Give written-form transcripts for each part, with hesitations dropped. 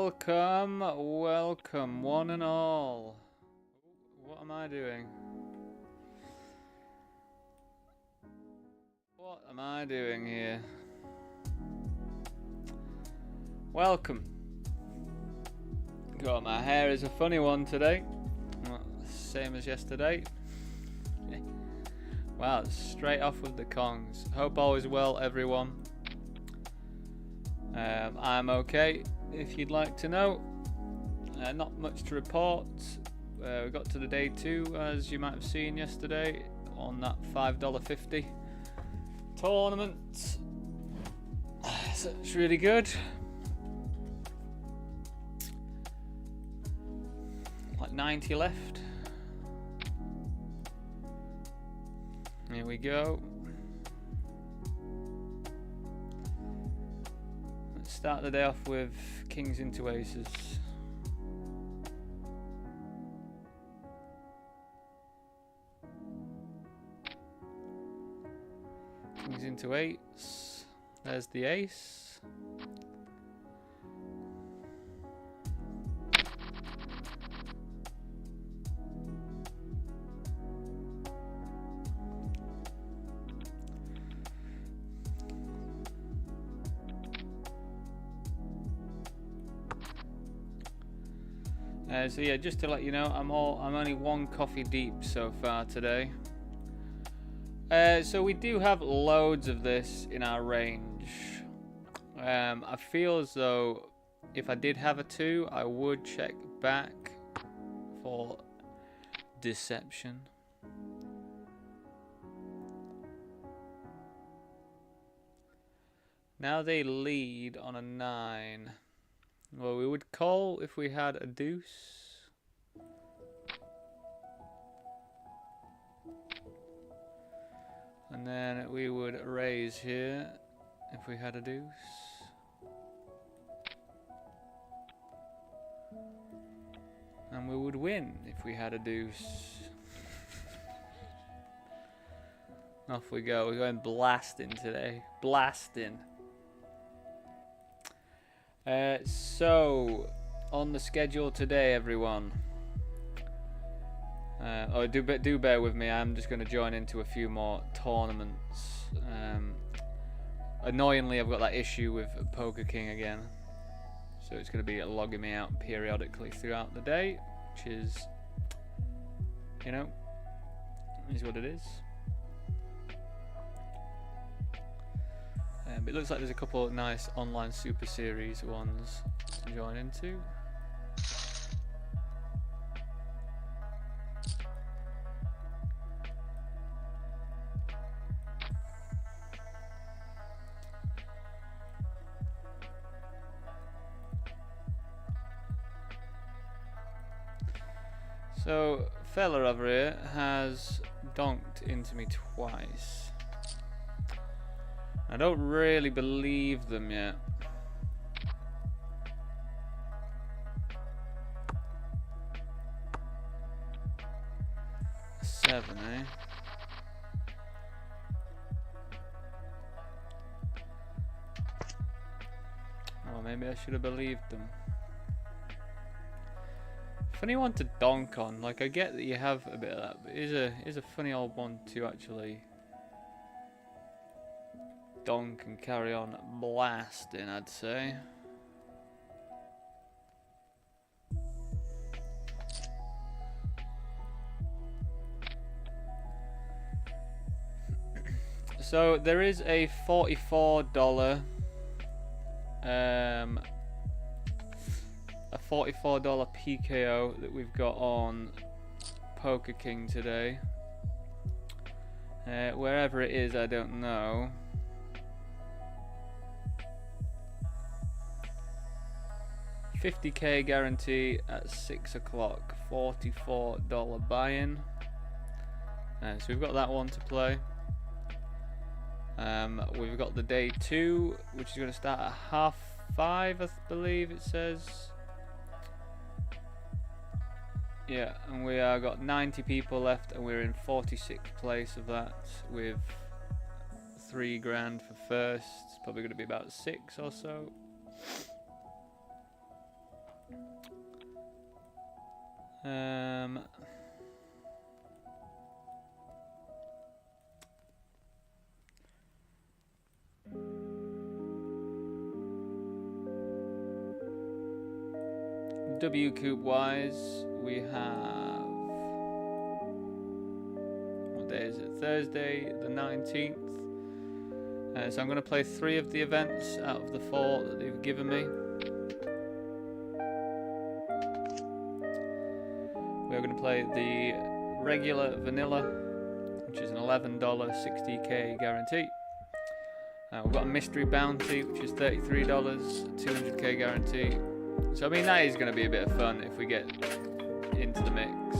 Welcome, welcome, one and all. What am I doing? What am I doing here? Welcome. God, my hair is a funny one today. Same as yesterday. Wow, straight off with the Kongs. Hope all is well, everyone. I'm okay, if you'd like to know. Not much to report. We got to the day 2, as you might have seen yesterday, on that $5.50 tournament. So it's really good. Like 90 left. Here we go. Let's start the day off with kings into aces. Kings into eights. There's the ace. So yeah, just to let you know, I'm only 1 coffee deep so far today. So we do have loads of this in our range. I feel as though if I did have a 2, I would check back for deception. Now they lead on a 9. Well, we would call if we had a deuce. And then we would raise here if we had a deuce. And we would win if we had a deuce. Off we go. We're going blasting today. Blasting. So, on the schedule today, everyone. Do bear with me. I'm just going to join into a few more tournaments. Annoyingly, I've got that issue with Poker King again, so it's going to be logging me out periodically throughout the day, which is, you know, is what it is. But it looks like there's a couple of nice online Super Series ones to join into. So, fella over here has donked into me twice. I don't really believe them yet. Seven, eh? Oh, maybe I should have believed them. Funny one to donk on. Like, I get that you have a bit of that, but it is a funny old one to actually donk and carry on blasting, I'd say. So there is a $44 PKO that we've got on Poker King today. Wherever it is, I don't know. $50K guarantee at 6 o'clock. $44 buy-in. So we've got that one to play. We've got the day 2, which is going to start at 5:30, I believe it says. Yeah, and we are got 90 people left, and we're in 46th place of that with $3 grand for first. It's probably going to be about 6 or so. WCOOP wise, we have, what day is it? Thursday the 19th. So I'm going to play 3 of the events out of the 4 that they've given me. We're going to play the regular vanilla, which is an $11 60k guarantee. We've got a mystery bounty, which is $33, 200k guarantee. So I mean, that is going to be a bit of fun if we get into the mix.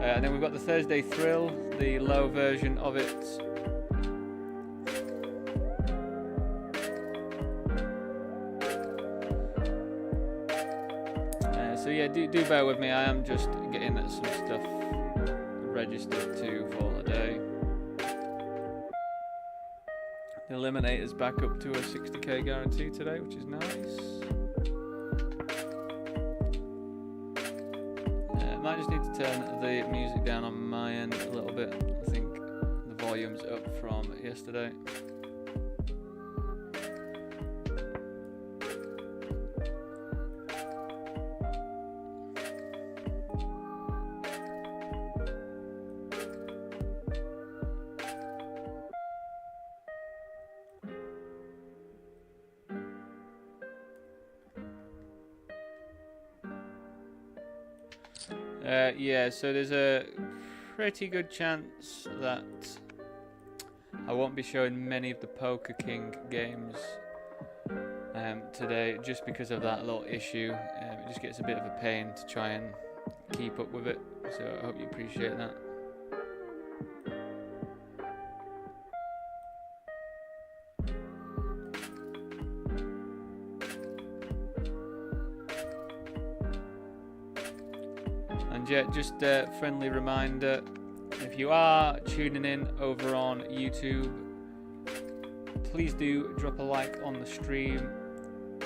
And then we've got the Thursday Thrill, the low version of it. So yeah, do bear with me. I am just getting some stuff registered to for the day. The Eliminator's back up to a 60k guarantee today, which is nice. Might just need to turn the music down on my end a little bit. I think the volume's up from yesterday. Yeah, so there's a pretty good chance that I won't be showing many of the Poker King games today, just because of that little issue. It just gets a bit of a pain to try and keep up with it, so I hope you appreciate that. And yeah, just a friendly reminder, if you are tuning in over on YouTube, please do drop a like on the stream,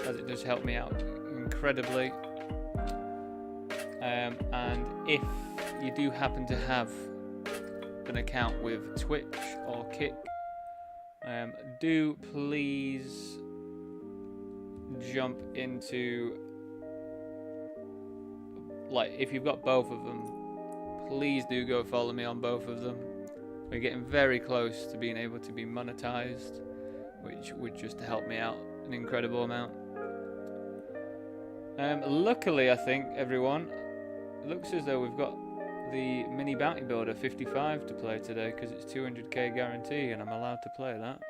as it does help me out incredibly. And if you do happen to have an account with Twitch or Kick, do please jump into, like, if you've got both of them, please do go follow me on both of them. We're getting very close to being able to be monetized, which would just help me out an incredible amount. Luckily, I think, everyone, it looks as though we've got the mini bounty builder 55 to play today, because it's 200k guarantee and I'm allowed to play that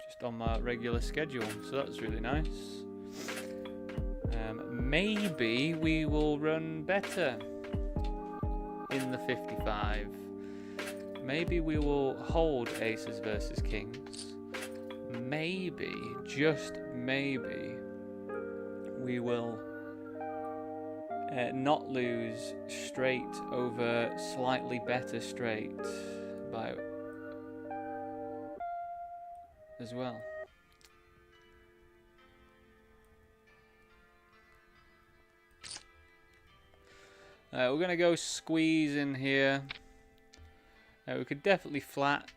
just on my regular schedule, so that's really nice. Maybe we will run better in the 55. Maybe we will hold aces versus kings. Maybe, just maybe, we will not lose straight over slightly better straight by as well. We're going to go squeeze in here. We could definitely flat,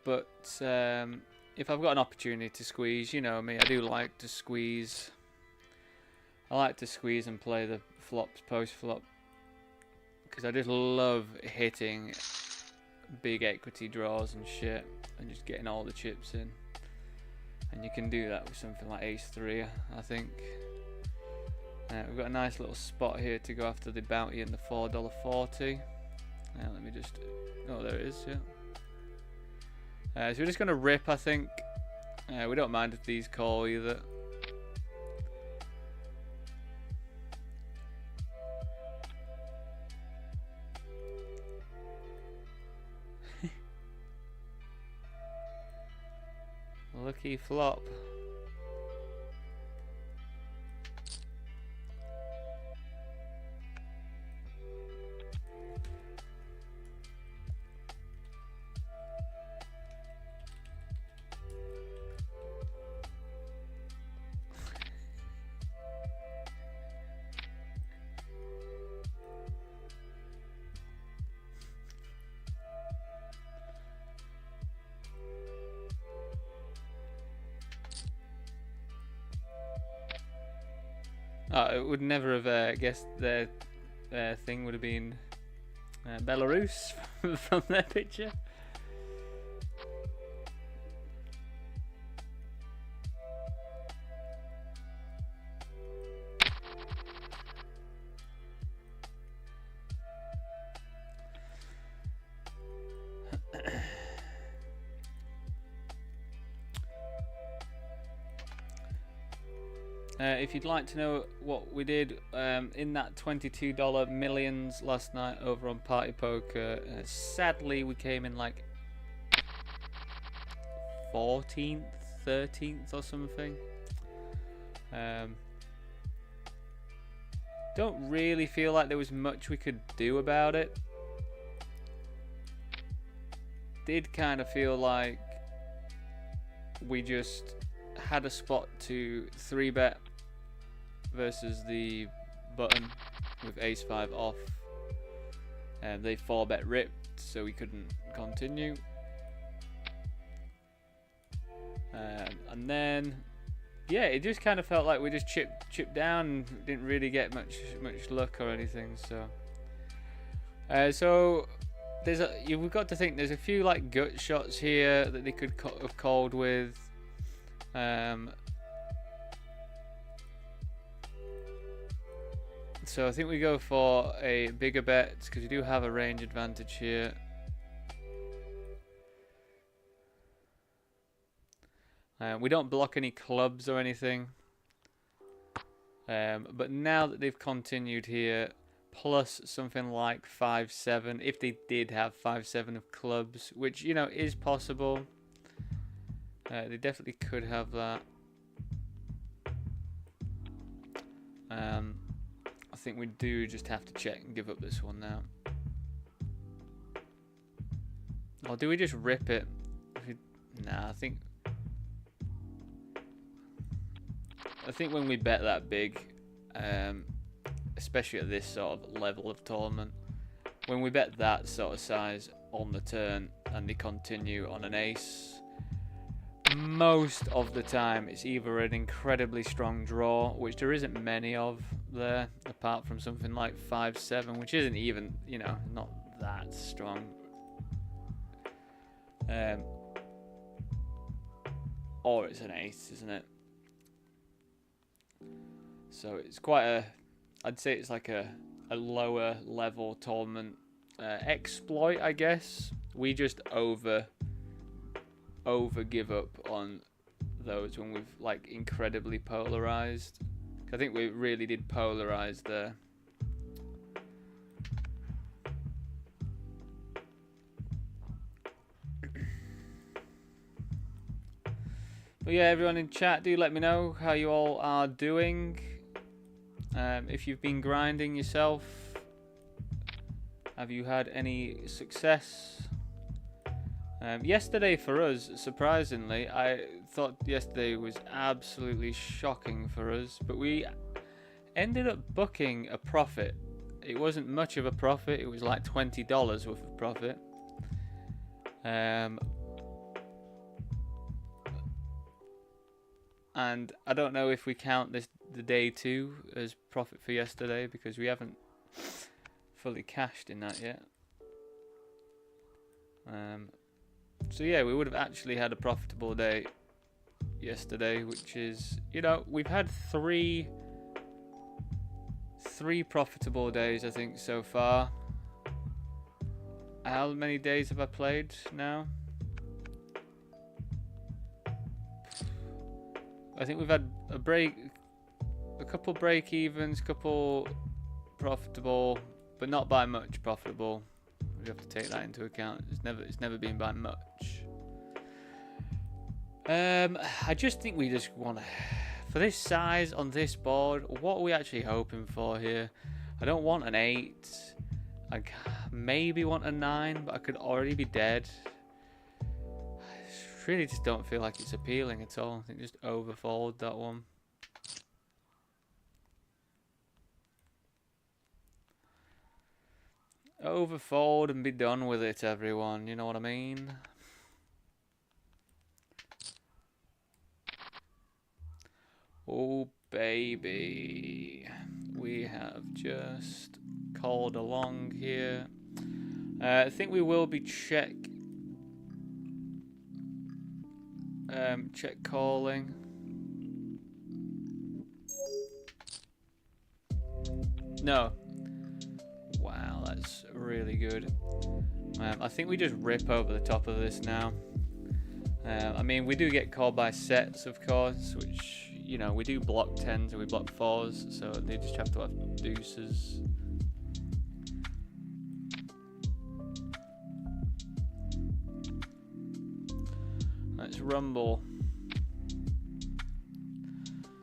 but if I've got an opportunity to squeeze, you know me, I do like to squeeze. I like to squeeze and play the flops post-flop, because I just love hitting big equity draws and shit, and just getting all the chips in. And you can do that with something like ace-3, I think. We've got a nice little spot here to go after the bounty and the $4.40. Let me just... Oh, there it is, yeah. So we're just going to rip, I think. We don't mind if these call either. Lucky flop. It would never have guessed their thing would have been Belarus from their picture. If you'd like to know what we did in that $22 millions last night over on Party Poker, sadly we came in like 14th, 13th or something. Don't really feel like there was much we could do about it. Did kind of feel like we just had a spot to 3-bet versus the button with ace-5 off, and they 4-bet ripped, so we couldn't continue. And then, yeah, it just kind of felt like we just chipped down and didn't really get much luck or anything. So you've got to think there's a few like gut shots here that they could have called with. So I think we go for a bigger bet because we do have a range advantage here. We don't block any clubs or anything. But now that they've continued here, plus something like 5-7, if they did have 5-7 of clubs, which, you know, is possible. They definitely could have that. I think we do just have to check and give up this one now. Or do we just rip it? Nah, I think when we bet that big, especially at this sort of level of tournament, when we bet that sort of size on the turn and they continue on an ace, most of the time it's either an incredibly strong draw, which there isn't many of there, apart from something like 5-7, which isn't even, you know, not that strong. Or it's an ace, isn't it? So it's quite I'd say it's like a lower level tournament exploit, I guess. We just over give up on those when we've like incredibly polarized. I think we really did polarize there. But yeah, everyone in chat, do let me know how you all are doing. If you've been grinding yourself, have you had any success? Yesterday for us, surprisingly, I thought yesterday was absolutely shocking for us, but we ended up booking a profit. It wasn't much of a profit, it was like $20 worth of profit. And I don't know if we count the day 2 as profit for yesterday because we haven't fully cashed in that yet. So yeah, we would have actually had a profitable day yesterday, which is, you know, we've had three profitable days, I think, so far. How many days have I played now? I think we've had a couple break evens, couple profitable, but not by much profitable. We have to take that into account. It's never been by much. I just think we just want to, for this size on this board, what are we actually hoping for here? I don't want an 8. I maybe want a 9, but I could already be dead. I really just don't feel like it's appealing at all. I think just overfold that one. Overfold and be done with it, everyone. You know what I mean? Oh baby. We have just called along here. I think we will be check calling. No. Wow, that's really good. I think we just rip over the top of this now. I mean, we do get called by sets, of course, which, you know, we do block 10s and we block 4s, so they just have to have deuces. Let's rumble.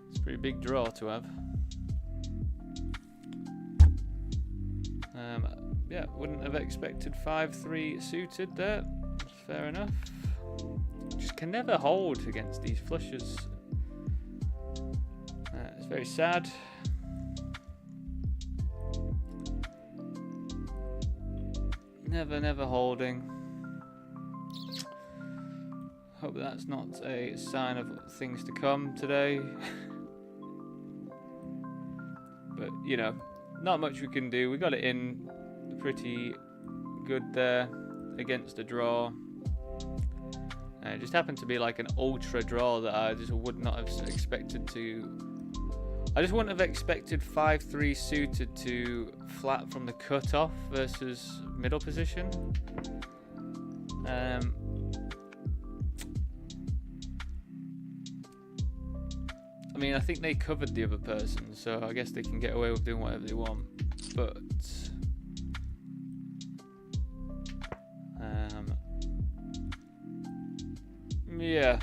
It's a pretty big draw to have. Yeah, wouldn't have expected 5-3 suited there. Fair enough. Just can never hold against these flushes. It's very sad. Never holding. Hope that's not a sign of things to come today. But, you know, not much we can do. We got it in pretty good there against a draw. It just happened to be like an ultra draw that I just would not have expected to. I just wouldn't have expected 5-3 suited to flat from the cutoff versus middle position. I mean, I think they covered the other person, so I guess they can get away with doing whatever they want. But yeah.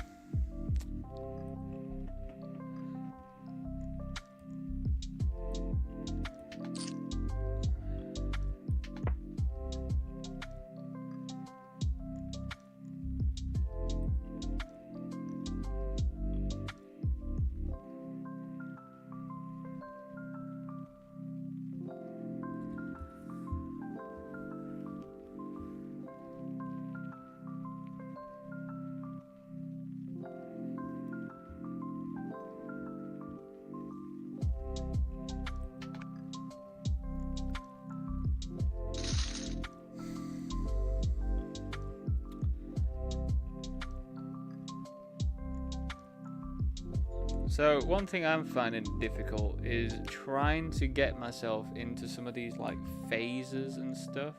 So one thing I'm finding difficult is trying to get myself into some of these like phases and stuff.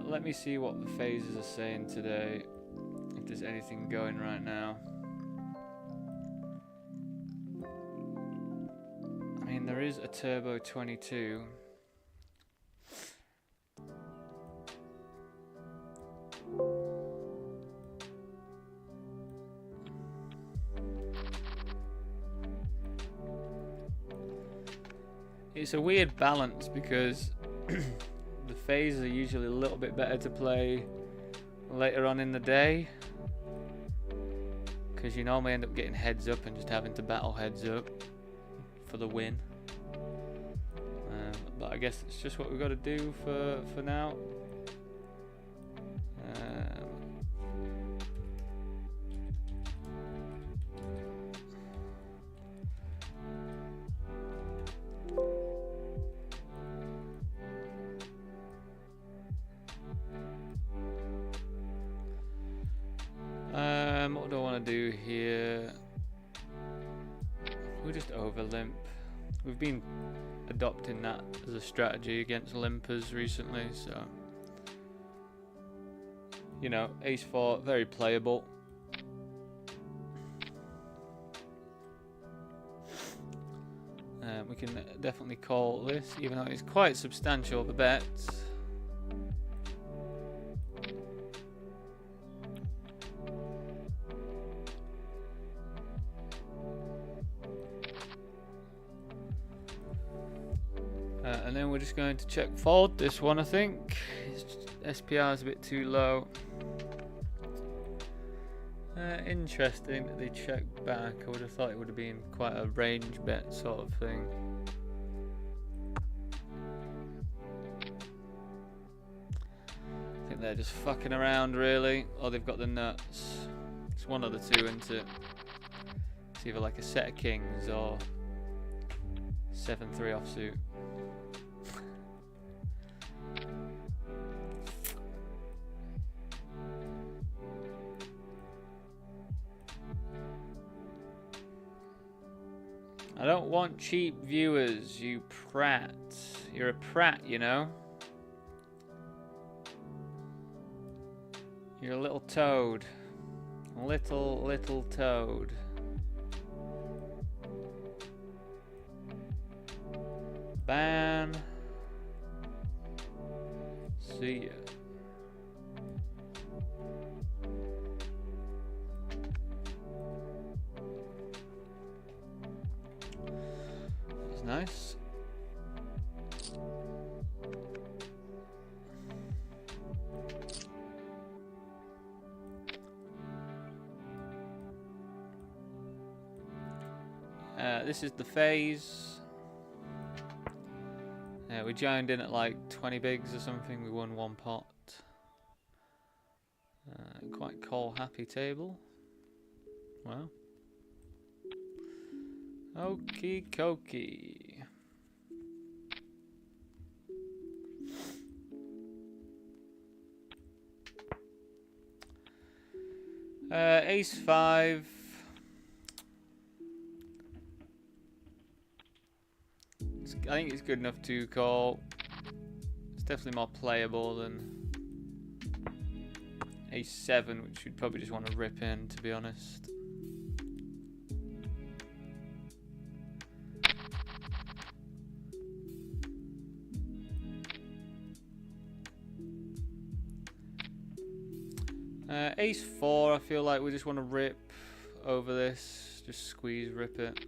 Let me see what the phases are saying today, if there's anything going right now. I mean, there is a Turbo 22. It's a weird balance because the phases are usually a little bit better to play later on in the day, because you normally end up getting heads up and just having to battle heads up for the win. But I guess it's just what we've got to do for now. What do I want to do here? We'll just over limp. We've been adopting that as a strategy against limpers recently, so you know, ace 4, very playable. We can definitely call this, even though it's quite substantial, the bets. And then we're just going to check fold this one, I think. SPR is a bit too low. Interesting that they checked back. I would have thought it would have been quite a range bet sort of thing. I think they're just fucking around really, or they've got the nuts. It's one of the two, isn't it? It's either like a set of kings or 7-3 offsuit. I don't want cheap viewers, you prat. You're a prat, you know? You're a little toad. Little toad. Ban. See ya. That's nice. This is the phase. We joined in at like 20 bigs or something. We won 1 pot. Quite call happy table. Wow. Okie dokie. Ace 5. I think it's good enough to call. It's definitely more playable than Ace 7, which you'd probably just want to rip in, to be honest. Ace 4, I feel like we just want to rip over this. Just squeeze, rip it.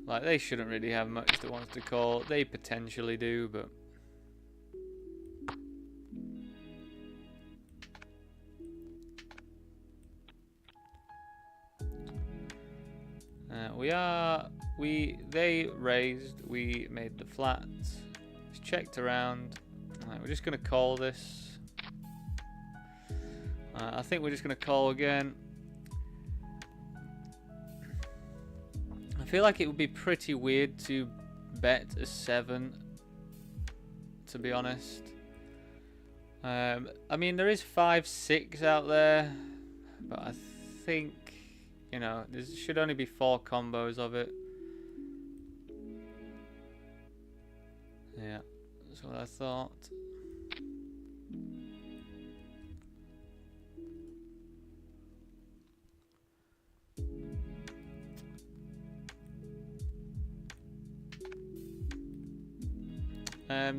Like, they shouldn't really have much that wants to call. They potentially do, but... They raised, we made the flat. It's checked around. Right, we're just going to call this. I think we're just going to call again. I feel like it would be pretty weird to bet a 7, to be honest. I mean, there is 5-6 out there, but I think, you know, there should only be 4 combos of it. Yeah, that's what I thought.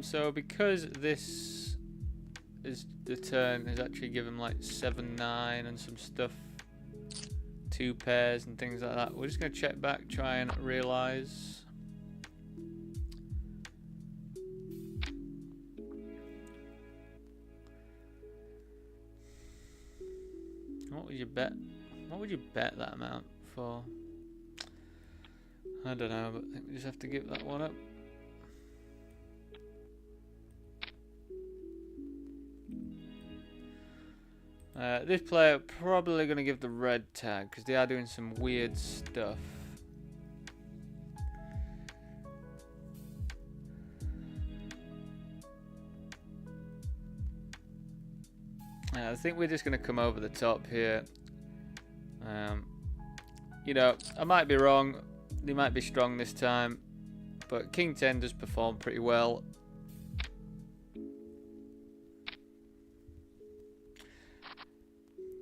So because this is the turn is actually given like 7-9 and some stuff, 2 pairs and things like that, we're just going to check back, try and realise. What would you bet? What would you bet that amount for? I don't know, but I think we just have to give that one up. This player probably going to give the red tag because they are doing some weird stuff. I think we're just going to come over the top here. You know, I might be wrong. They might be strong this time, but King 10 does perform pretty well.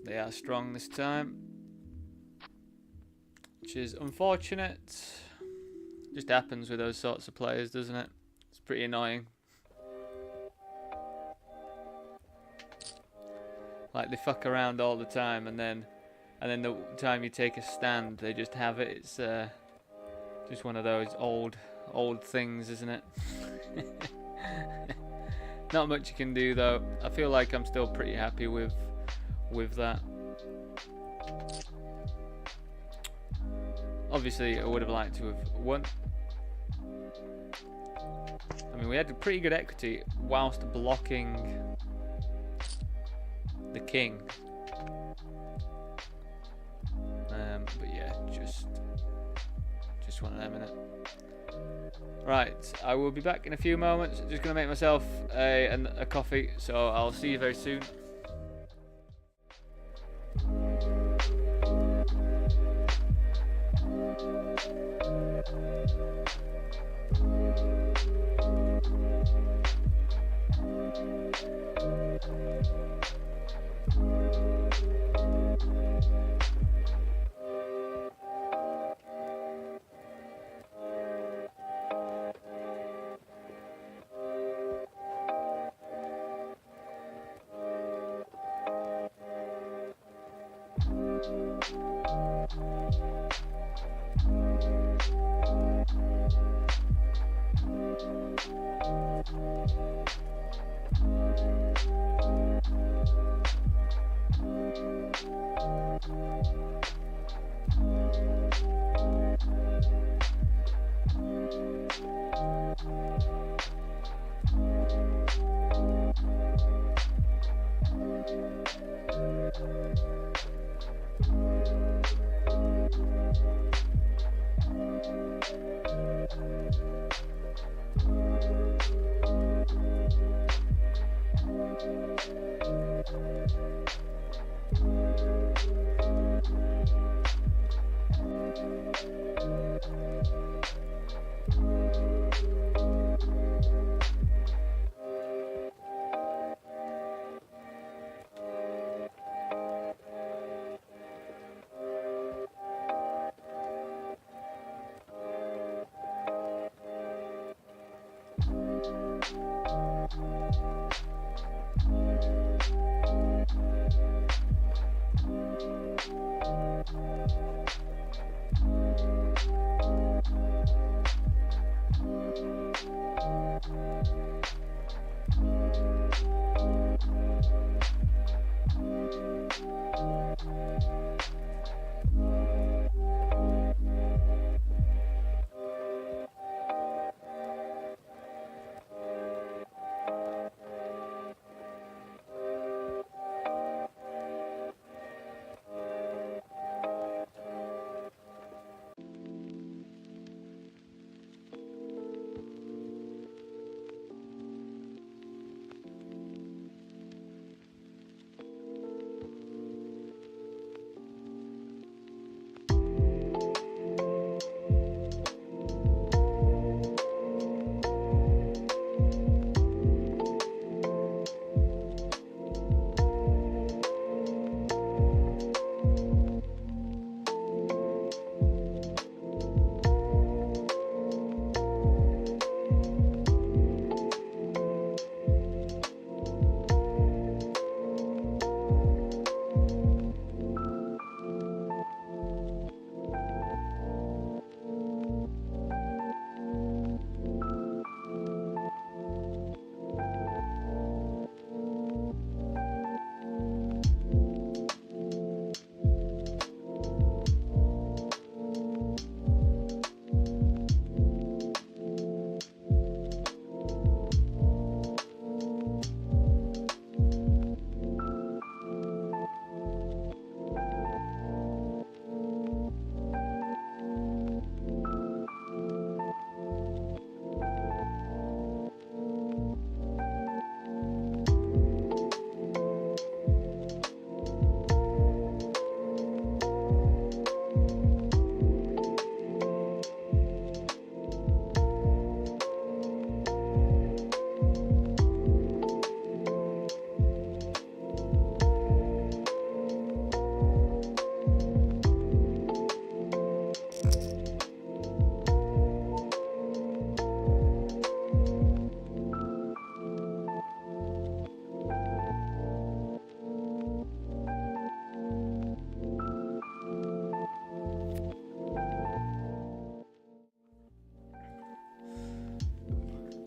They are strong this time, which is unfortunate. Just happens with those sorts of players, doesn't it? It's pretty annoying. Like, they fuck around all the time, and then the time you take a stand, they just have it. It's just one of those old things, isn't it? Not much you can do though. I feel like I'm still pretty happy with that. Obviously, I would have liked to have won. I mean, we had pretty good equity whilst blocking the king. But yeah, just one of them, innit? Right, I will be back in a few moments. Just gonna make myself a coffee, so I'll see you very soon.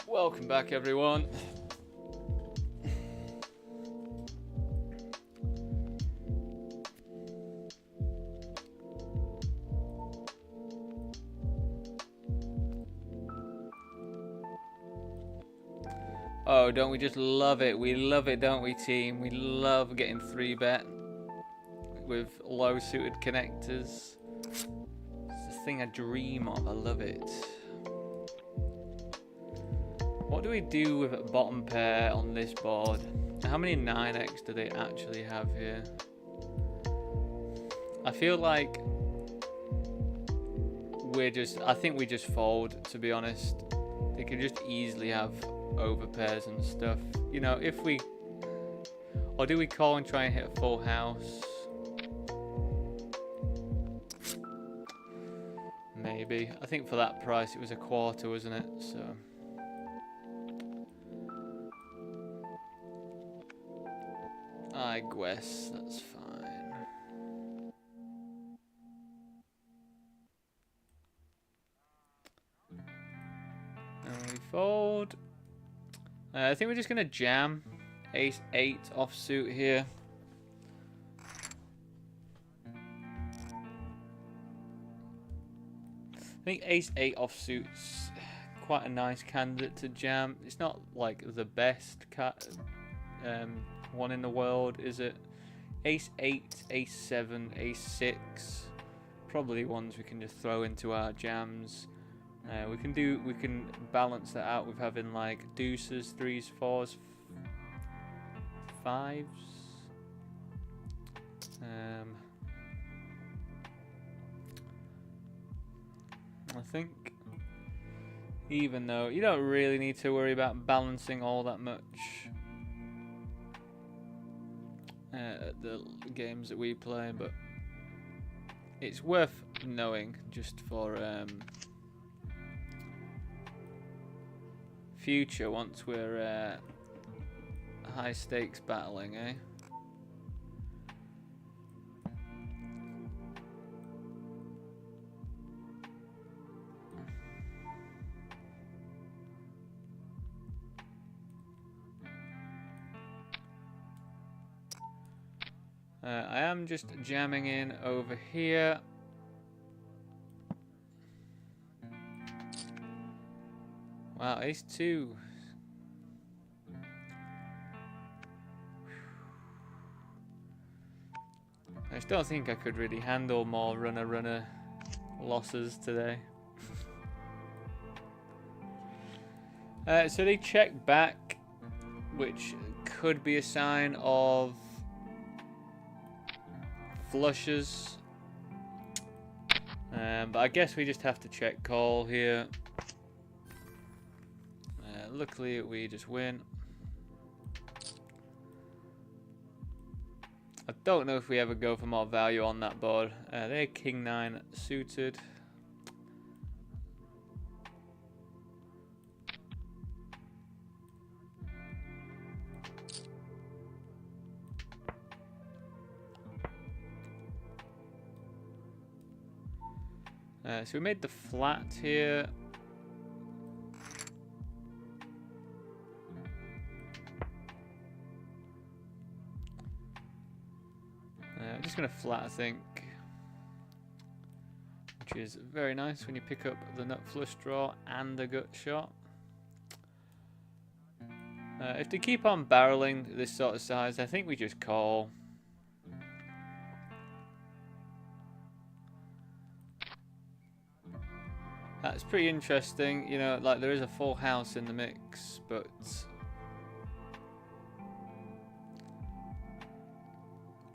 Welcome back, everyone. Oh, don't we just love it? We love it, don't we, team? We love getting 3-bet with low suited connectors. It's the thing I dream of. I love it. What do we do with a bottom pair on this board? How many 9x do they actually have here? I feel like I think we just fold, to be honest. They could just easily have overpairs and stuff. You know, if we... Or do we call and try and hit a full house? Maybe. I think for that price it was a quarter, wasn't it? So... I guess that's fine. And we fold. I think we're just going to jam ace 8 offsuit here. I think ace 8 offsuit's quite a nice candidate to jam. It's not like the best one in the world, is it? Ace 8, ace 7, ace 6, probably ones we can just throw into our jams. We can balance that out with having like deuces, 3s, 4s, 5s. I think, even though you don't really need to worry about balancing all that much the games that we play, but it's worth knowing just for future once we're high stakes battling, eh? I am just jamming in over here. Wow, ace 2. I just don't think I could really handle more runner losses today. So they check back, which could be a sign of flushes, but I guess we just have to check call here. Luckily we just win. I don't know if we ever go for more value on that board. They're king 9 suited. So we made the flat here. I'm just going to flat, I think, which is very nice when you pick up the nut flush draw and the gut shot. If they keep on barreling this sort of size, I think we just call. That's pretty interesting, you know, like there is a full house in the mix, but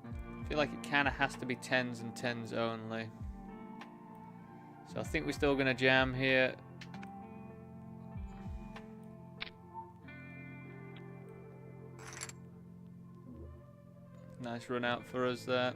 I feel like it kind of has to be 10s and 10s only. So I think we're still going to jam here. Nice run out for us there.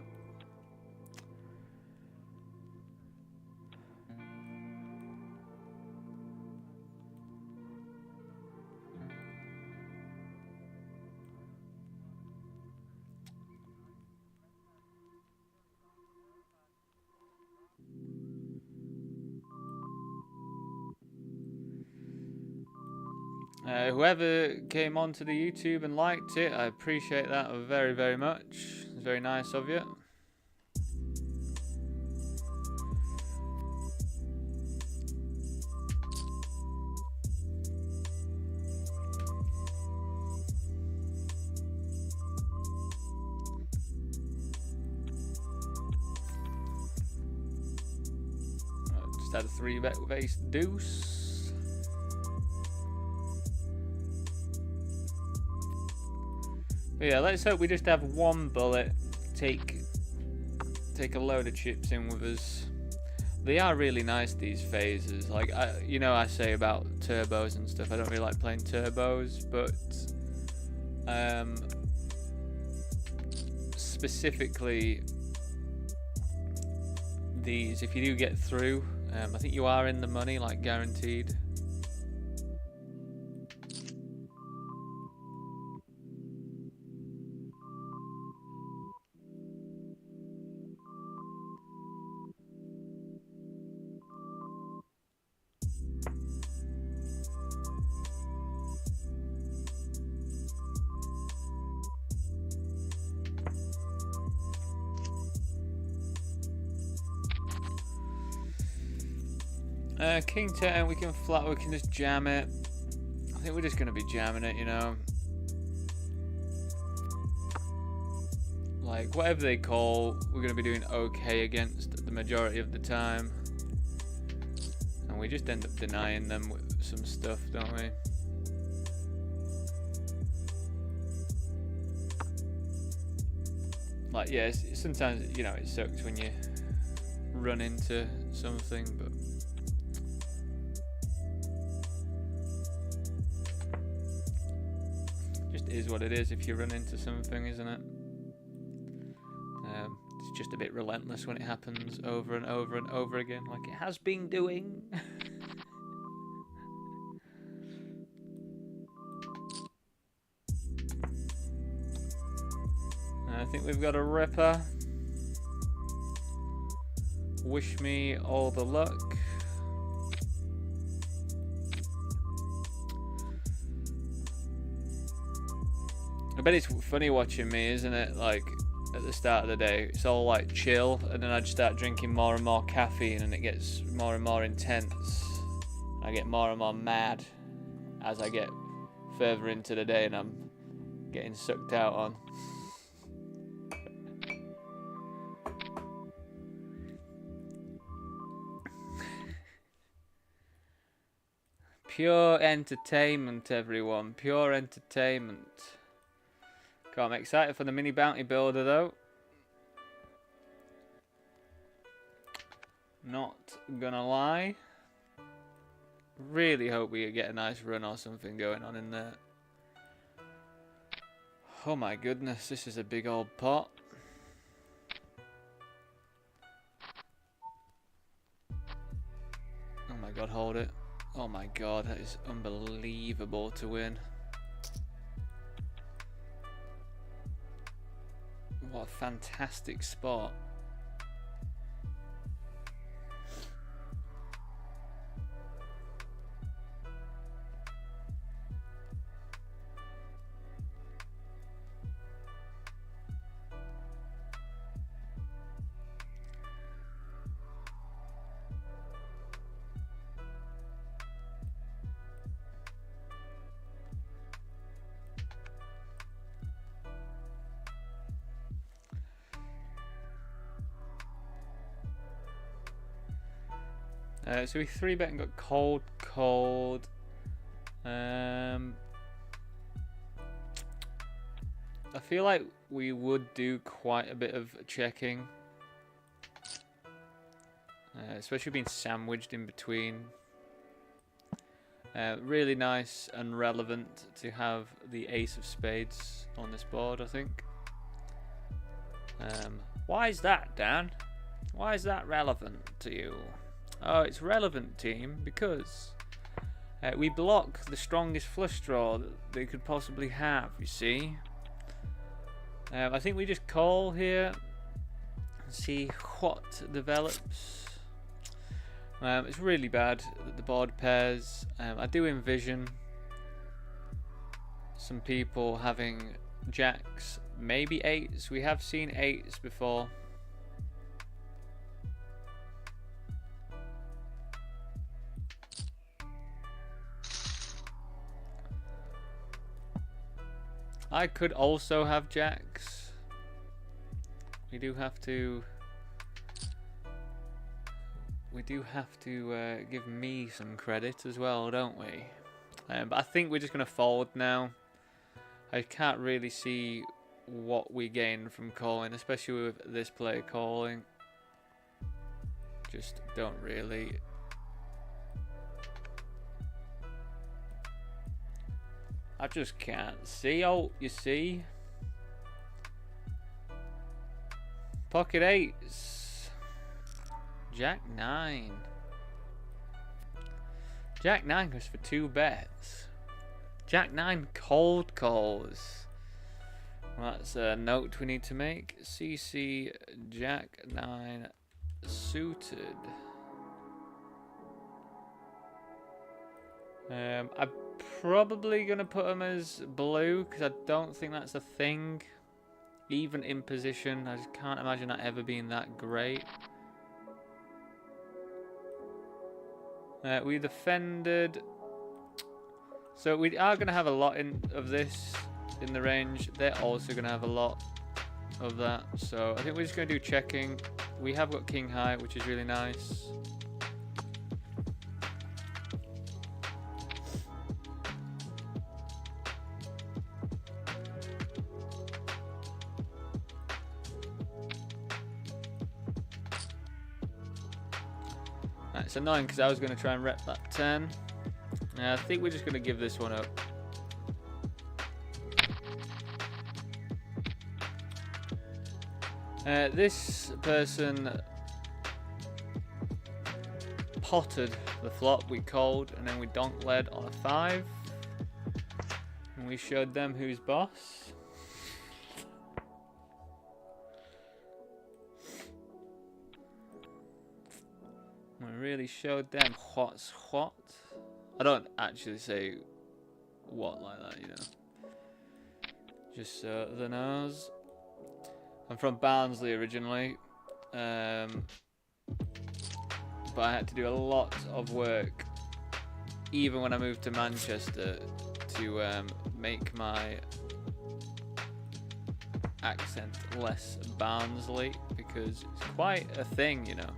Whoever came onto the YouTube and liked it, I appreciate that very, very much. It's very nice of you. had a 3-bet with ace deuce. But yeah, let's hope we just have one bullet. Take a load of chips in with us. They are really nice, these phases. Like, you know, I say about turbos and stuff. I don't really like playing turbos, but specifically these, if you do get through, I think you are in the money, like guaranteed. King 10, we can just jam it. I think we're just going to be jamming it, you know. Like, whatever they call, we're going to be doing okay against the majority of the time. And we just end up denying them with some stuff, don't we? Like, yeah, sometimes, you know, it sucks when you run into something, but just is what it is if you run into something, isn't it? It's just a bit relentless when it happens over and over and over again, like it has been doing. I think we've got a ripper. Wish me all the luck. I bet it's funny watching me, isn't it? Like, at the start of the day, it's all like chill, and then I just start drinking more and more caffeine, and it gets more and more intense. I get more and more mad as I get further into the day, and I'm getting sucked out on. Pure entertainment, everyone. Pure entertainment. God, I'm excited for the mini bounty builder, though. Not gonna lie. Really hope we get a nice run or something going on in there. Oh my goodness, this is a big old pot. Oh my god, hold it. Oh my god, that is unbelievable to win. What a fantastic spot. So we 3-bet and got cold. I feel like we would do quite a bit of checking, especially being sandwiched in between. Really nice and relevant to have the ace of spades on this board, I think. Why is that, Dan? Why is that relevant to you? Oh, it's relevant, team, because we block the strongest flush draw that they could possibly have, you see. I think we just call here and see what develops. It's really bad that the board pairs. I do envision some people having jacks, maybe eights. We have seen eights before. I could also have jacks. We do have to we do have to give me some credit as well, don't we? But I think we're just going to forward now. I can't really see what we gain from calling, especially with this player calling. Just don't really. I just can't see. Oh, you see? Pocket eights. Jack 9. Jack 9 goes for 2 bets. Jack 9 cold calls. Well, that's a note we need to make. CC Jack 9 suited. I'm probably going to put him as blue because I don't think that's a thing. Even in position, I just can't imagine that ever being that great. We defended. So we are going to have a lot of this in the range. They're also going to have a lot of that. So I think we're just going to do checking. We have got king high, which is really nice. It's annoying because I was going to try and rep that 10. I think we're just going to give this one up. This person potted the flop, we called, and then we donk led on a 5. And we showed them who's boss. We really showed them what's what. I don't actually say what like that, you know. Just so the knows. I'm from Barnsley originally, but I had to do a lot of work, even when I moved to Manchester, to make my accent less Barnsley, because it's quite a thing, you know.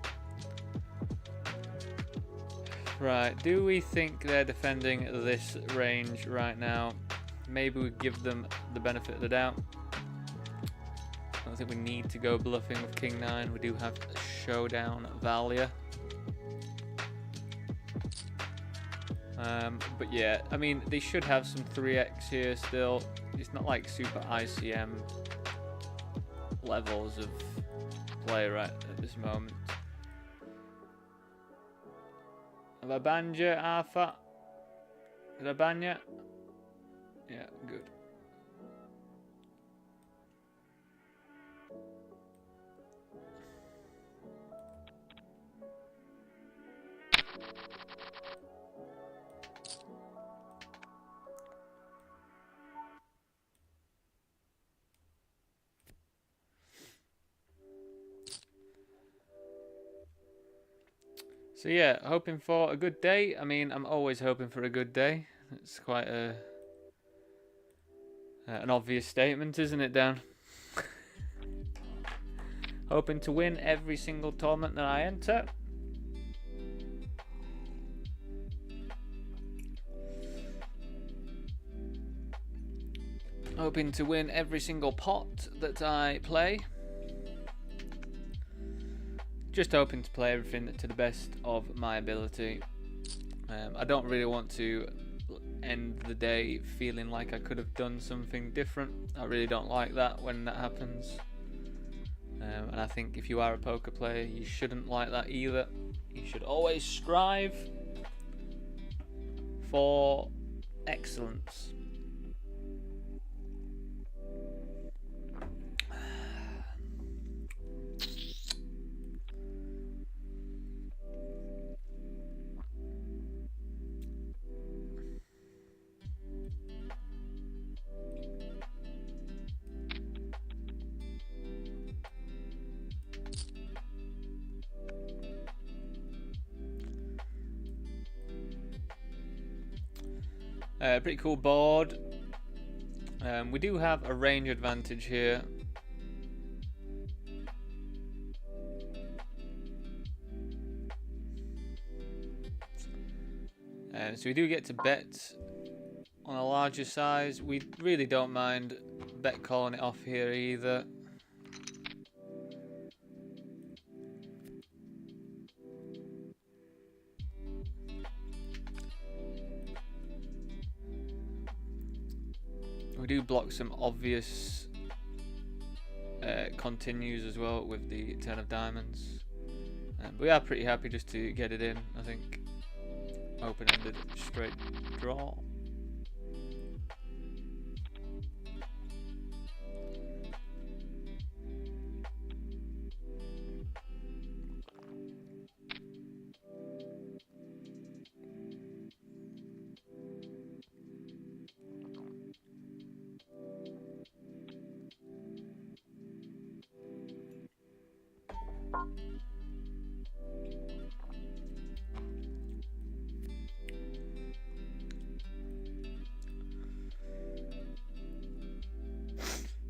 Right, do we think they're defending this range right now? Maybe we give them the benefit of the doubt. I don't think we need to go bluffing with King 9. We do have Showdown Valia. But yeah, I mean, they should have some 3x here still. It's not like super ICM levels of play right at this moment. Have I banned you, Arthur? Did I ban you? Yeah, good. So yeah, hoping for a good day. I mean, I'm always hoping for a good day. It's quite an obvious statement, isn't it, Dan? Hoping to win every single tournament that I enter. Hoping to win every single pot that I play. Just hoping to play everything to the best of my ability. I don't really want to end the day feeling like I could have done something different. I really don't like that when that happens. And I think if you are a poker player, you shouldn't like that either. You should always strive for excellence. Pretty cool board. We do have a range advantage here. So we do get to bet on a larger size. We really don't mind bet calling it off here either. We do block some obvious continues as well with the 10 of diamonds. But we are pretty happy just to get it in, I think. Open-ended straight draw.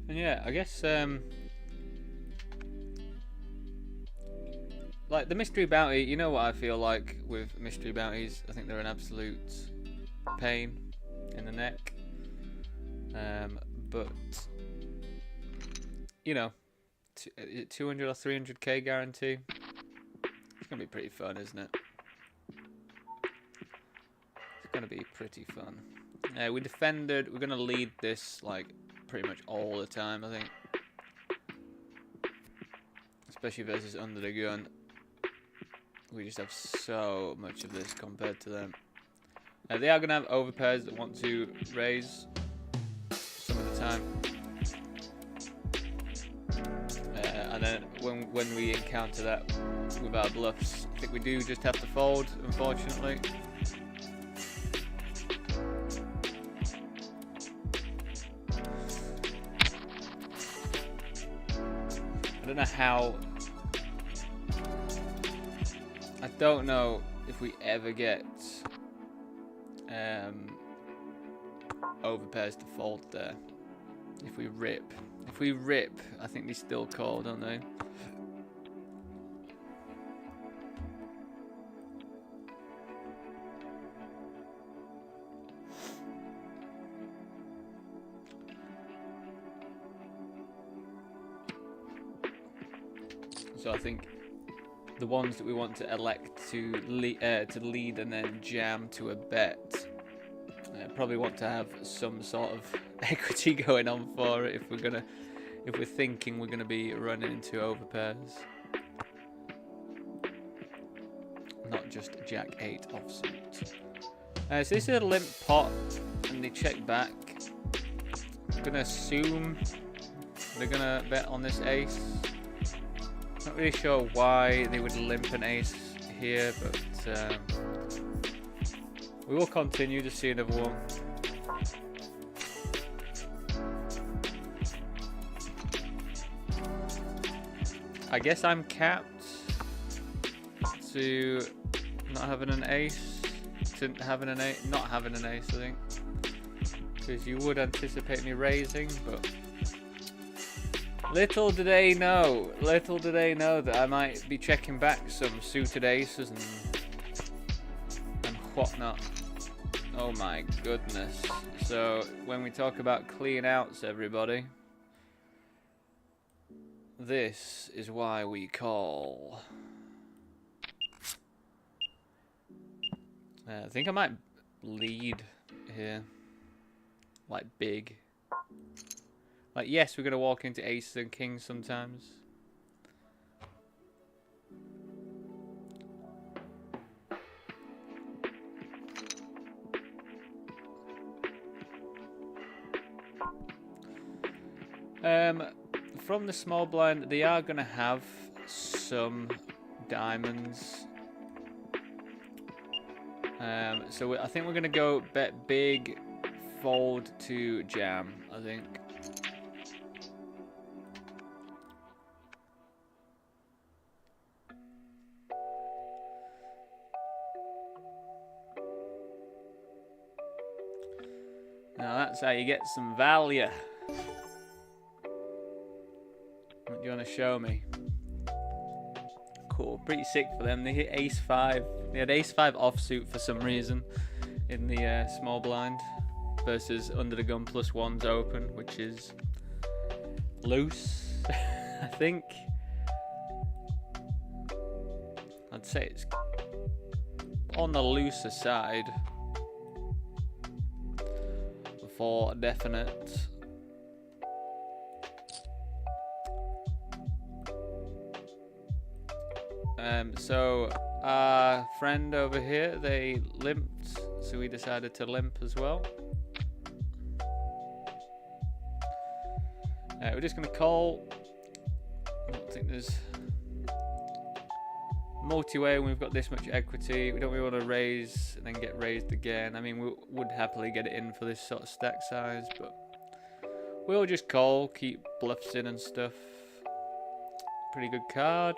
And yeah, I guess like the mystery bounty, you know what I feel like with mystery bounties? I think they're an absolute pain in the neck. But you know, 200 or 300k guarantee. It's gonna be pretty fun, isn't it? It's gonna be pretty fun. We defended. We're gonna lead this like pretty much all the time, I think. Especially versus under the gun. We just have so much of this compared to them. They are going to have overpairs that want to raise some of the time. And then when we encounter that with our bluffs, I think we do just have to fold, unfortunately. I don't know how. I don't know if we ever get overpairs to fold there. If we rip, I think they still call, don't they? So I think the ones that we want to elect to lead and then jam to a bet probably want to have some sort of equity going on for it if we're thinking we're gonna be running into overpairs, not just Jack 8 offsuit. So this is a limp pot, and they check back. I'm gonna assume they're gonna bet on this ace. Not really sure why they would limp an ace here, but we will continue to see another one. I guess I'm capped to not having an ace, not having an ace, I think, because you would anticipate me raising, but little do they know that I might be checking back some suited aces and whatnot. Oh my goodness. So when we talk about clean outs, everybody, this is why we call. I think I might lead here, like big. Like, yes, we're going to walk into aces and kings sometimes. From the small blind, they are going to have some diamonds. So I think we're going to go bet big, fold to jam, I think. Now that's how you get some value. What do you want to show me? Cool, pretty sick for them. They hit ace 5. They had ace 5 offsuit for some reason. in the small blind versus under the gun +1's open, which is loose. I think I'd say it's on the looser side for definite. So our friend over here, they limped, so we decided to limp as well. We're just going to call. I don't think there's multi-way when we've got this much equity. We don't really want to raise and then get raised again. I mean, we would happily get it in for this sort of stack size, but we'll just call, keep bluffs in and stuff. Pretty good card.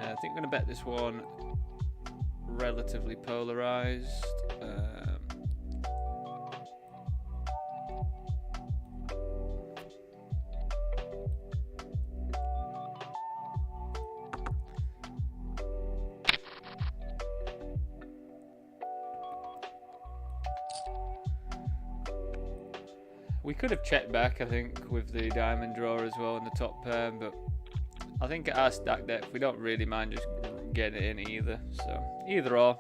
I think I'm going to bet this one relatively polarized. We could have checked back, I think, with the diamond draw as well in the top pair, but I think at our stack depth we don't really mind just getting it in either. So either or.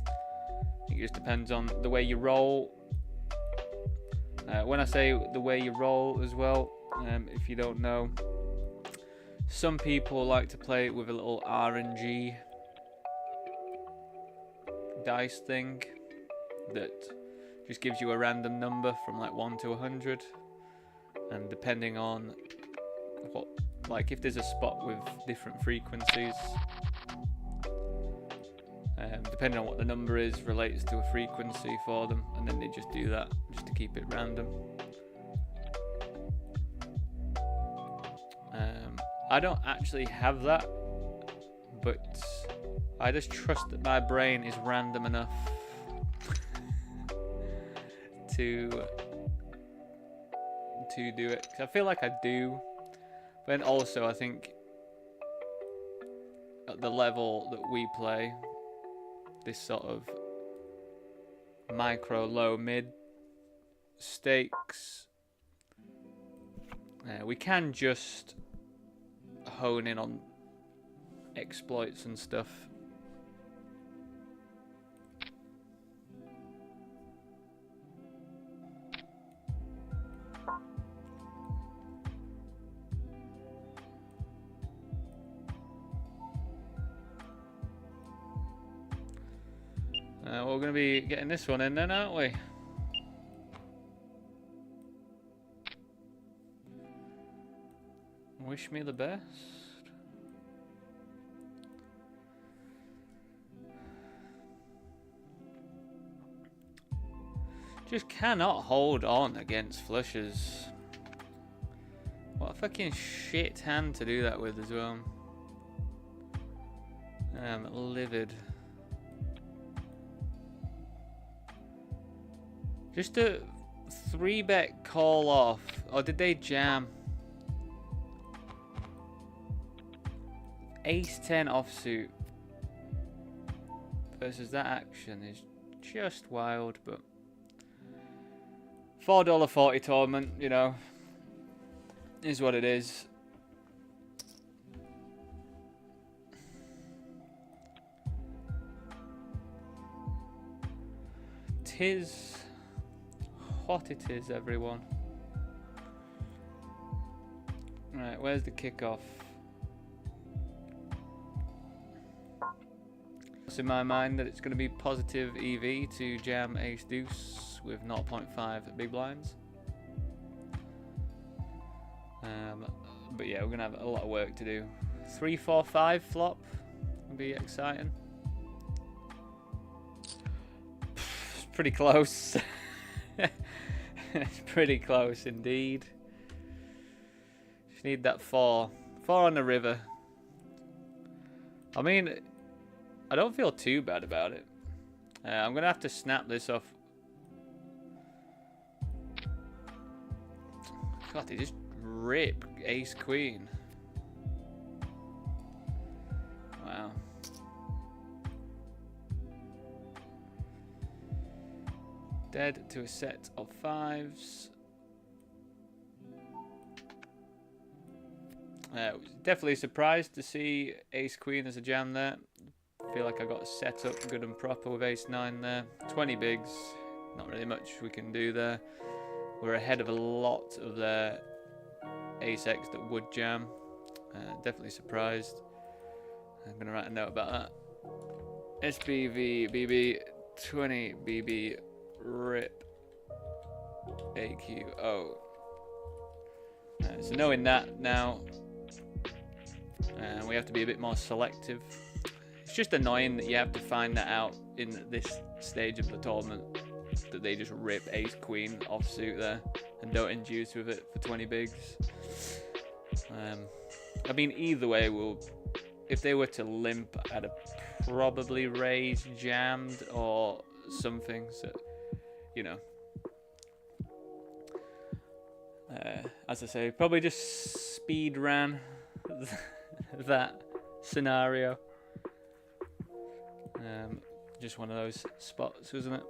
I think it just depends on the way you roll. When I say the way you roll as well, if you don't know, some people like to play it with a little RNG dice thing that just gives you a random number from like 1 to 100, and depending on what, like if there's a spot with different frequencies, depending on what the number is, relates to a frequency for them, and then they just do that just to keep it random. I don't actually have that, but I just trust that my brain is random enough to do it, 'cause I feel like I do, but then also I think at the level that we play, this sort of micro, low, mid stakes, we can just hone in on exploits and stuff. We're going to be getting this one in then, aren't we? Wish me the best. Just cannot hold on against flushes. What a fucking shit hand to do that with as well. I'm livid. Just a 3-bet call off. Or did they jam? Ace-10 offsuit versus that action is just wild, but $4.40 tournament, you know, is what it is. Tis what it is, everyone. Right, where's the kickoff? It's in my mind that it's going to be positive EV to jam ace deuce with 0.5 big blinds. But yeah, we're going to have a lot of work to do. 3-4-5 flop would be exciting. It's pretty close. It's pretty close indeed. Just need that 4 on the river. I mean, I don't feel too bad about it. I'm going to have to snap this off. God, they just rip ace queen. Wow. Dead to a set of 5s. Definitely surprised to see ace queen as a jam there. Feel like I got set up good and proper with ace 9 there. 20 bigs, not really much we can do there. We're ahead of a lot of their ace x that would jam. Definitely surprised. I'm going to write a note about that. SBV, BB, 20, BB, rip, AQO. So knowing that now, we have to be a bit more selective. It's just annoying that you have to find that out in this stage of the tournament, that they just rip ace queen offsuit there and don't induce with it for 20 bigs. I mean, either way, if they were to limp, I'd have probably raised jammed or something. So, you know, as I say, probably just speed ran that scenario. Just one of those spots, wasn't it?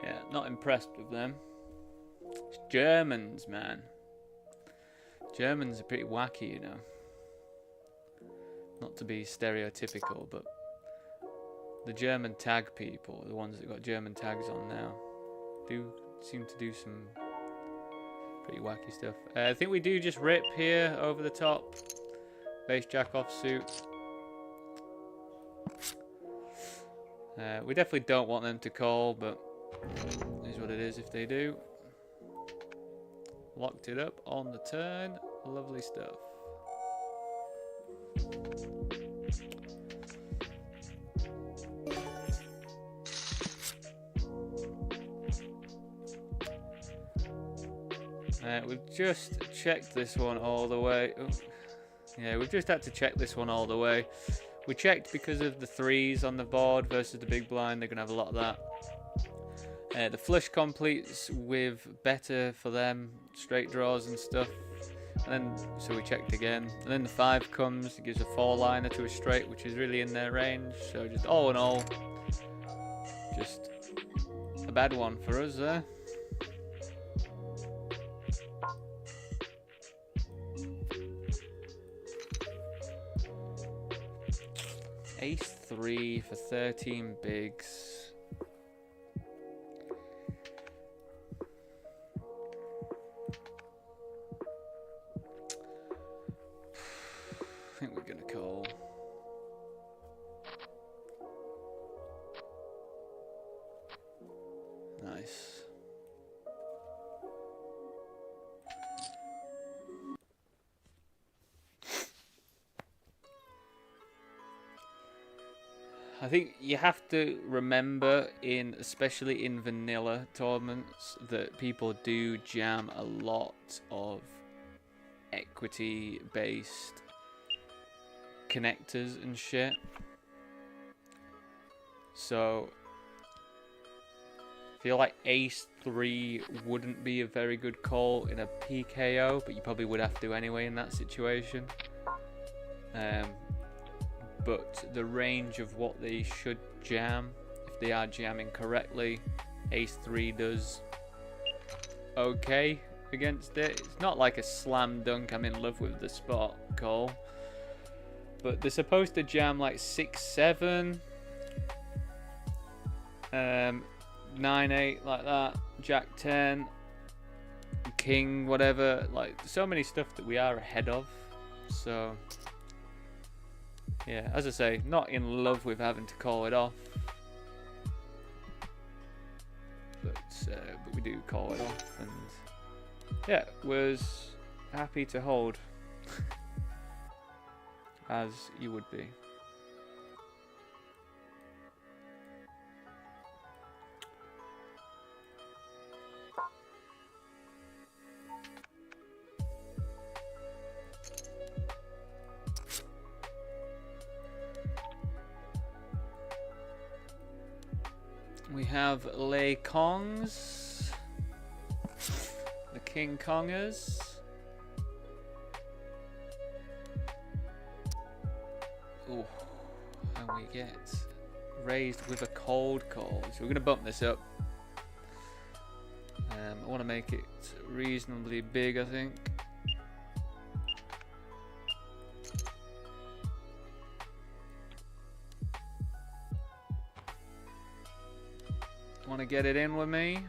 Yeah, not impressed with them. It's Germans, man. Germans are pretty wacky, you know. Not to be stereotypical, but the German tag people, the ones that got German tags on now, do seem to do some pretty wacky stuff. I think we do just rip here over the top. Base jack offsuit. We definitely don't want them to call, but it is what it is if they do. Locked it up on the turn. Lovely stuff. We've just checked this one all the way. Oh. Yeah, we've just had to check this one all the way. We checked because of the 3s on the board versus the big blind. They're going to have a lot of that. The flush completes with better for them, straight draws and stuff. And then, so we checked again. And then the 5 comes, it gives a 4-liner to a straight, which is really in their range. So just all in all, just a bad one for us there. Ace 3 for 13 bigs. I think we're gonna call. Nice. I think you have to remember, especially in vanilla tournaments, that people do jam a lot of equity-based connectors and shit. So, I feel like Ace 3 wouldn't be a very good call in a PKO, but you probably would have to anyway in that situation. But the range of what they should jam, if they are jamming correctly, Ace 3 does okay against it. It's not like a slam dunk, I'm in love with the spot call. But they're supposed to jam like 6-7, 9-8 like that, Jack 10, King, whatever. Like, so many stuff that we are ahead of. So yeah, as I say, not in love with having to call it off, but we do call it off, and yeah, was happy to hold, as you would be. We have Lei Kongs, the King Kongers. Ooh, and we get raised with a cold call. So we're going to bump this up. I want to make it reasonably big, I think. Want to get it in with me?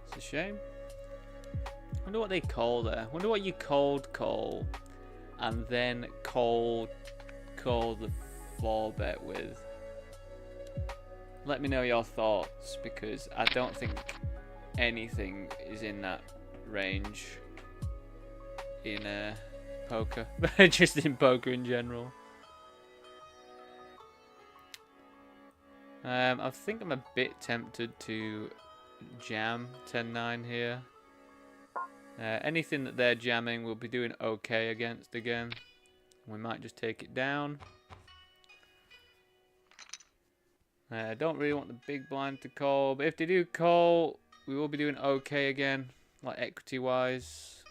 It's a shame. Wonder what they call there. Wonder what you cold call and then call the 4-bet with. Let me know your thoughts, because I don't think anything is in that range in poker. Just in poker in general. I think I'm a bit tempted to jam 10-9 here. Anything that they're jamming we'll be doing okay against again. We might just take it down. I don't really want the big blind to call, but if they do call, we will be doing okay again, like equity wise.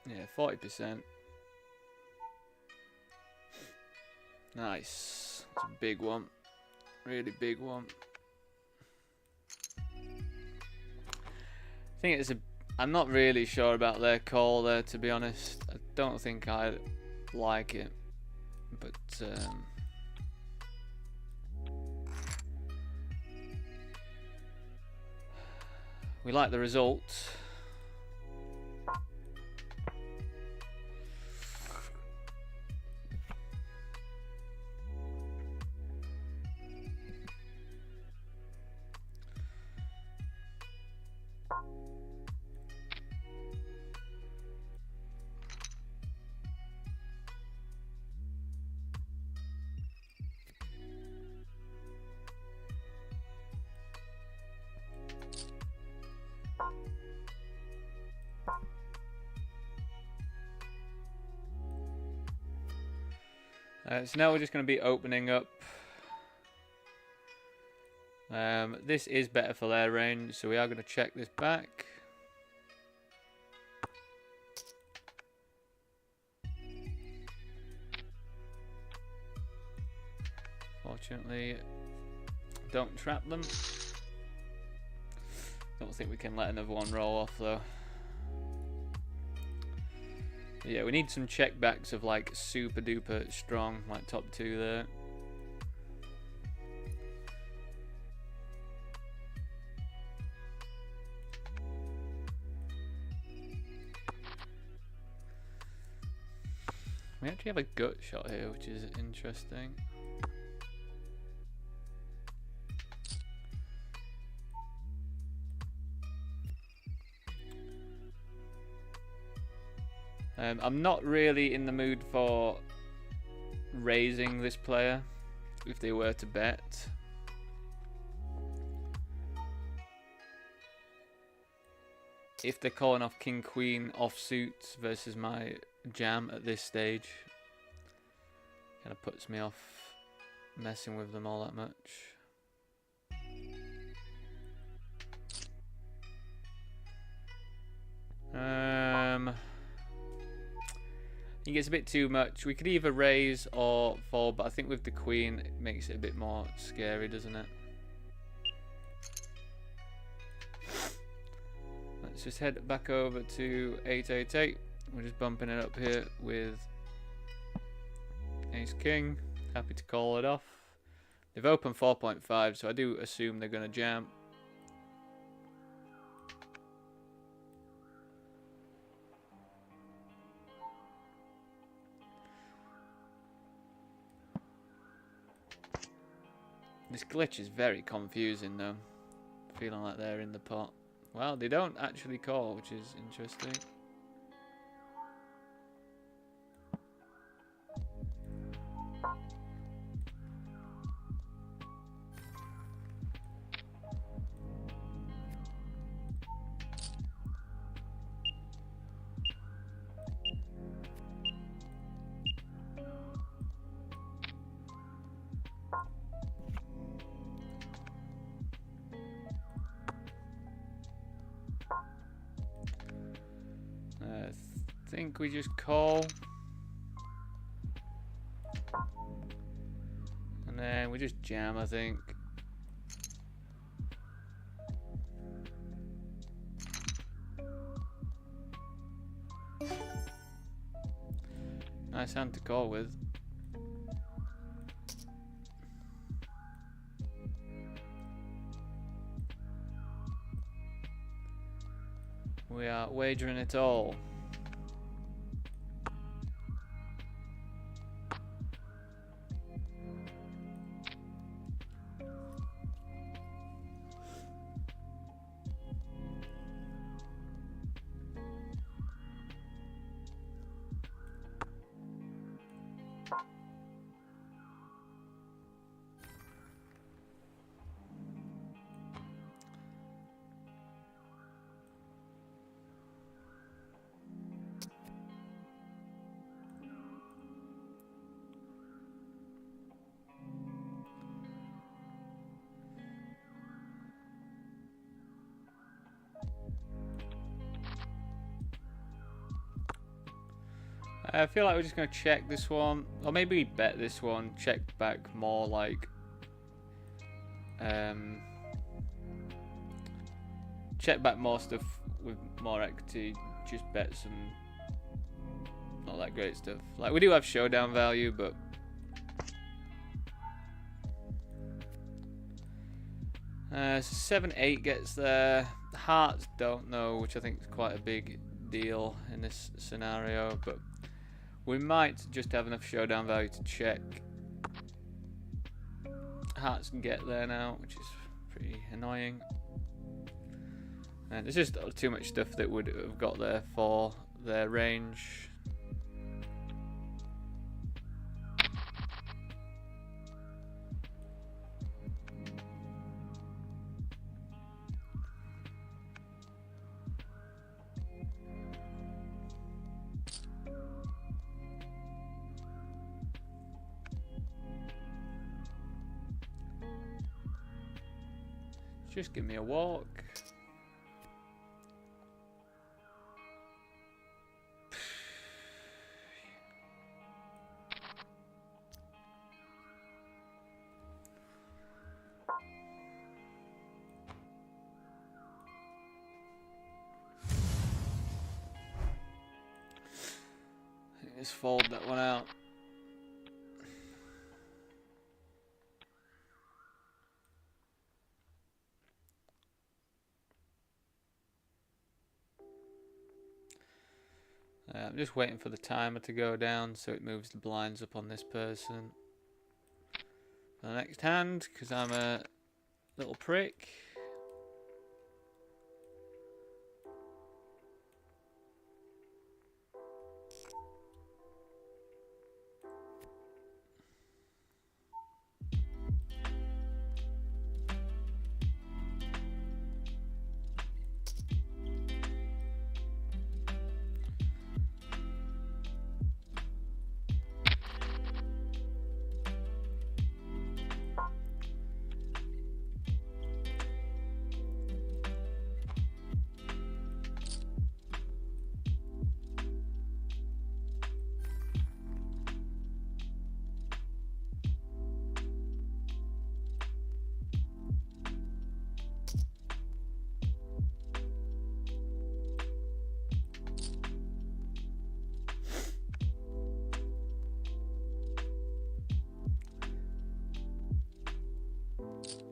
Yeah, 40%. Nice. It's a big one. Really big one. I think it's a... I'm not really sure about their call there, to be honest. I don't think I like it. But, we like the result. So now we're just going to be opening up. This is better for their range, so we are going to check this back. Fortunately, don't trap them. Don't think we can let another one roll off though. Yeah, we need some checkbacks of like super duper strong, like top 2 there. We actually have a gut shot here, which is interesting. I'm not really in the mood for raising this player if they were to bet. If they're calling off King Queen offsuit versus my jam at this stage, kind of puts me off messing with them all that much. He gets a bit too much. We could either raise or fall, but I think with the queen it makes it a bit more scary, doesn't it? Let's just head back over to 888. We're just bumping it up here with Ace King. Happy to call it off. They've opened 4.5, so I do assume they're going to jam. This glitch is very confusing though. Feeling like they're in the pot. Well, they don't actually call, which is interesting. I think we just call. And then we just jam, I think. Nice hand to call with. We are wagering it all. I feel like we're just going to check this one, or maybe we bet this one, check back more like, check back more stuff with more equity, just bet some not that great stuff. Like, we do have showdown value, but so 7-8 gets there. Hearts don't know, which I think is quite a big deal in this scenario, but we might just have enough showdown value to check. Hearts can get there now, which is pretty annoying. And there's just too much stuff that would have got there for their range. Just give me a walk. Just fold that one out. I'm just waiting for the timer to go down so it moves the blinds up on this person for the next hand, because I'm a little prick.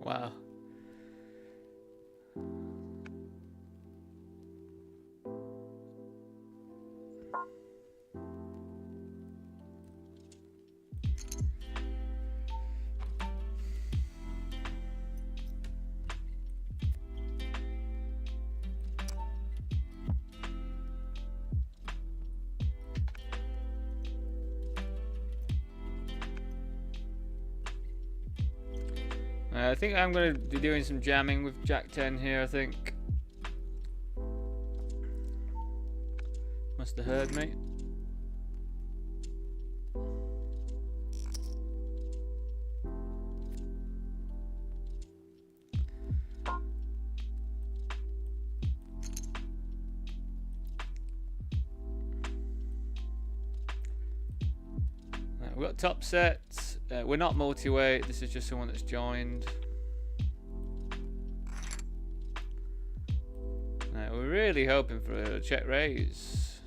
Wow. I think I'm going to be doing some jamming with Jack 10 here, I think. Must have heard me. We've got top sets. We're not multi-weight. This is just someone that's joined. We're really hoping for a check raise,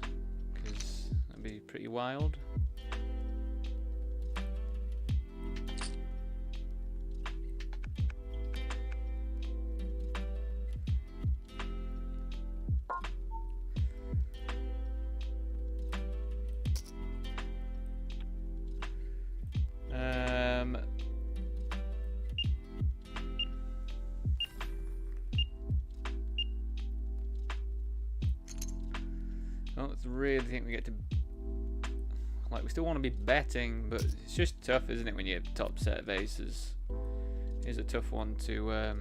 because that'd be pretty wild. I don't really think we get to, like, we still want to be betting, but it's just tough, isn't it, when you have top set bases? It's a tough one to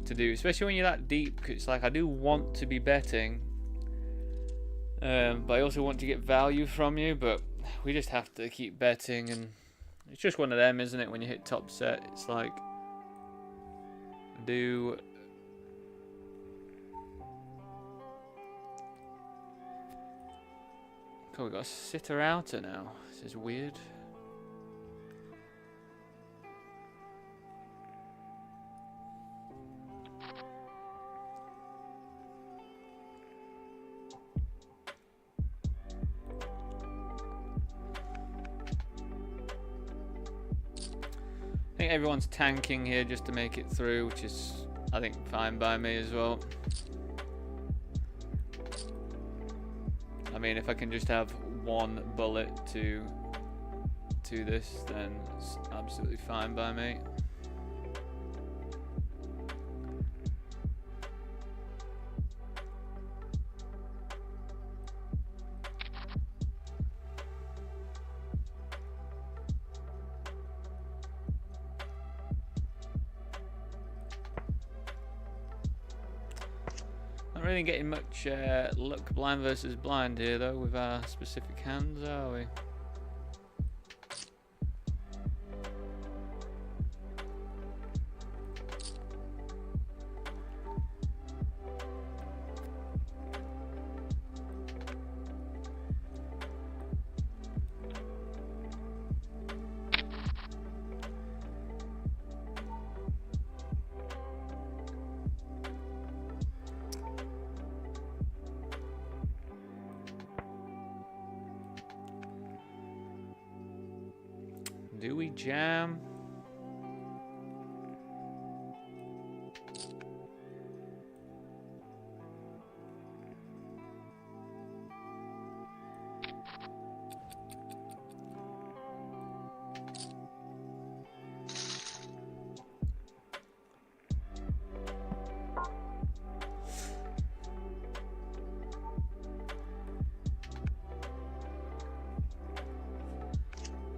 do, especially when you're that deep. 'Cause it's like, I do want to be betting, but I also want to get value from you, but we just have to keep betting, and it's just one of them, isn't it, when you hit top set? It's like, oh, we got a sitter outer now. This is weird. I think everyone's tanking here just to make it through, which is, I think, fine by me as well. I mean, if I can just have one bullet to this, then it's absolutely fine by me. Not really getting much luck blind versus blind here, though, with our specific hands, are we? Do we jam?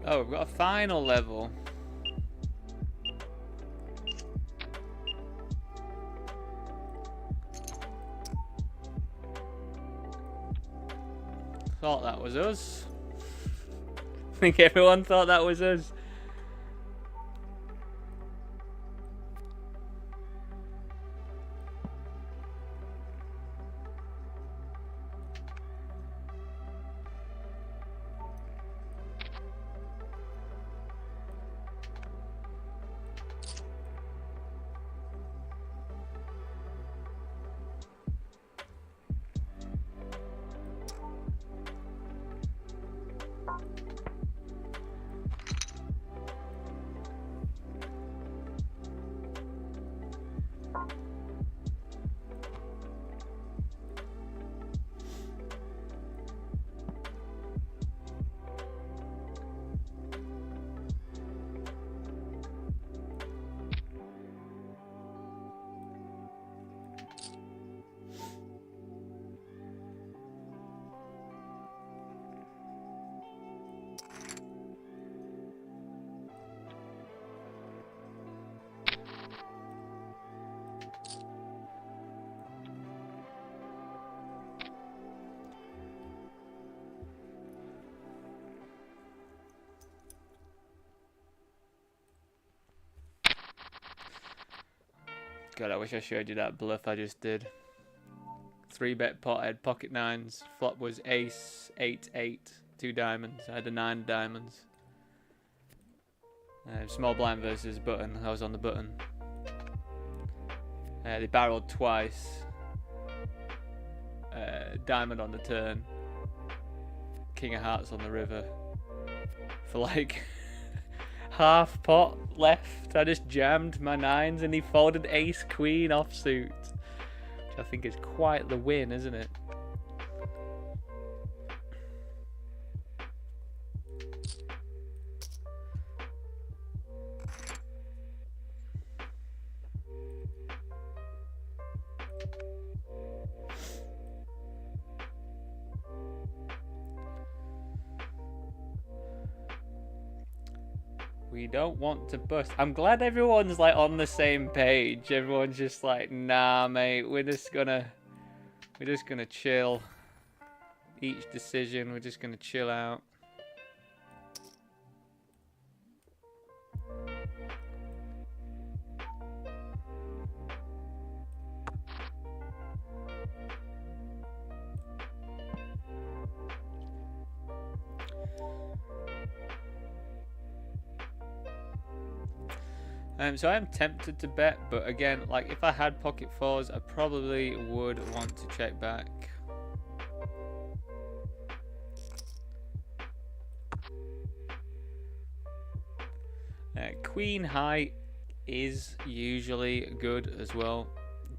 Oh, we've got a final level. Thought that was us. I think everyone thought that was us. God, I wish I showed you that bluff I just did. 3-bet pot, I had pocket nines. Flop was ace, 8-8, 2 diamonds. I had a 9 diamonds. Small blind versus button. I was on the button. They barreled twice. Diamond on the turn. King of hearts on the river. For like half pot left, I just jammed my 9s and he folded ace queen offsuit. Which I think is quite the win, isn't it? We don't want to bust. I'm glad everyone's like on the same page. Everyone's just like, nah, mate. We're just gonna chill. Each decision, we're just gonna chill out. So I am tempted to bet, but again, like if I had pocket 4s, I probably would want to check back. Queen high is usually good as well.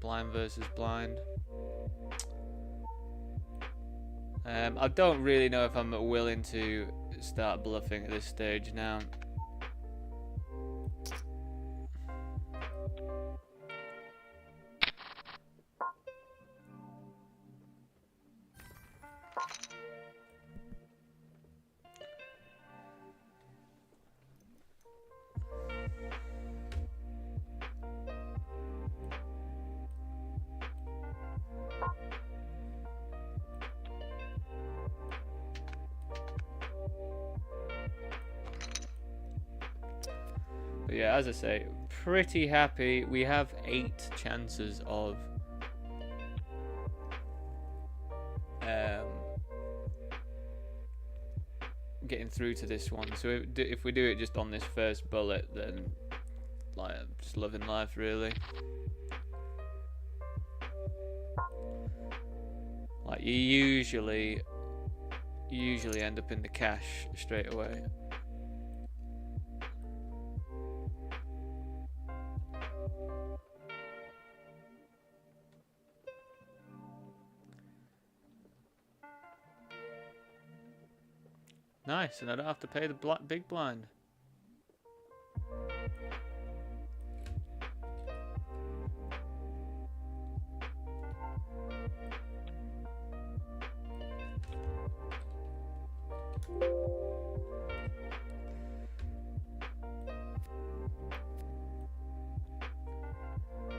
Blind versus blind. I don't really know if I'm willing to start bluffing at this stage now. But yeah, as I say, pretty happy. We have 8 chances of getting through to this one. So if we do it just on this first bullet, then like I'm just loving life, really. Like you usually end up in the cash straight away. Nice, and I don't have to pay the big blind.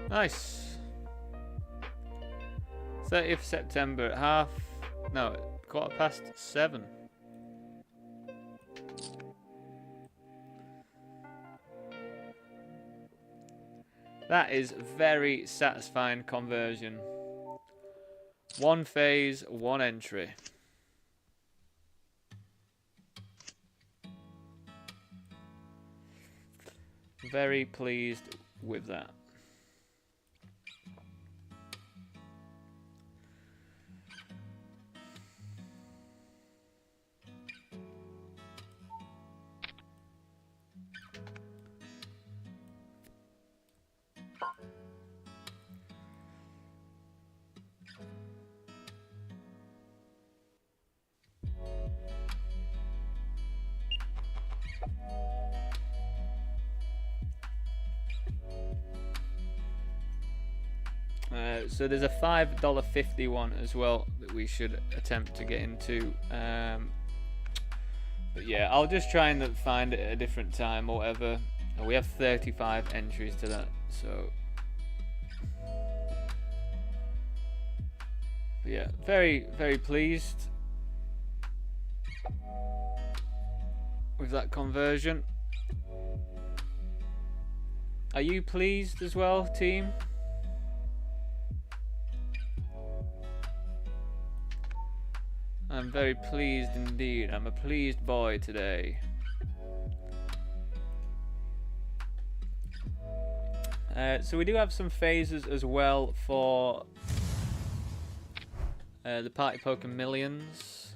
Nice. 30th September at 7:15. That is very satisfying conversion. 1 phase, 1 entry. Very pleased with that. So there's a $5.50 one as well that we should attempt to get into. But yeah, I'll just try and find it at a different time or whatever. And we have 35 entries to that, so. But yeah, very, very pleased with that conversion. Are you pleased as well, team? I'm very pleased indeed. I'm a pleased boy today. So we do have some phases as well for the Party Poker Millions.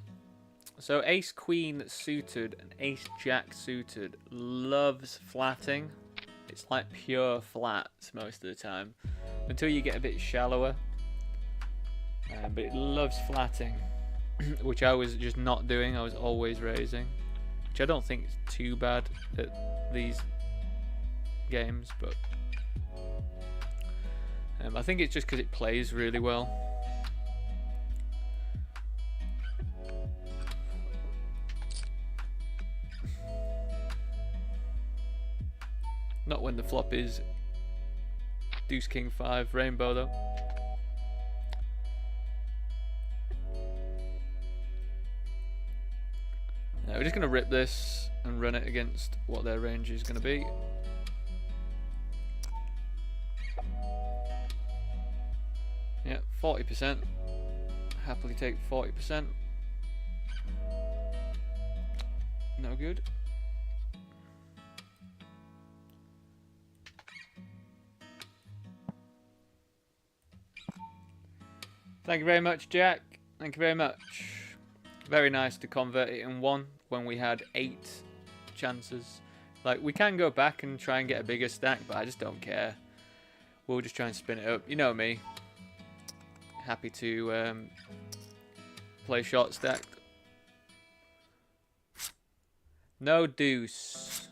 So Ace Queen suited and Ace Jack suited loves flatting. It's like pure flats most of the time, until you get a bit shallower. But it loves flatting, which I was just not doing. I was always raising, which I don't think is too bad at these games, but I think it's just because it plays really well. Not when the flop is Deuce King 5 Rainbow though. We're just going to rip this and run it against what their range is going to be. Yeah, 40%. Happily take 40%. No good. Thank you very much, Jack. Thank you very much. Very nice to convert it in one when we had 8 chances. Like, we can go back and try and get a bigger stack, but I just don't care. We'll just try and spin it up. You know me. Happy to play short stack. No deuce.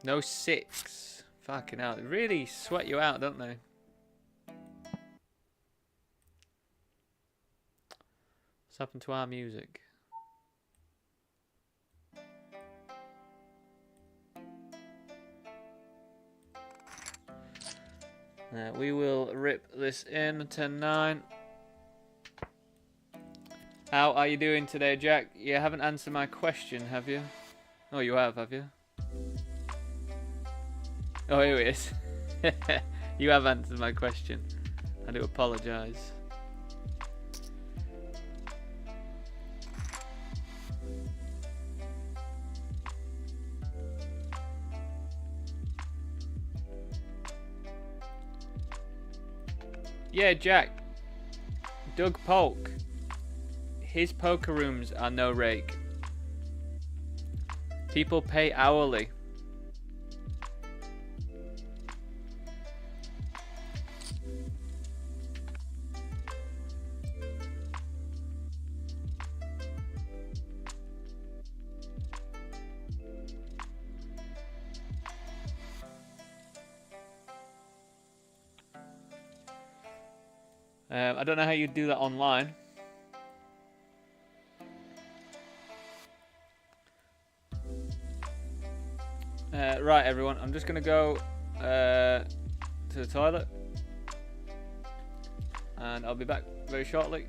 No 6. Fucking hell. They really sweat you out, don't they? What's happened to our music? We will rip this in 10-9. How are you doing today, Jack? You haven't answered my question, have you? Oh, you have you? Oh, here it is. You have answered my question. I do apologise. Yeah, Jack. Doug Polk. His poker rooms are no rake. People pay hourly. I don't know how you do that online. Right, everyone. I'm just going to go to the toilet. And I'll be back very shortly.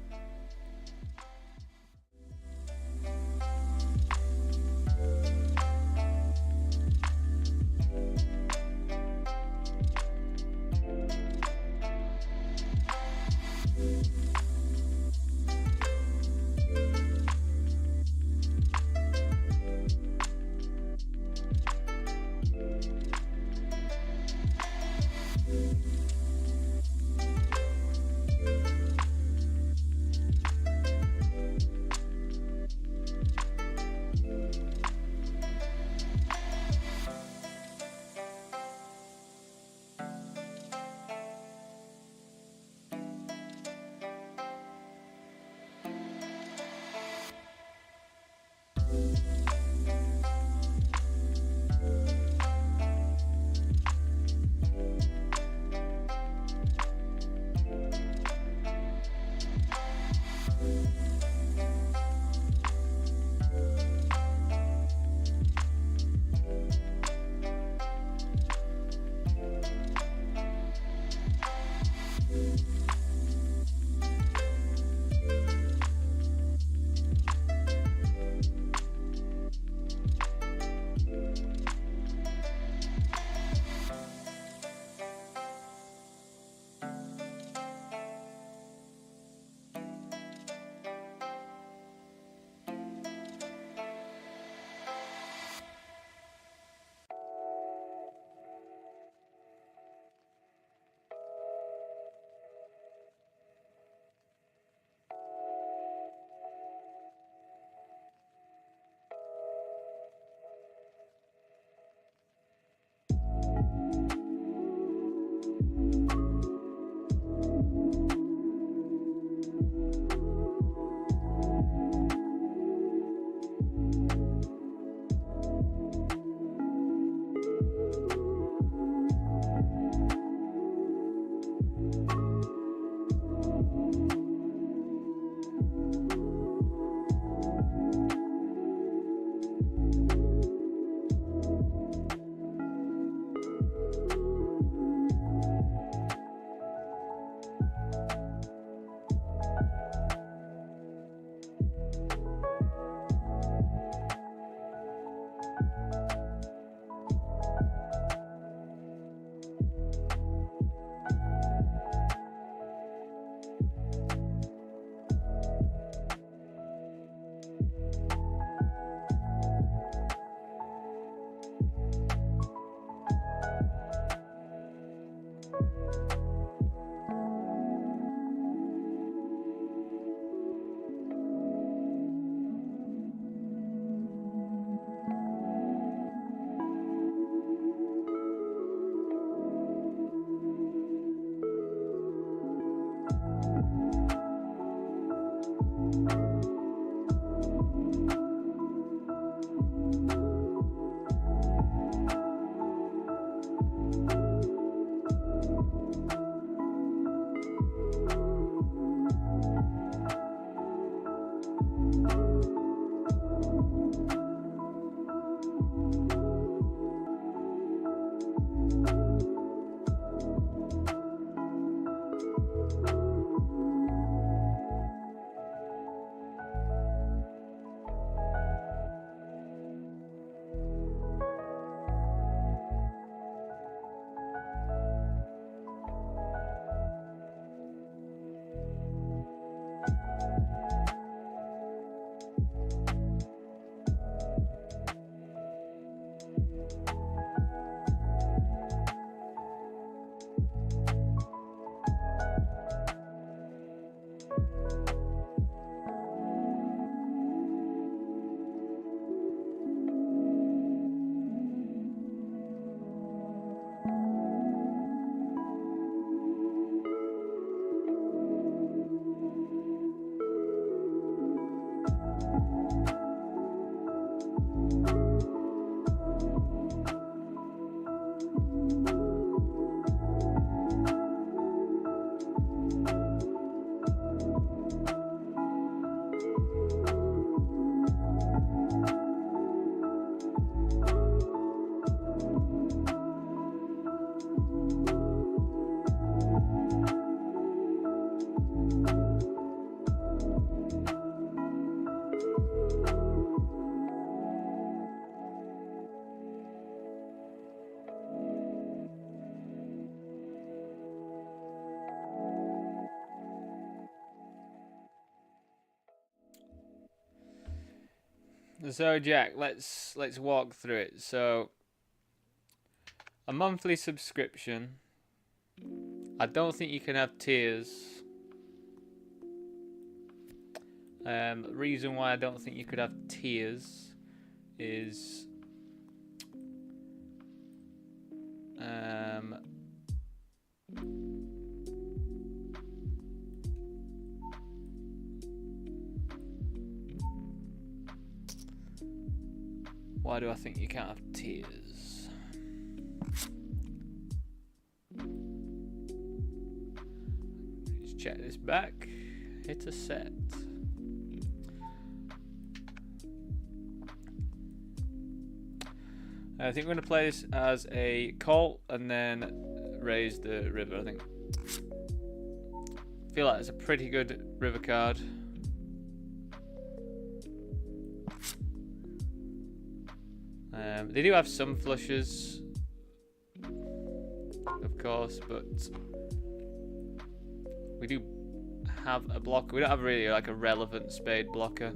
So Jack, let's walk through it. So a monthly subscription. I don't think you can have tiers. Reason why I don't think you could have tiers is why do I think you can't have tiers? Let's check this back. Hit a set. I think we're going to play this as a Colt and then raise the river, I think. I feel like it's a pretty good river card. They do have some flushes, of course, but we do have a blocker. We don't have really like a relevant spade blocker.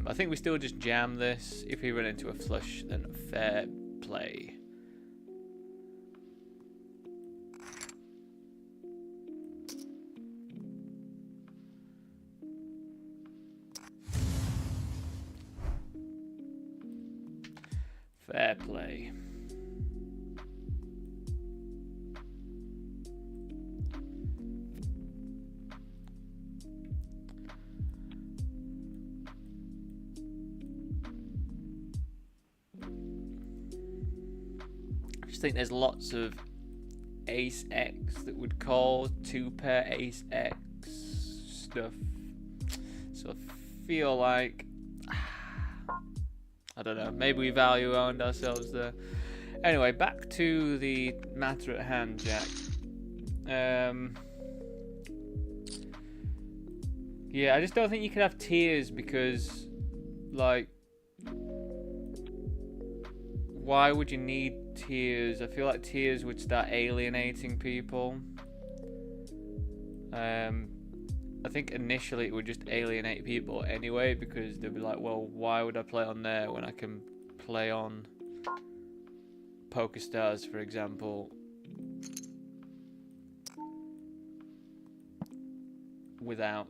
I think we still just jam this. If we run into a flush, then fair play. Fair play. I just think there's lots of ace X that would call 2-pair ace X stuff. So I feel like I don't know, maybe we value owned ourselves there. Anyway, back to the matter at hand, Jack. Yeah, I just don't think you can have tiers because, like, why would you need tiers? I feel like tiers would start alienating people. I think initially it would just alienate people anyway because they'd be like, well, why would I play on there when I can play on PokerStars, for example, without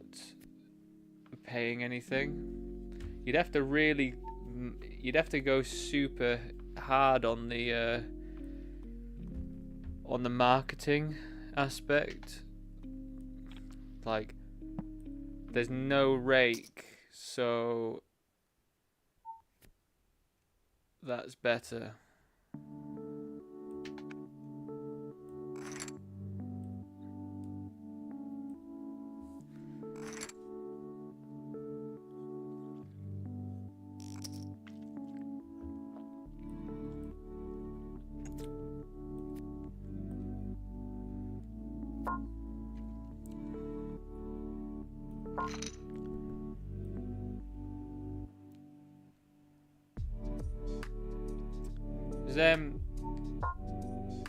paying anything? You'd have to go super hard on the marketing aspect. Like, there's no rake, so that's better.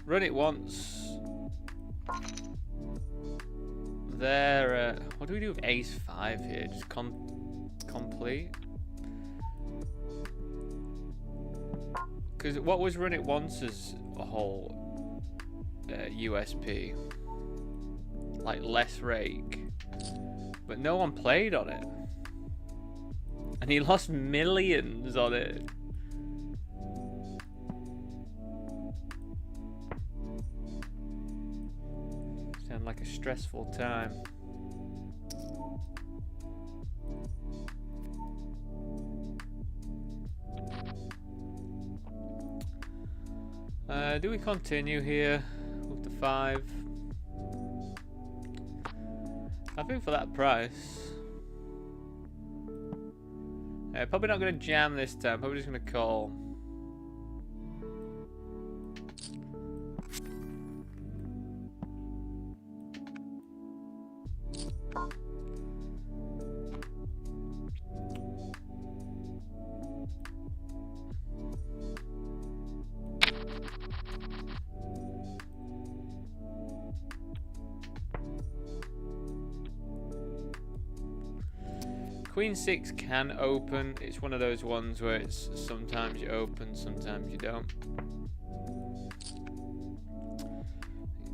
Run it once. There. What do we do with ace 5 here? Just complete. Because what was run it once as a whole USP? Like less rake. But no one played on it. And he lost millions on it. Sound like a stressful time. Do we continue here with the 5? I think for that price. Probably not going to jam this time. Probably just going to call. Queen 6 can open. It's one of those ones where it's sometimes you open, sometimes you don't.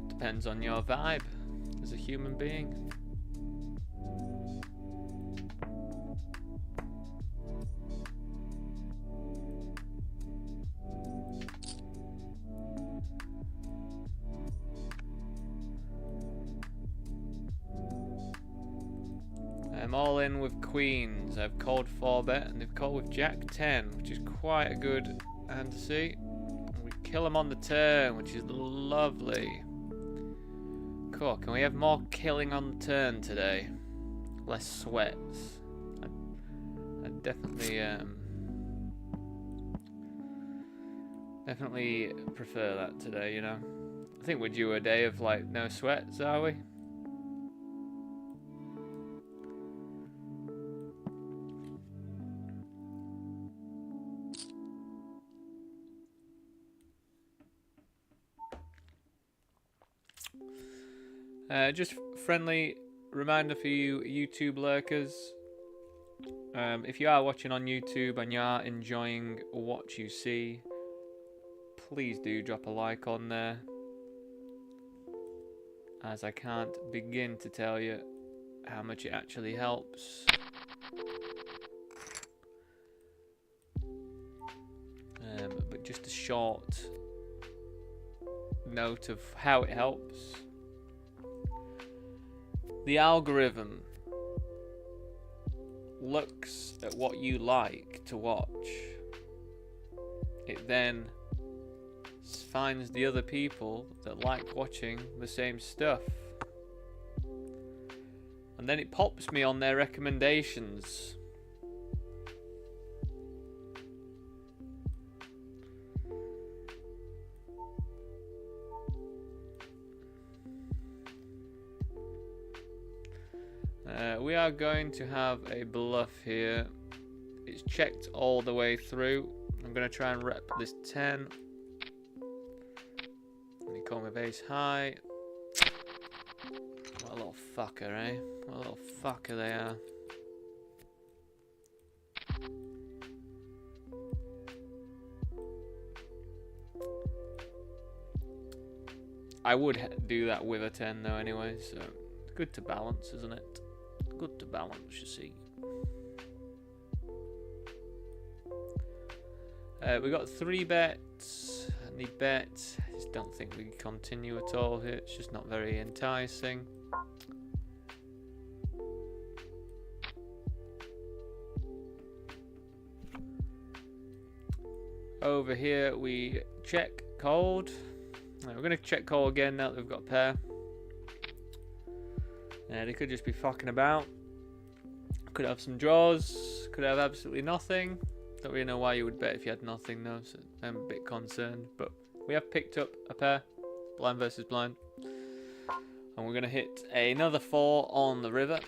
Depends on your vibe as a human being. I'm all in with queens. I've called 4-bet and they've called with Jack 10, which is quite a good hand to see. We kill them on the turn, which is lovely. Cool. Can we have more killing on the turn today? Less sweats. I definitely definitely prefer that today, you know. I think we're due a day of like no sweats, are we? Just friendly reminder for you YouTube lurkers. If you are watching on YouTube and you are enjoying what you see, please do drop a like on there, as I can't begin to tell you how much it actually helps. But just a short note of how it helps. The algorithm looks at what you like to watch. It then finds the other people that like watching the same stuff. And then it pops me on their recommendations. We are going to have a bluff here. It's checked all the way through. I'm going to try and rep this 10. And he called me ace high. What a little fucker, eh? What a little fucker they are. I would do that with a 10 though anyway, so it's good to balance, isn't it? Good to balance, you see. We got 3 bets, and the bet, I just don't think we can continue at all here. It's just not very enticing. Over here we check cold. We're going to check call again now that we've got a pair. They could just be fucking about. Could have some draws. Could have absolutely nothing. Don't really know why you would bet if you had nothing though, so I'm a bit concerned. But we have picked up a pair. Blind versus blind. And we're going to hit another 4 on the river.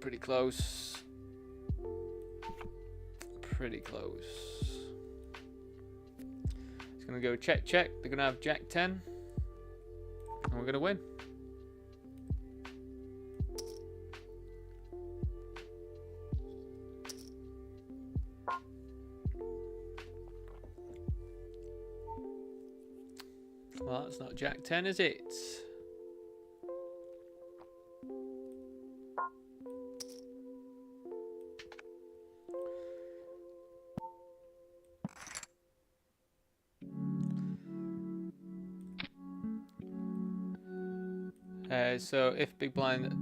Pretty close. Pretty close. It's going to go check, check. They're going to have Jack 10. And we're going to win. Well, that's not Jack 10, is it? So if big blind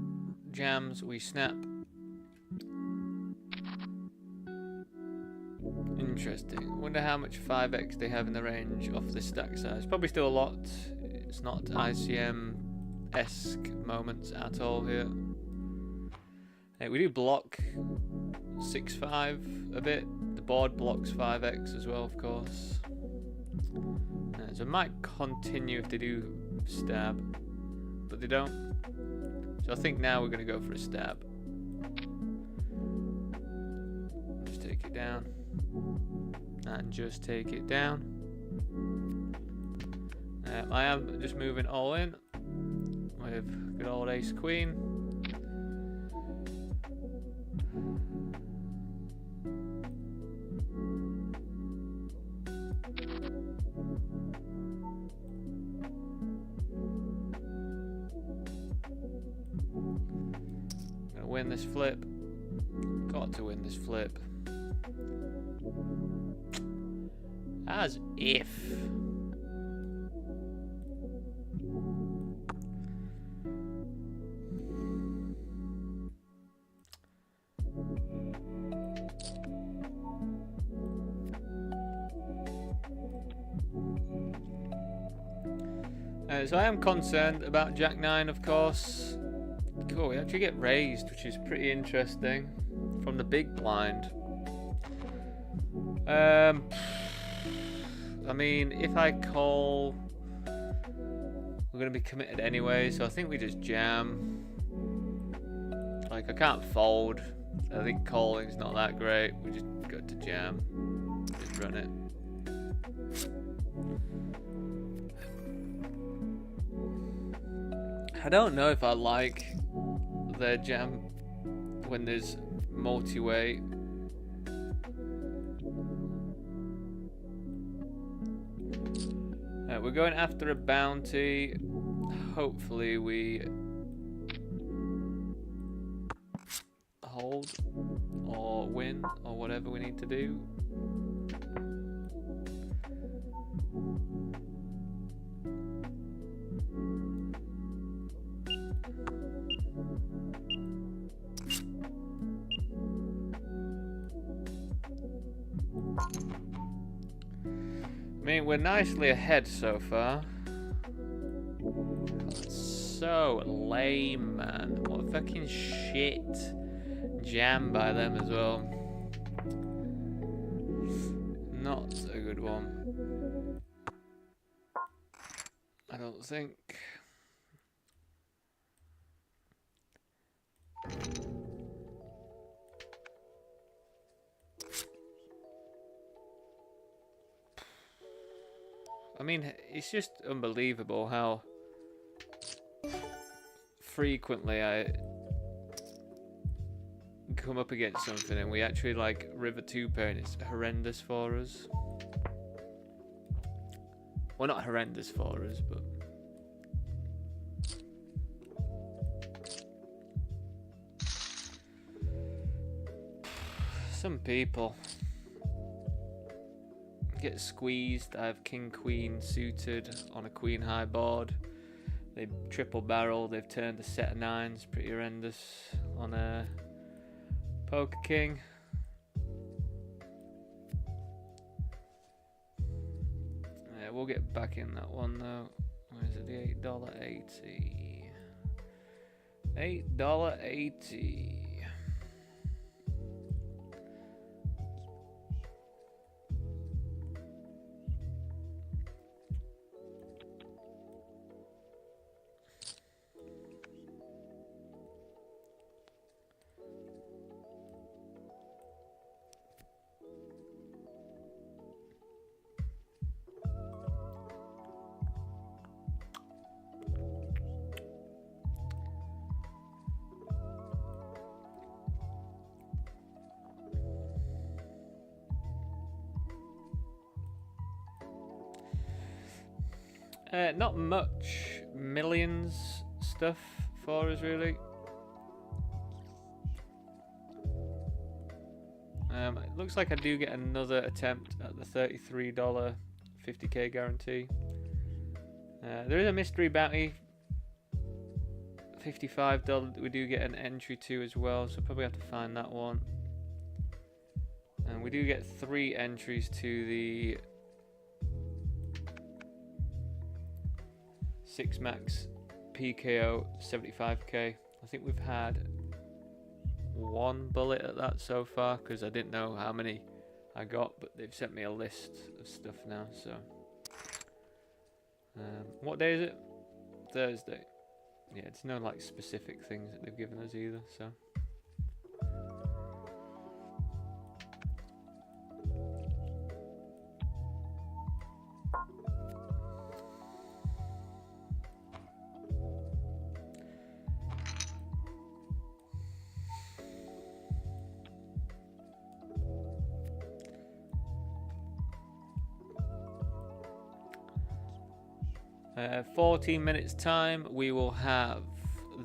jams, we snap. Interesting. Wonder how much 5x they have in the range off this stack size. Probably still a lot. It's not ICM-esque moments at all here. We do block 6-5 a bit. The board blocks 5x as well, of course. So I might continue if they do stab, but they don't. So I think now we're going to go for a stab. Just take it down. And just take it down. I am just moving all in with good old ace queen. Gonna win this flip. Got to win this flip. As if. So I am concerned about Jack 9, of course. Cool, we actually get raised, which is pretty interesting from the big blind. I mean, if I call, we're going to be committed anyway, so I think we just jam. Like, I can't fold. I think calling's not that great. We just go to jam. Just run it. I don't know if I like their jam when there's multi-way. We're going after a bounty. Hopefully we hold or win or whatever we need to do. I mean, we're nicely ahead so far. So lame, man. What fucking shit. Jam by them as well. Not a good one. I don't think. I mean, it's just unbelievable how frequently I come up against something and we actually like river 2-pair and it's horrendous for us. Well, not horrendous for us, but some people get squeezed. I have king queen suited on a queen high board. They triple barrel. They've turned a set of 9s, pretty horrendous on a poker king. Yeah, we'll get back in that one though. Where is it? The $8.80. $8.80. Not much millions stuff for us really. It looks like I do get another attempt at the $33 50k guarantee. There is a mystery bounty, $55 that we do get an entry to as well, so probably have to find that one. And we do get 3 entries to the 6 max PKO 75k. I think we've had 1 bullet at that so far, because I didn't know how many I got, but they've sent me a list of stuff now. So what day is it? Thursday. Yeah, it's no like specific things that they've given us either, so 14 minutes time, we will have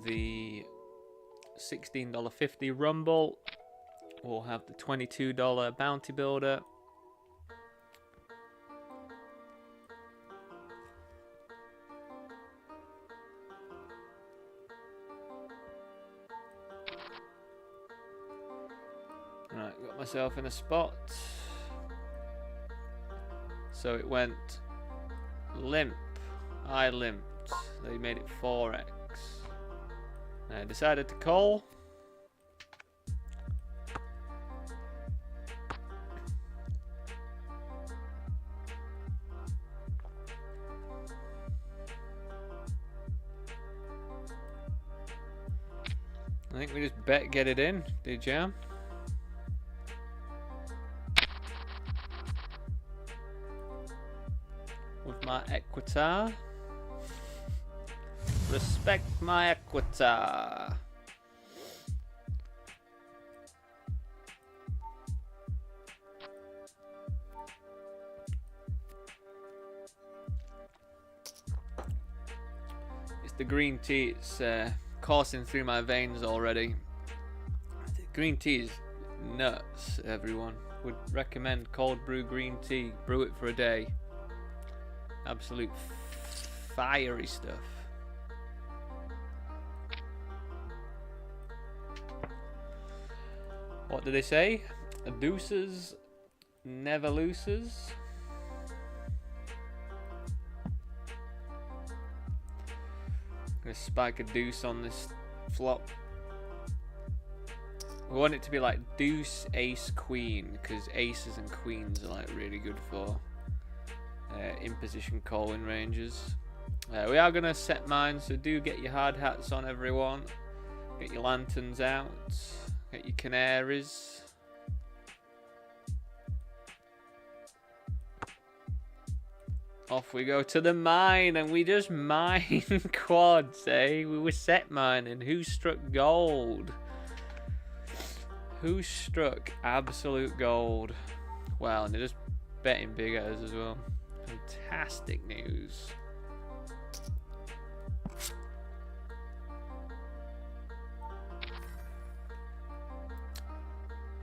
the $16.50 Rumble. We'll have the $22 Bounty Builder. Alright, got myself in a spot. So it went limp. I limped. They made it 4x. I decided to call. I think we just bet get it in. Did jam? With my Equitar. Respect my Equitar. It's the green tea. It's coursing through my veins already. Green tea is nuts, everyone. Would recommend cold brew green tea. Brew it for a day. Absolute fiery stuff. What do they say? Deuces never loses. Gonna spike a deuce on this flop. We want it to be like deuce, ace, queen, because aces and queens are like really good for in position calling ranges. We are gonna set mine, so do get your hard hats on, everyone. Get your lanterns out. Get your canaries. Off we go to the mine, and we just mine quads, eh? We were set mining. Who struck gold? Who struck absolute gold? Wow, and they're just betting big at us as well. Fantastic news.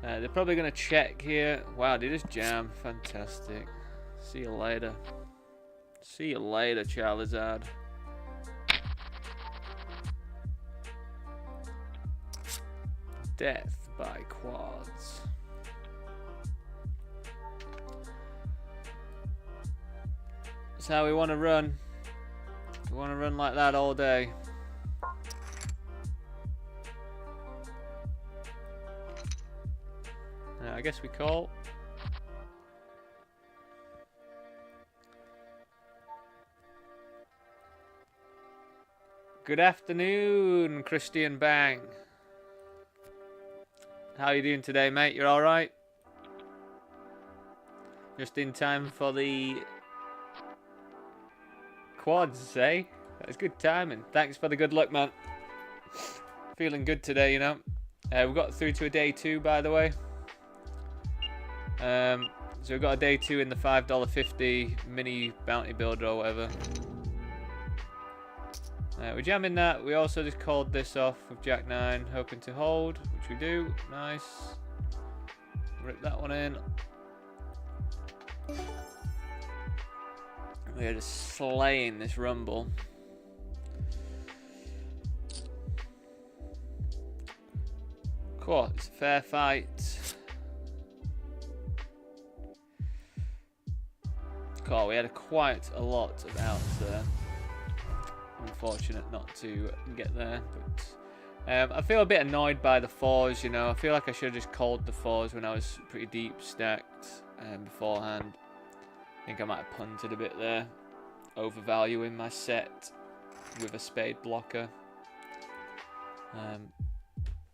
They're probably going to check here. Wow, they just jam. Fantastic. See you later. See you later, Charizard. Death by quads. That's how we want to run. We want to run like that all day. I guess we call. Good afternoon, Christian Bang. How are you doing today, mate? You're all right? Just in time for the quads, eh? That's good timing. Thanks for the good luck, man. Feeling good today, you know. We got through to a day 2, by the way. So we've got a day 2 in the $5.50 mini bounty builder or whatever. We're jamming that. We also just called this off with Jack 9, hoping to hold, which we do. Nice. Rip that one in. We are just slaying this rumble. Cool, it's a fair fight. Cool, we had quite a lot of outs there. Unfortunate not to get there, but I feel a bit annoyed by the 4s, you know. I feel like I should have just called the 4s when I was pretty deep stacked beforehand. I think I might have punted a bit there, overvaluing my set with a spade blocker.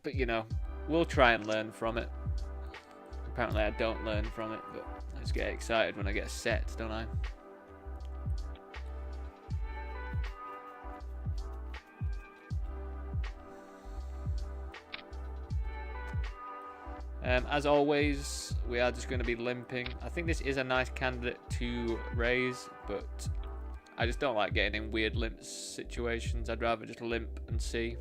But you know, we'll try and learn from it. Apparently I don't learn from it, but I just get excited when I get a set, don't I? As always, we are just going to be limping. I think this is a nice candidate to raise, but I just don't like getting in weird limp situations. I'd rather just limp and see.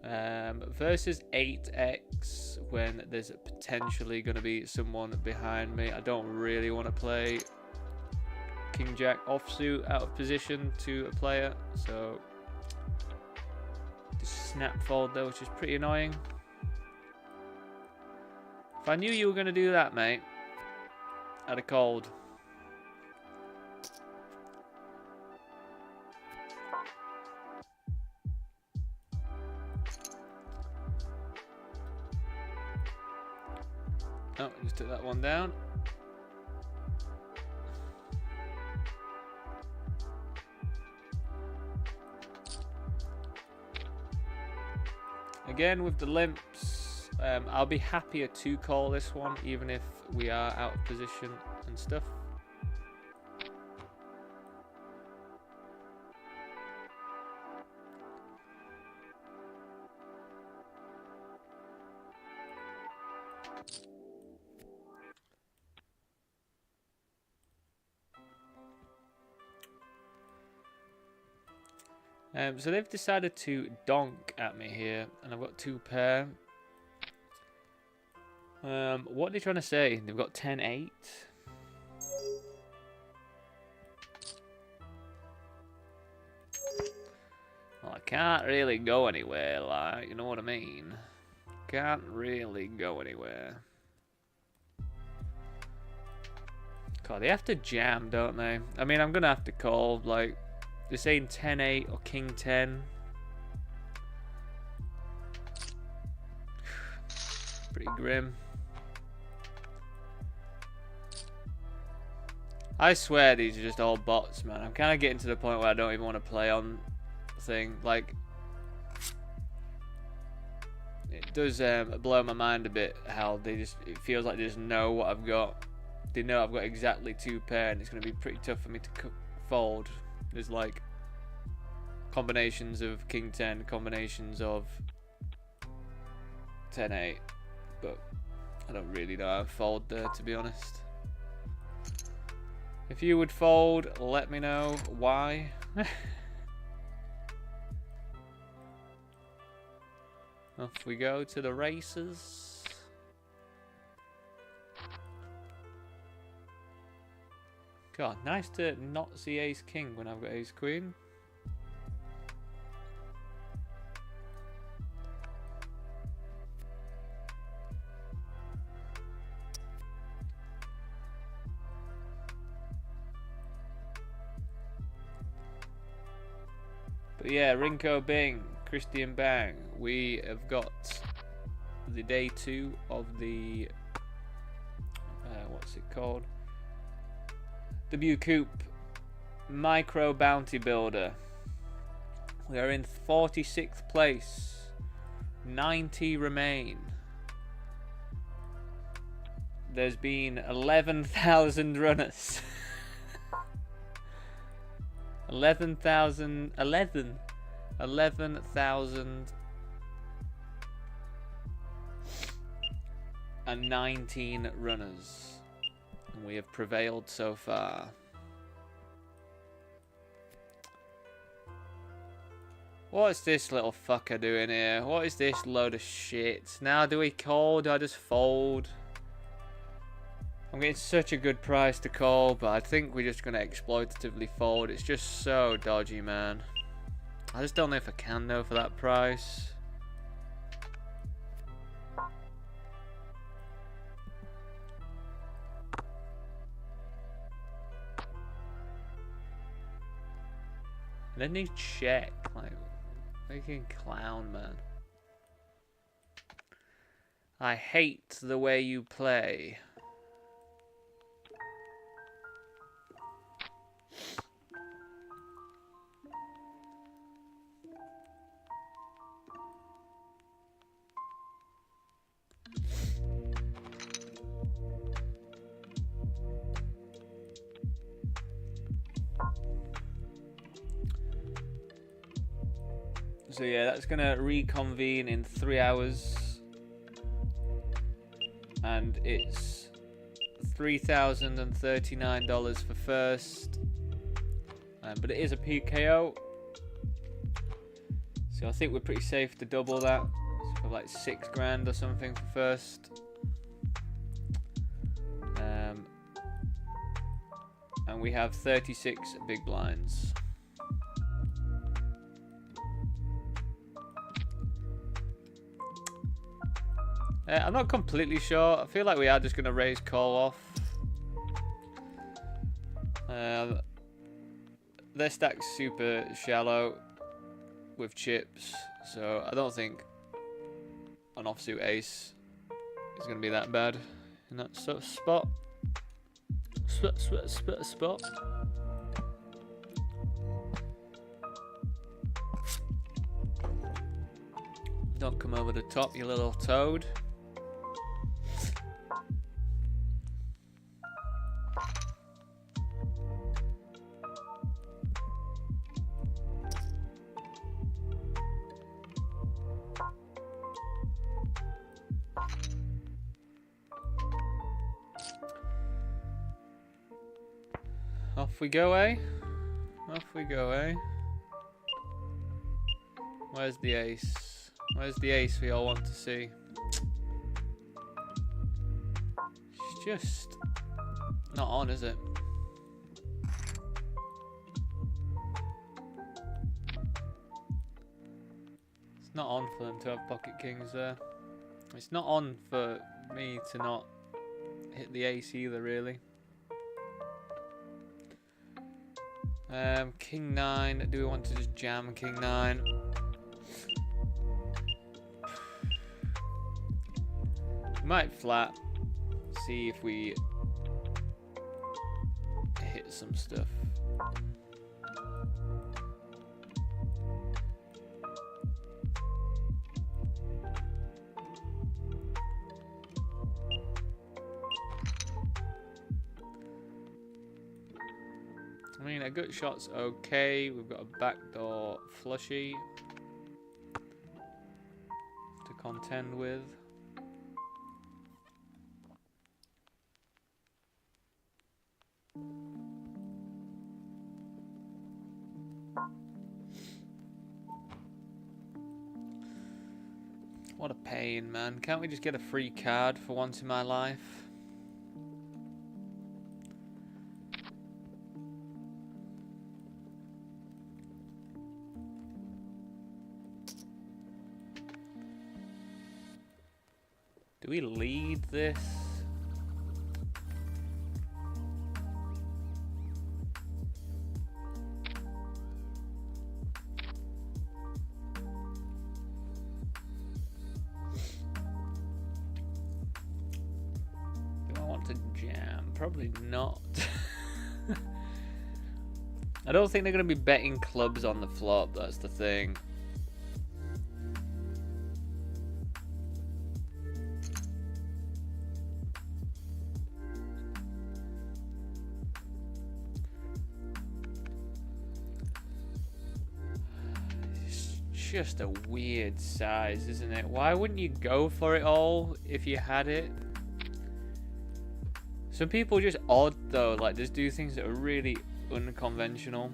Versus 8x, when there's potentially going to be someone behind me. I don't really want to play King Jack offsuit out of position to a player, so just snap fold there, which is pretty annoying. If I knew you were going to do that, mate, I'd have called. Oh, just took that one down. Again, with the limps, I'll be happier to call this one, even if we are out of position and stuff. So they've decided to donk at me here, and I've got 2 pair. What are they trying to say? They've got 10-8. Well, I can't really go anywhere, like, you know what I mean? Can't really go anywhere. God, they have to jam, don't they? I mean, I'm gonna have to call, like, they're saying 10-8 or King 10. Pretty grim. I swear these are just all bots, man. I'm kind of getting to the point where I don't even want to play on the thing. Like, it does blow my mind a bit how they just, it feels like they just know what I've got. They know I've got exactly 2 pair, and it's going to be pretty tough for me to fold. There's like combinations of King 10, combinations of 10-8, but I don't really know how to fold there, to be honest. If you would fold, let me know why. Off we go to the races. God, nice to not see ace king when I've got ace queen. But yeah, Rinko Bing, Christian Bang, we have got the day 2 of the what's it called? WCOOP Micro Bounty Builder. We are in 46th place. 90 remain. There's been 11,000 runners. 11,000 and 19 runners. And we have prevailed so far. What's this little fucker doing here? What is this load of shit? Now do we call? Do I just fold? I'm getting such a good price to call, but I think we're just going to exploitatively fold. It's just so dodgy, man. I just don't know if I can, though, for that price. And then they check. Like, fucking clown, man. I hate the way you play. So yeah, that's gonna reconvene in 3 hours, and it's $3,039 for first, but it is a PKO, so I think we're pretty safe to double that. So for like 6 grand or something for first, and we have 36 big blinds. I'm not completely sure. I feel like we are just going to raise call off. Their stack's super shallow with chips, so I don't think an offsuit ace is going to be that bad in that sort of spot. Spot. Don't come over the top, you little toad. Off we go, eh? Off we go, eh? Where's the ace? Where's the ace we all want to see? It's just not on, is it? It's not on for them to have pocket kings there. It's not on for me to not hit the ace either, really. King 9. Do we want to just jam King 9? We might flat. See if we hit some stuff. I mean, a good shot's okay. We've got a backdoor flushy to contend with. What a pain, man. Can't we just get a free card for once in my life? Do we lead this? Do I want to jam? Probably not. I don't think they're going to be betting clubs on the flop, that's the thing. Just a weird size, isn't it? Why wouldn't you go for it all if you had it? Some people are just odd though, like just do things that are really unconventional.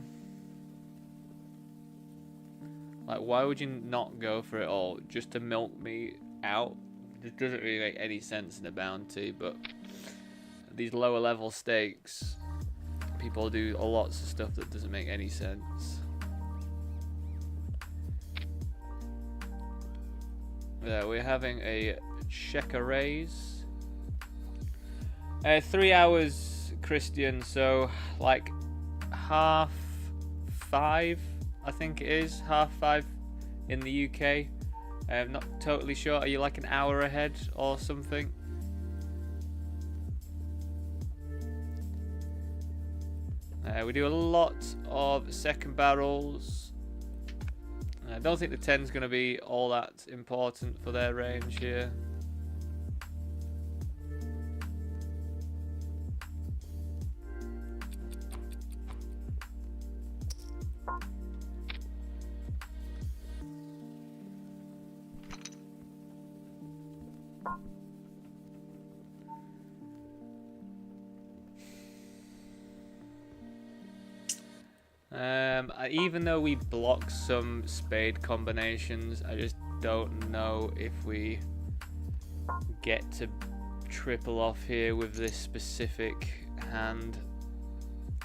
Like, why would you not go for it all just to milk me out? It doesn't really make any sense in a bounty, but these lower level stakes, people do lots of stuff that doesn't make any sense. Yeah, we're having a checker raise. 3 hours, Christian, so like 5:30, I think it is, 5:30 in the UK. I'm not totally sure. Are you like an hour ahead or something? We do a lot of second barrels. I don't think the 10's going to be all that important for their range here. Even though we block some spade combinations, I just don't know if we get to triple off here with this specific hand.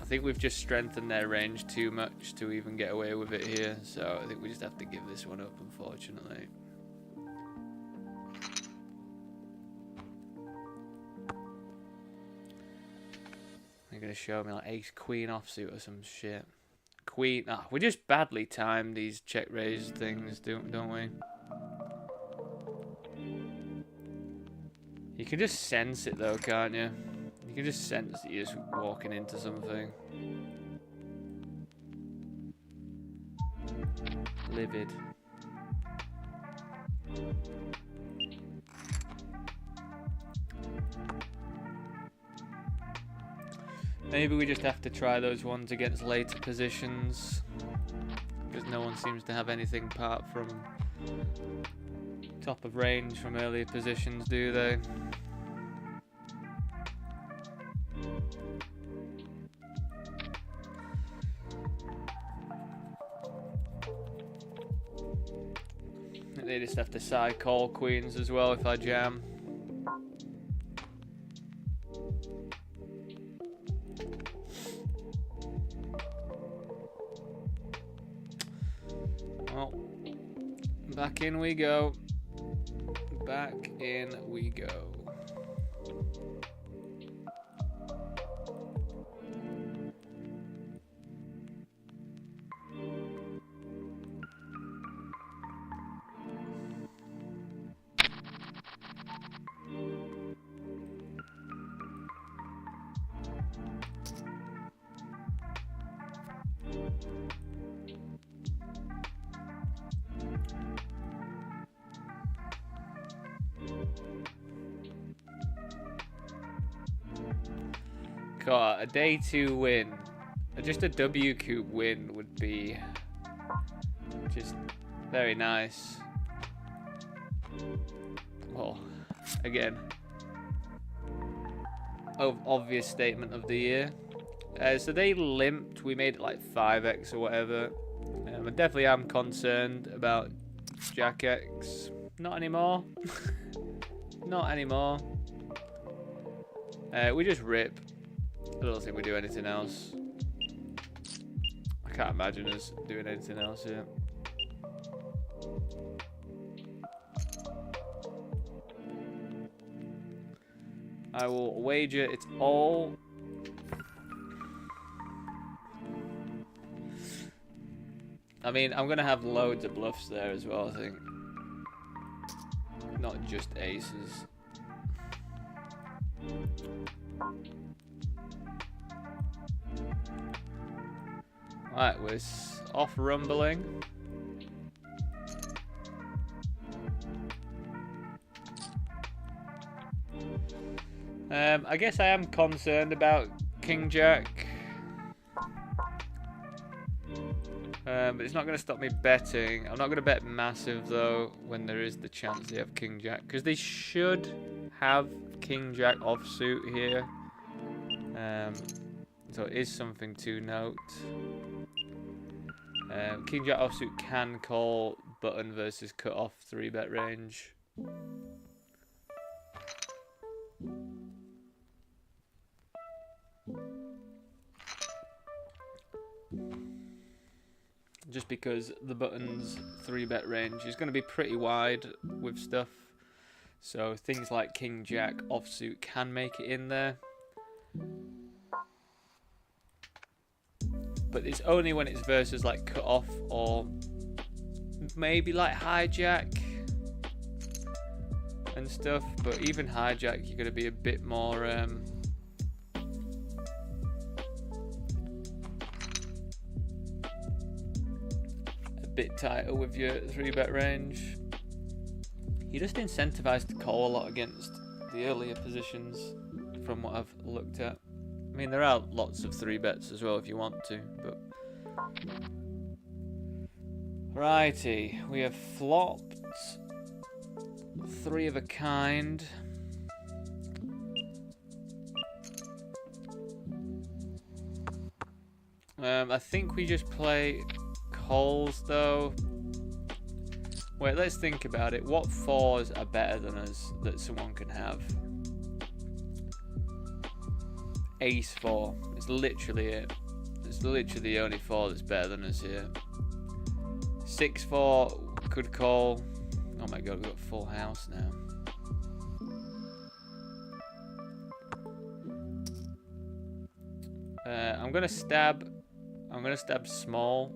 I think we've just strengthened their range too much to even get away with it here, so I think we just have to give this one up, unfortunately. They're gonna show me like ace queen offsuit or some shit. Queen. We just badly time these check raise things, don't we? You can just sense it though, can't you? You can just sense that you're just walking into something. Livid. Maybe we just have to try those ones against later positions, because no one seems to have anything apart from top of range from earlier positions, do they? They just have to side call queens as well if I jam. Well, back in we go. Back in we go. God, a day 2 win, just a WCOOP win would be just very nice. Well, again, obvious statement of the year. So they limped, we made it like 5x or whatever. I definitely am concerned about Jack X. Not anymore. Not anymore. We just rip. I don't think we do anything else. I can't imagine us doing anything else here. I will wager it's all. I mean, I'm going to have loads of bluffs there as well, I think. Not just aces. Right, we're off rumbling. I guess I am concerned about King Jack. But it's not going to stop me betting. I'm not going to bet massive though when there is the chance they have King Jack, because they should have King Jack offsuit here. So it is something to note. King Jack offsuit can call button versus cut off 3-bet range. Just because the button's 3-bet range is going to be pretty wide with stuff. So things like King Jack offsuit can make it in there. But it's only when it's versus like cut off or maybe like hijack and stuff. But even hijack, you're going to be a bit more a bit tighter with your 3-bet range. You're just incentivized to call a lot against the earlier positions from what I've looked at. I mean, there are lots of 3-bets as well if you want to, but... Righty, we have flopped 3 of a kind. I think we just play calls though. Wait, let's think about it. What 4s are better than us that someone can have? Ace 4. It's literally it. It's literally the only 4 that's better than us here. 6-4 could call. Oh my god, we've got full house now. I'm gonna stab small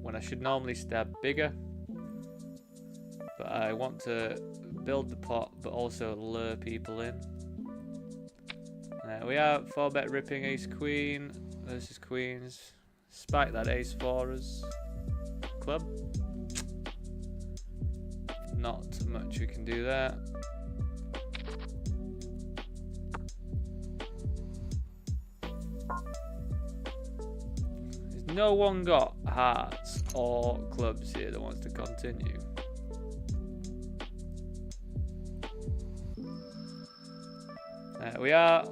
when I should normally stab bigger. But I want to build the pot, but also lure people in. We are 4-bet ripping ace queen versus queens. Spike that ace 4 as club. Not much we can do there. There's no one got hearts or clubs here that wants to continue. We are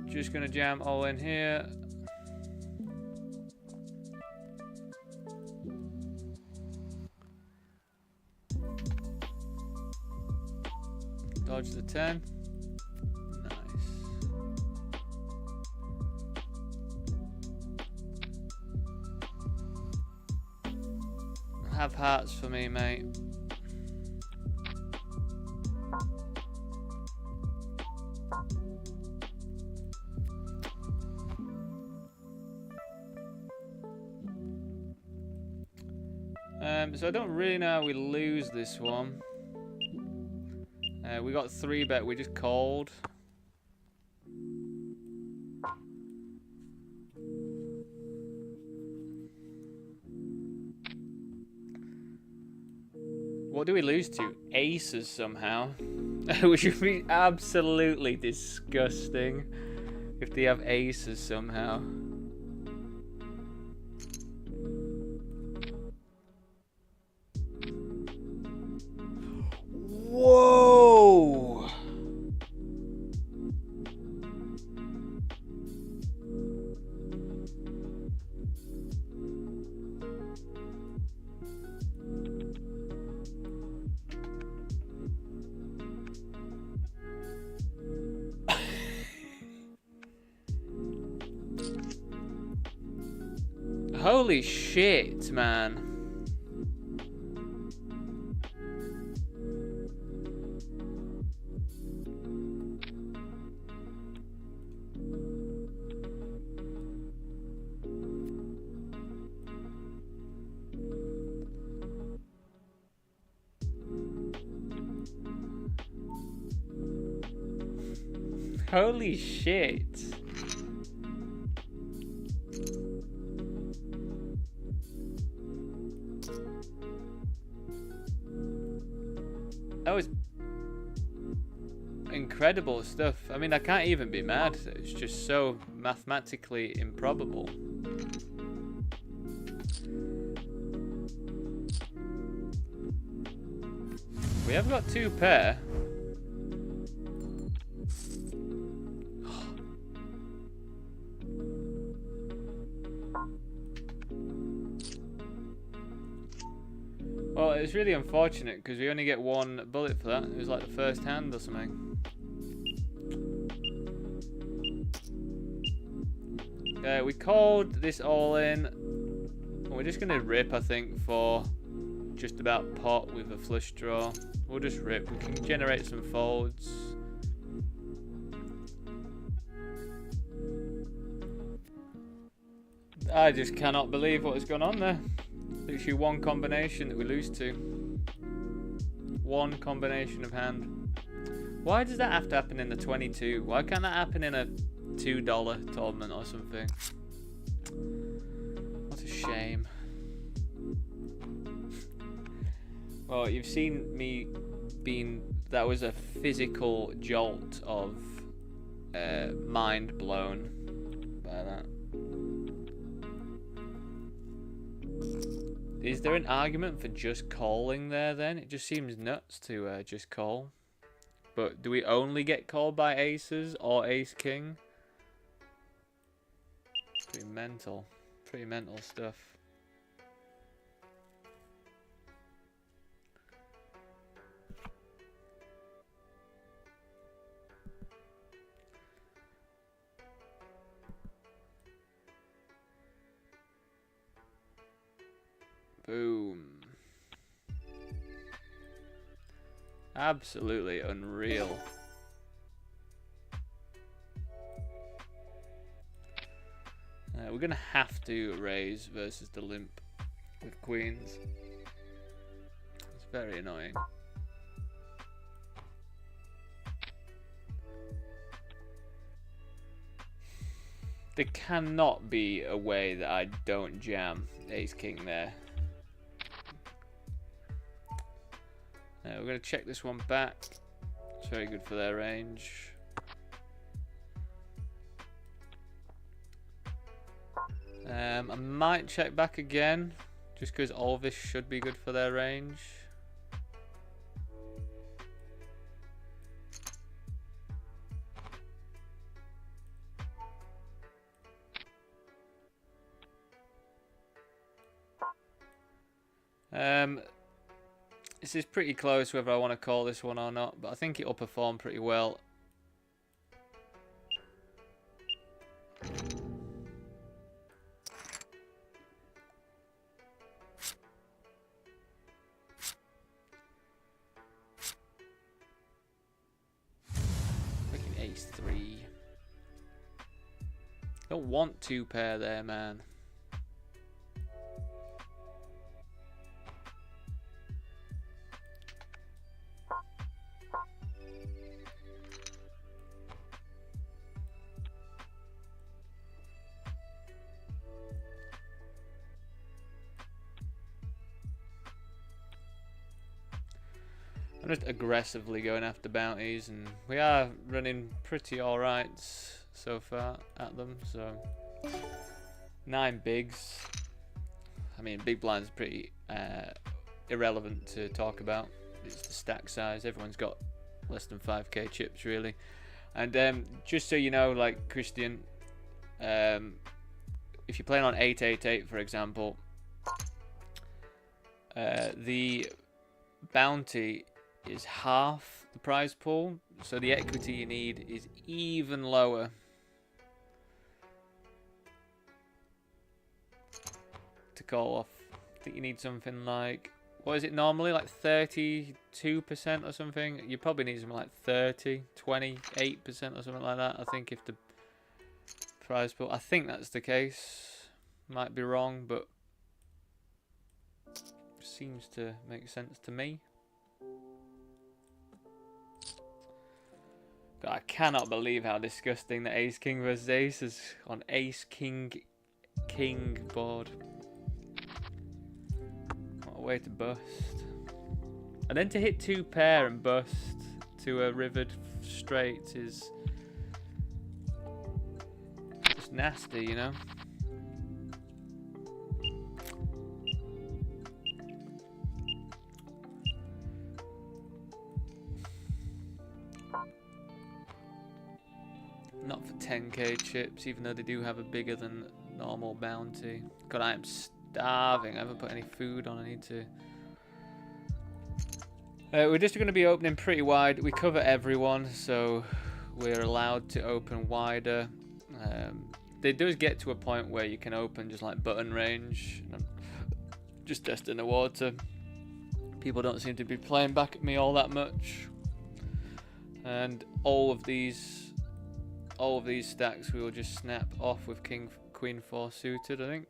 just going to jam all in here. Dodge the 10. Nice. Have hearts for me, mate. So I don't really know how we lose this one. We got 3-bet, we just called. What do we lose to? Aces somehow. Which would be absolutely disgusting if they have aces somehow. Whoa! Holy shit, man. Holy shit. That was incredible stuff. I mean, I can't even be mad. It's just so mathematically improbable. We have got 2 pair. Well, it's really unfortunate because we only get one bullet for that. It was like the first hand or something. We called this all in. We're just going to rip, I think, for just about pot with a flush draw. We'll just rip. We can generate some folds. I just cannot believe what has gone on there. Literally one combination that we lose to. One combination of hand. Why does that have to happen in the 22? Why can't that happen in a $2 tournament or something? What a shame. Well, you've seen me being... That was a physical jolt of mind blown by that. Is there an argument for just calling there then? It just seems nuts to just call. But do we only get called by aces or ace king? Pretty mental. Pretty mental stuff. Boom. Absolutely unreal. We're going to have to raise versus the limp with queens. It's very annoying. There cannot be a way that I don't jam ace king there. We're going to check this one back. It's very good for their range. I might check back again, just because all this should be good for their range. This is pretty close whether I want to call this one or not, but I think it'll perform pretty well. Making ace 3. Don't want 2 pair there, man. I'm just aggressively going after bounties, and we are running pretty alright so far at them, so 9 bigs. I mean, big blind's pretty irrelevant to talk about. It's the stack size. Everyone's got less than 5k chips really. And just so you know, like Christian, if you're playing on 888 for example, the bounty is half the prize pool, so the equity you need is even lower. To call off, I think you need something like, what is it normally, like 32% or something? You probably need something like 30, 28% or something like that, I think, if the prize pool, I think that's the case. Might be wrong, but seems to make sense to me. God, I cannot believe how disgusting the ace king versus ace is on ace king board. What a way to bust. And then to hit 2 pair and bust to a rivered straight is just nasty, you know. Not for 10k chips, even though they do have a bigger than normal bounty. God, I am starving. I haven't put any food on. I need to We're just going to be opening pretty wide. We cover everyone, so we're allowed to open wider. They does get to a point where you can open just like button range. I'm just testing the water. People don't seem to be playing back at me all that much. And all of these stacks we will just snap off with King Queen 4 suited, I think.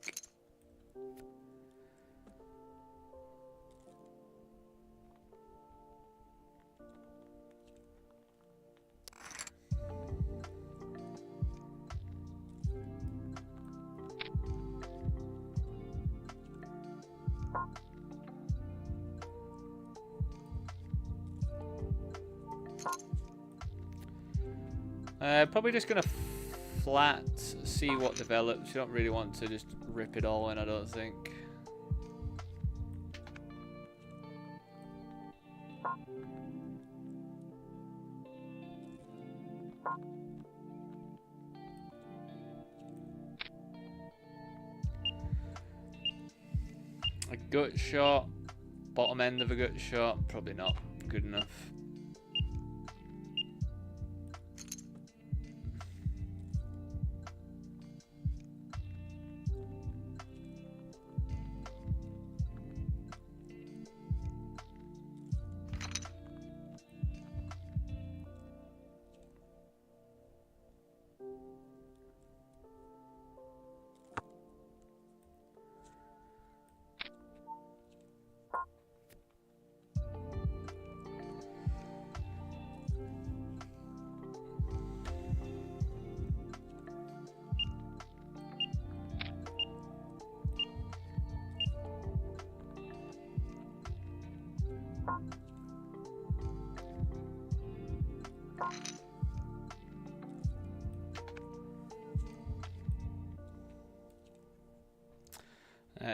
Probably just gonna flat see what develops. You don't really want to just rip it all in, I don't think. A gut shot, bottom end of a gut shot, probably not good enough.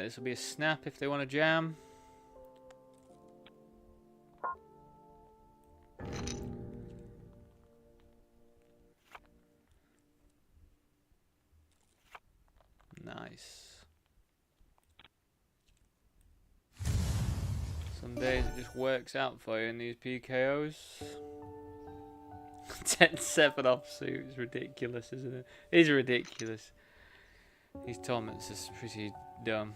This will be a snap if they want to jam. Nice. Some days it just works out for you in these PKOs. 10-7 offsuit is ridiculous, isn't it? It is ridiculous. These tournaments are pretty dumb.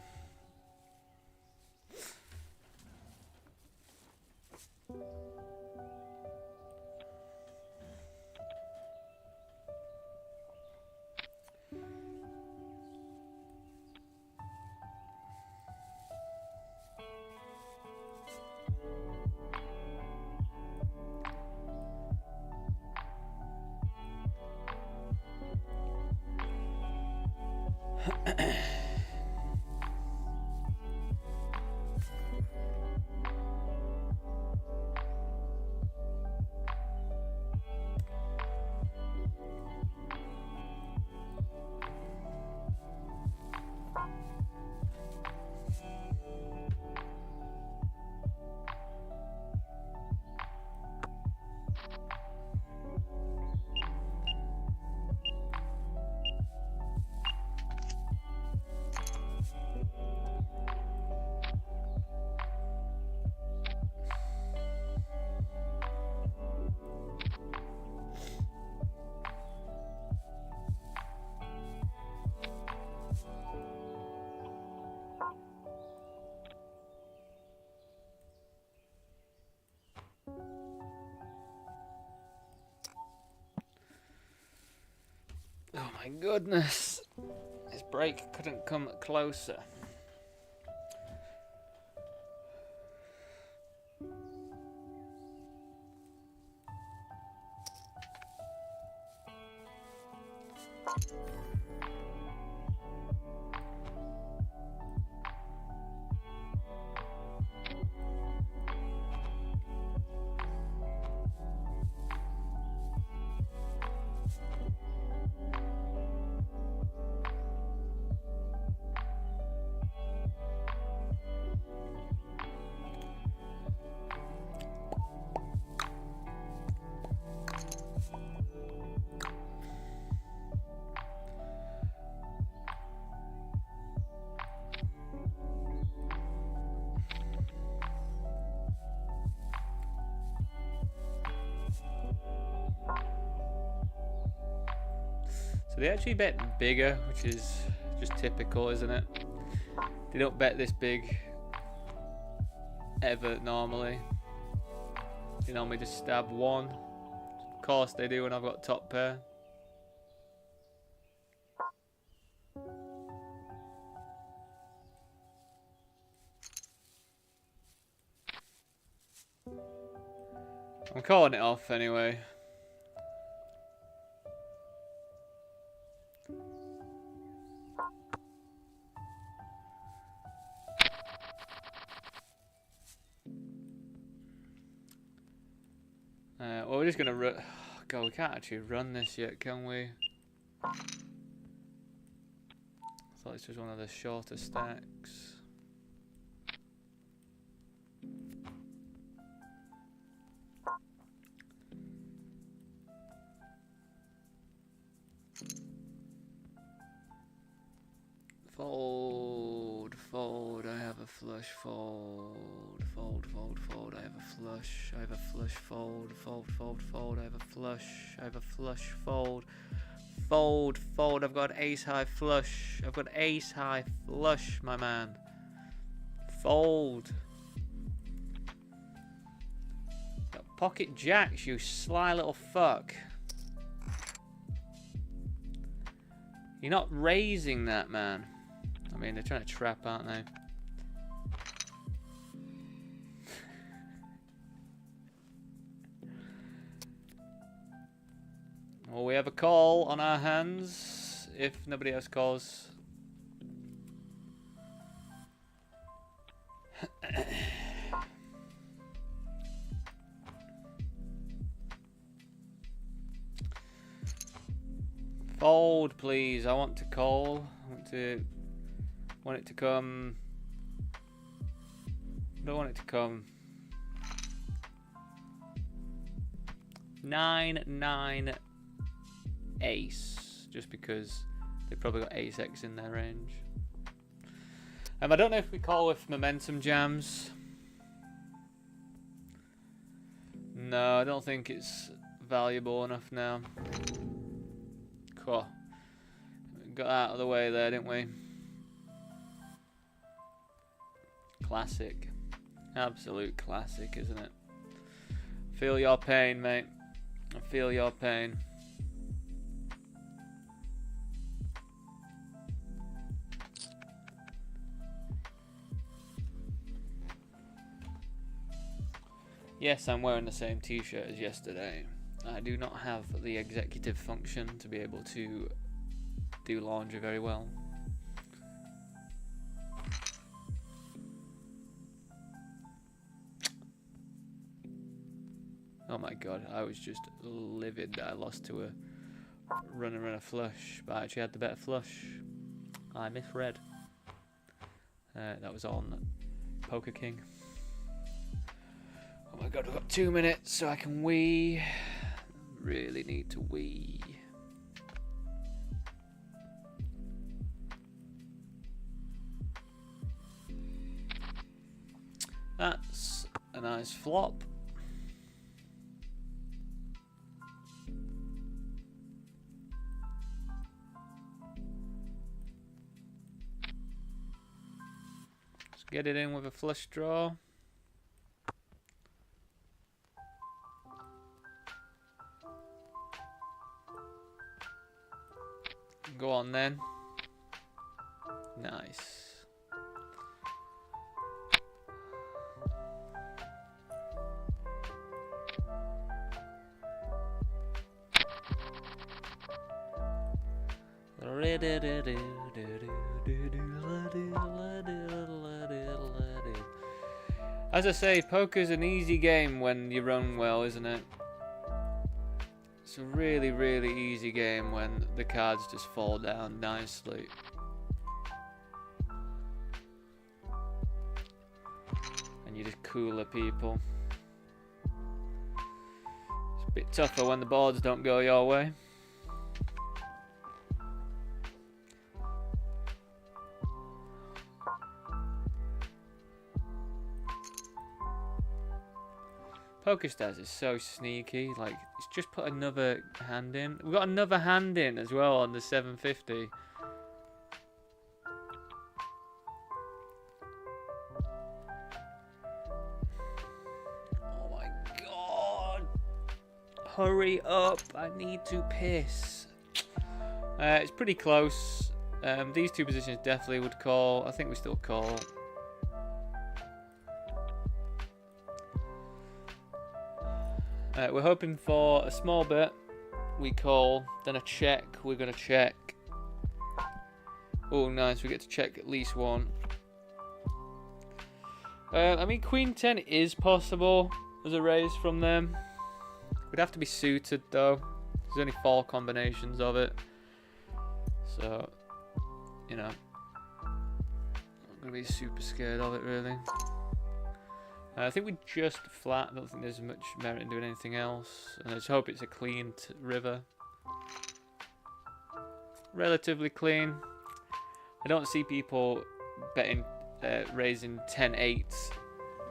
Oh my goodness. His break couldn't come closer. So they actually bet bigger, which is just typical, isn't it? They don't bet this big ever normally. They normally just stab one. Of course they do when I've got top pair. I'm calling it off anyway. Well, we're just gonna run. Oh, God, we can't actually run this yet, can we? I thought this was one of the shorter stacks. Fold, fold, I have a flush, fold, fold, fold, fold, I have a flush, I have a flush, fold, fold, fold, fold, I have a flush, I have a flush, fold, fold, fold, I've got an ace high flush, I've got ace high flush, my man, fold. Got pocket jacks, you sly little fuck. You're not raising that, man. I mean, they're trying to trap, aren't they? Well, we have a call on our hands if nobody else calls. Fold, please. I want to call. I want it to come. Don't want it to come. 9-9 ace, just because they've probably got ace x in their range. I don't know if we call with momentum jams. No, I don't think it's valuable enough now. Cool. Got out of the way there, didn't we? Classic. Absolute classic, isn't it? Feel your pain, mate. I feel your pain. Yes, I'm wearing the same t-shirt as yesterday. I do not have the executive function to be able to do laundry very well. Oh my god, I was just livid that I lost to a runner and a flush, but I actually had the better flush. I misread. That was on Poker King. Oh my god, we've got 2 minutes so I can wee. Really need to wee. That's a nice flop. Let's get it in with a flush draw. Go on then. Nice. As I say, poker's an easy game when you run well, isn't it? It's a really, really easy game when the cards just fall down nicely. And you just cooler people. It's a bit tougher when the boards don't go your way. PokeStars is so sneaky. Like, it's just put another hand in. We've got another hand in as well on the 750. Oh my god! Hurry up! I need to piss. It's pretty close. These two positions definitely would call. I think we still call. We're hoping for a small bit. We call, then a check. We're going to check. Oh, nice. We get to check at least one. I mean, Queen 10 is possible as a raise from them. We'd have to be suited, though. There's only 4 combinations of it. So, you know, I'm going to be super scared of it, really. I think we just flat. I don't think there's much merit in doing anything else. And I just hope it's a clean river. Relatively clean. I don't see people betting, raising 10-8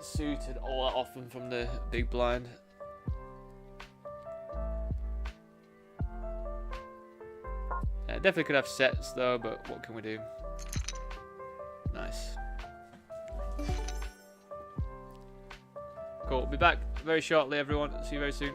suited all that often from the big blind. Definitely could have sets though, but what can we do? Nice. Cool. We'll be back very shortly, everyone. See you very soon.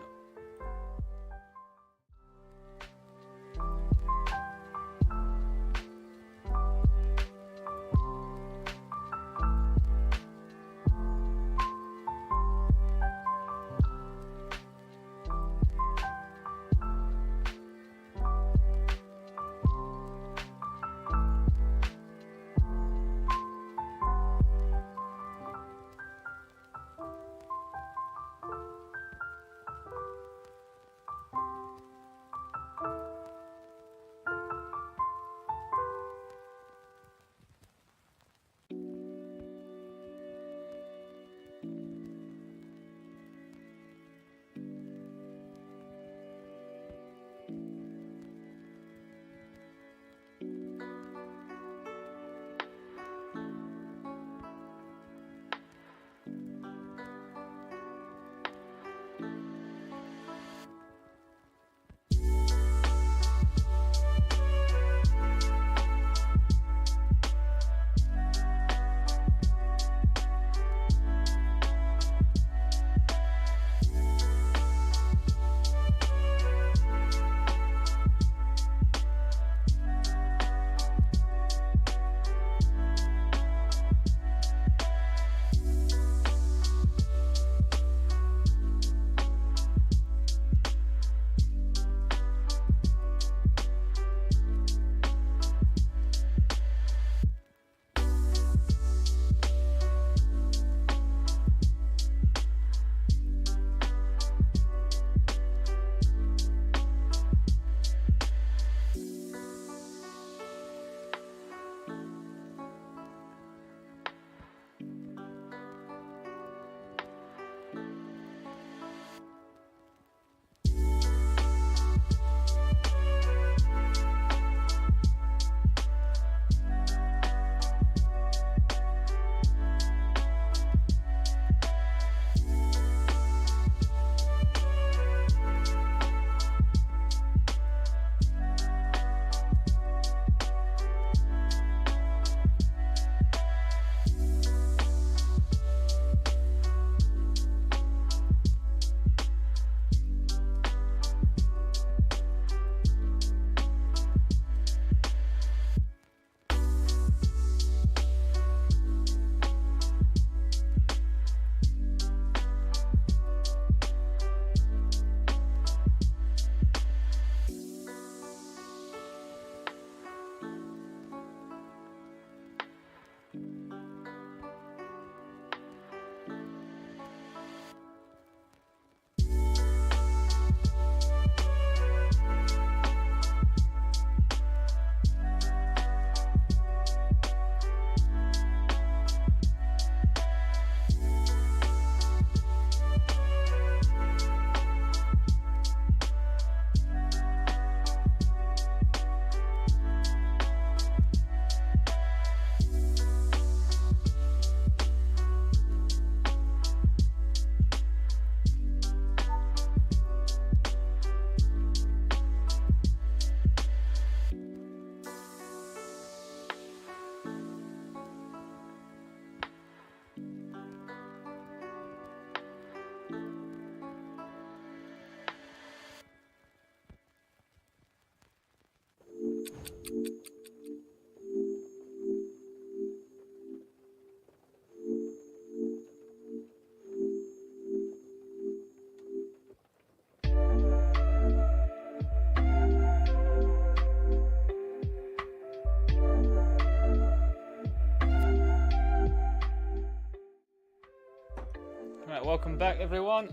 Right, welcome back everyone.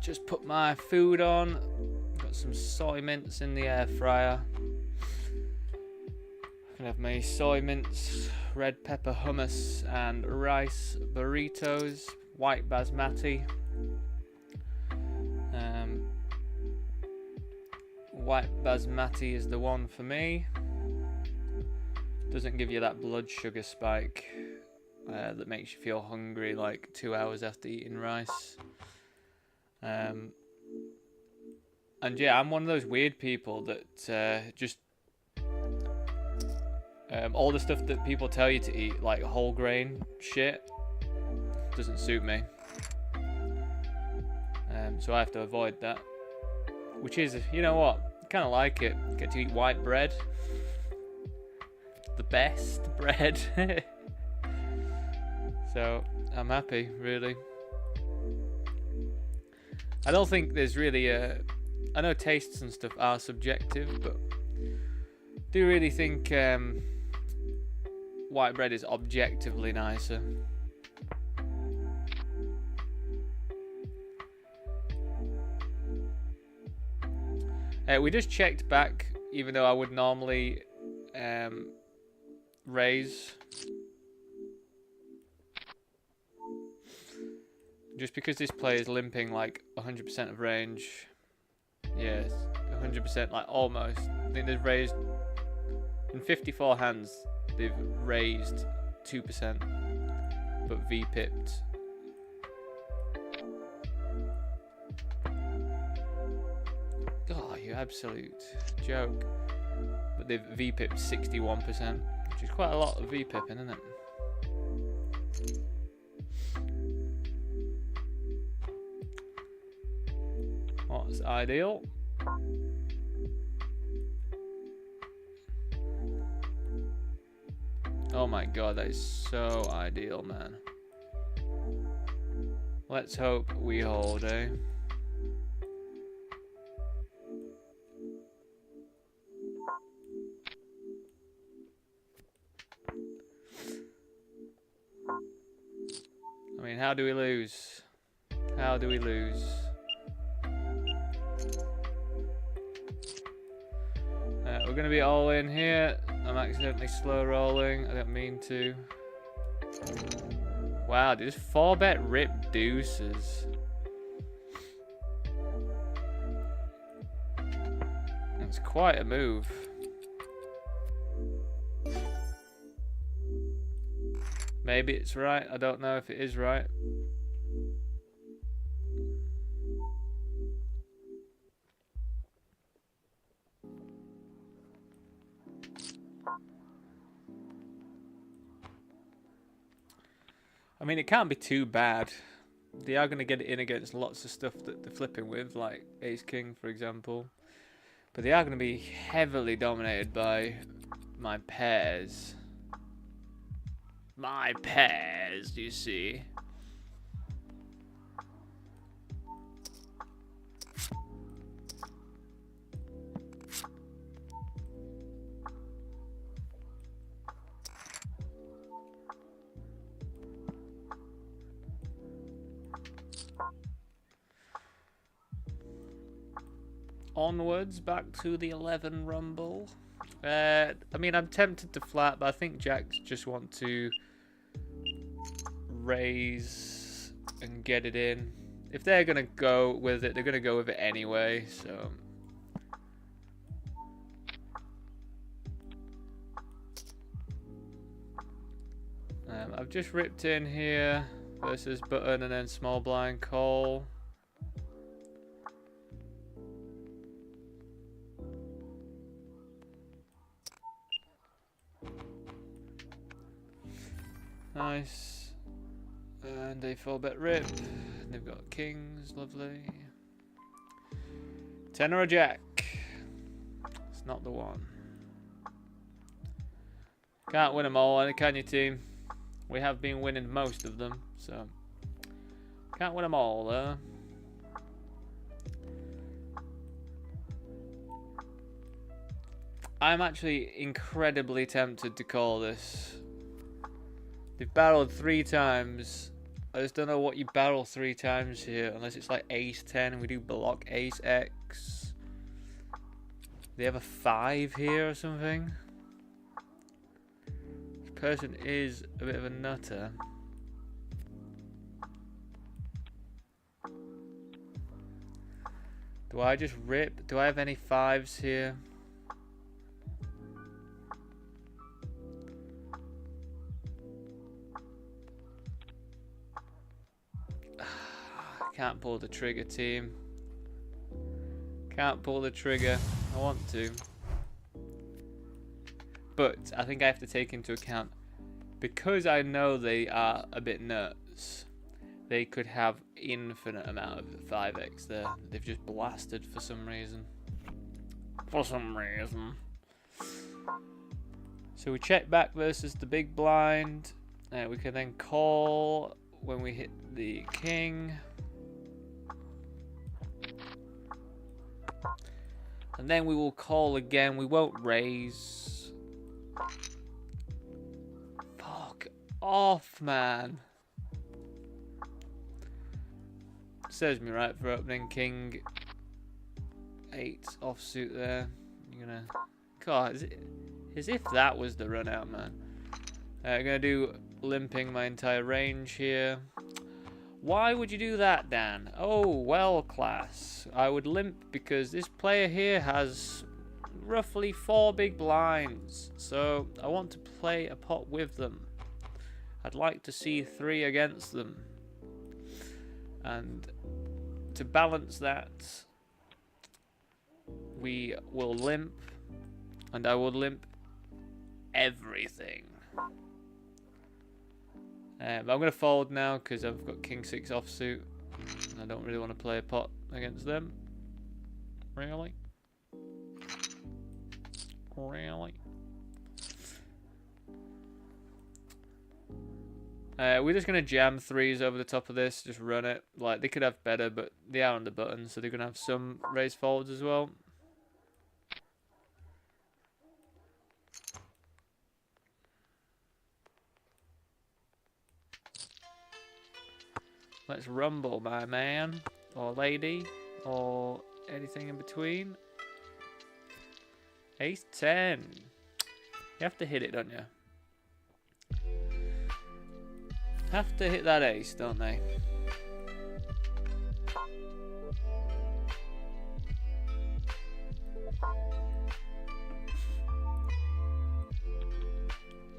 Just put my food on. Got some soy mince in the air fryer. Gonna have my soy mince, red pepper hummus, and rice burritos. White basmati. White basmati is the one for me. Doesn't give you that blood sugar spike that makes you feel hungry like 2 hours after eating rice. And yeah, I'm one of those weird people that just all the stuff that people tell you to eat, like whole grain shit, doesn't suit me. So I have to avoid that. Which is, you know what, I kind of like it. Get to eat white bread. The best bread. So I'm happy, really. I don't think there's really I know tastes and stuff are subjective, but I do really think white bread is objectively nicer. We just checked back, even though I would normally raise. Just because this player is limping like 100% of range. Yes, 100%, like almost. I think they've raised, in 54 hands, they've raised 2%, but V-pipped. Oh, you absolute joke. But they've V-pipped 61%, which is quite a lot of V-pipping, isn't it? What's ideal? Oh my god, that is so ideal, man. Let's hope we hold, eh? I mean, how do we lose? How do we lose? We're going to be all in here. I'm accidentally slow rolling. I don't mean to. Wow, dude, this 4-bet rip deuces. That's quite a move. Maybe it's right. I don't know if it is right. I mean, it can't be too bad. They are going to get it in against lots of stuff that they're flipping with, like Ace King, for example. But they are going to be heavily dominated by my pairs. My pairs, you see. Onwards, back to the 11 rumble. I mean, I'm tempted to flat, but I think jacks just want to raise and get it in. If they're going to go with it, they're going to go with it anyway, so... I've just ripped in here versus button and then small blind call. Nice. And a 4-bet rip. They've got kings, lovely. 10 or a jack. It's not the one. Can't win them all, can you, team? We have been winning most of them, so can't win them all, though. I'm actually incredibly tempted to call this. They've barreled 3 times. I just don't know what you barrel 3 times here, unless it's like ace 10 and we do block ace X. They have a 5 here or something. This person is a bit of a nutter. Do I just rip? Do I have any 5s here? Can't pull the trigger, team. Can't pull the trigger. I want to. But I think I have to take into account, because I know they are a bit nuts, they could have infinite amount of 5x there. They've just blasted for some reason. So we check back versus the big blind. We can then call when we hit the king. And then we will call again. We won't raise. Fuck off, man. Serves me right for opening king 8 offsuit there. You're gonna... God, as if that was the run out, man. I'm gonna do limping my entire range here. Why would you do that, Dan? Oh, well, class. I would limp because this player here has roughly 4 big blinds. So I want to play a pot with them. I'd like to see 3 against them. And to balance that, we will limp. And I will limp everything. But I'm going to fold now because I've got king 6 offsuit. And I don't really want to play a pot against them. Really? Really? We're just going to jam 3s over the top of this. Just run it. Like, they could have better, but they are on the button. So they're going to have some raise folds as well. Let's rumble, my man, or lady, or anything in between. Ace 10. You have to hit it, don't you? Have to hit that ace, don't they?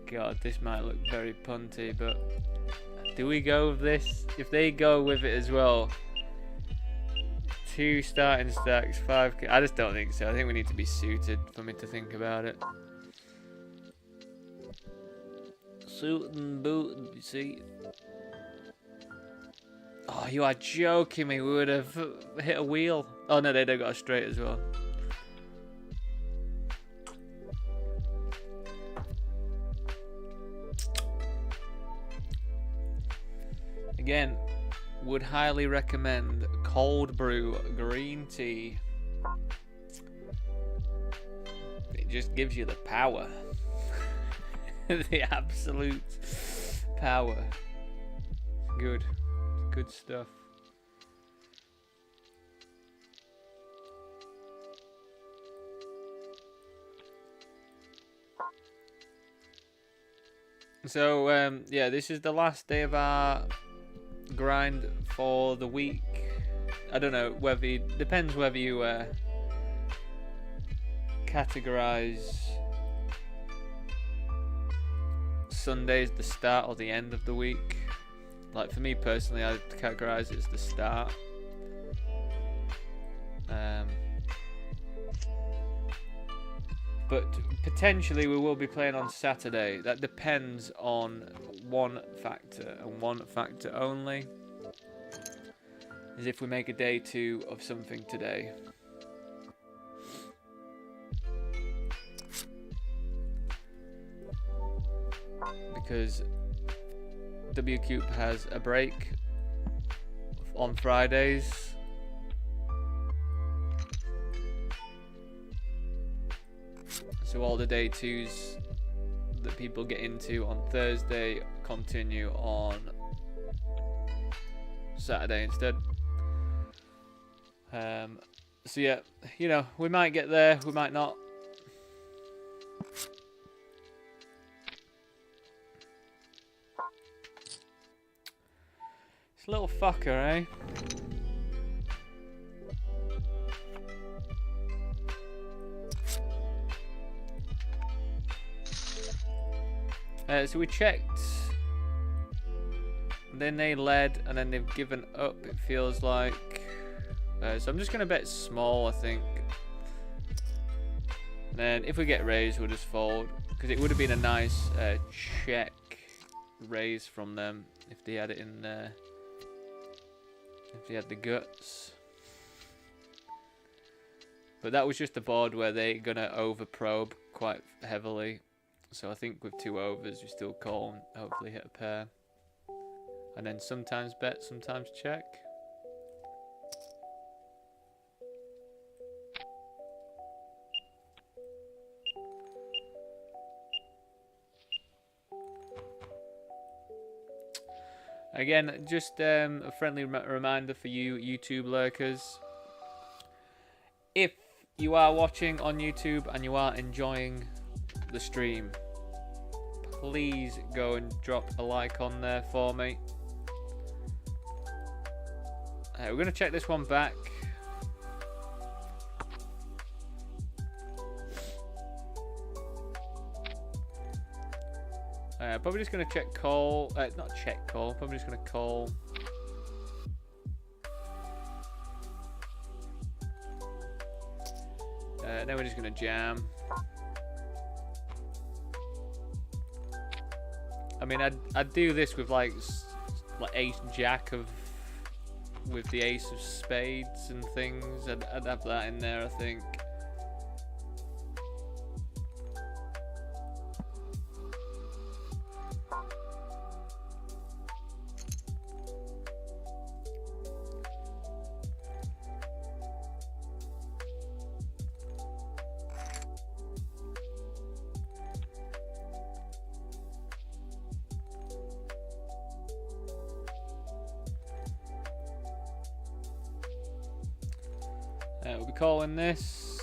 God, this might look very punty, but... Do we go with this? If they go with it as well, 2 starting stacks, 5. I just don't think so. I think we need to be suited for me to think about it. Suit and boot, you see. Oh, you are joking me. We would have hit a wheel. Oh no, they'd have got a straight as well. Again, would highly recommend cold brew green tea. It just gives you the power. The absolute power. Good. Good stuff. So, yeah, this is the last day of our grind for the week. I don't know whether depends whether you categorize Sundays the start or the end of the week. Like for me personally, I categorize it as the start. But potentially we will be playing on Saturday. That depends on one factor and one factor only. Is if we make a day 2 of something today. Because WCOOP has a break on Fridays. So all the day 2s that people get into on Thursday continue on Saturday instead. So yeah, you know, we might get there, we might not. This little fucker, eh? So we checked, then they led, and then they've given up, it feels like. So I'm just going to bet small, I think. And then if we get raised, we'll just fold, because it would have been a nice check raise from them if they had it in there. If they had the guts. But that was just the board where they're going to over-probe quite heavily. So I think with 2 overs, we still call and hopefully hit a pair. And then sometimes bet, sometimes check. Again, just a friendly reminder for you YouTube lurkers. If you are watching on YouTube and you are enjoying the stream, please go and drop a like on there for me. We're going to check this one back. Probably just going to check call. Not check call. Probably just going to call. Then we're just going to jam. I mean, I'd do this with like ace jack of, with the ace of spades and things. I'd have that in there, I think. We'll be calling this.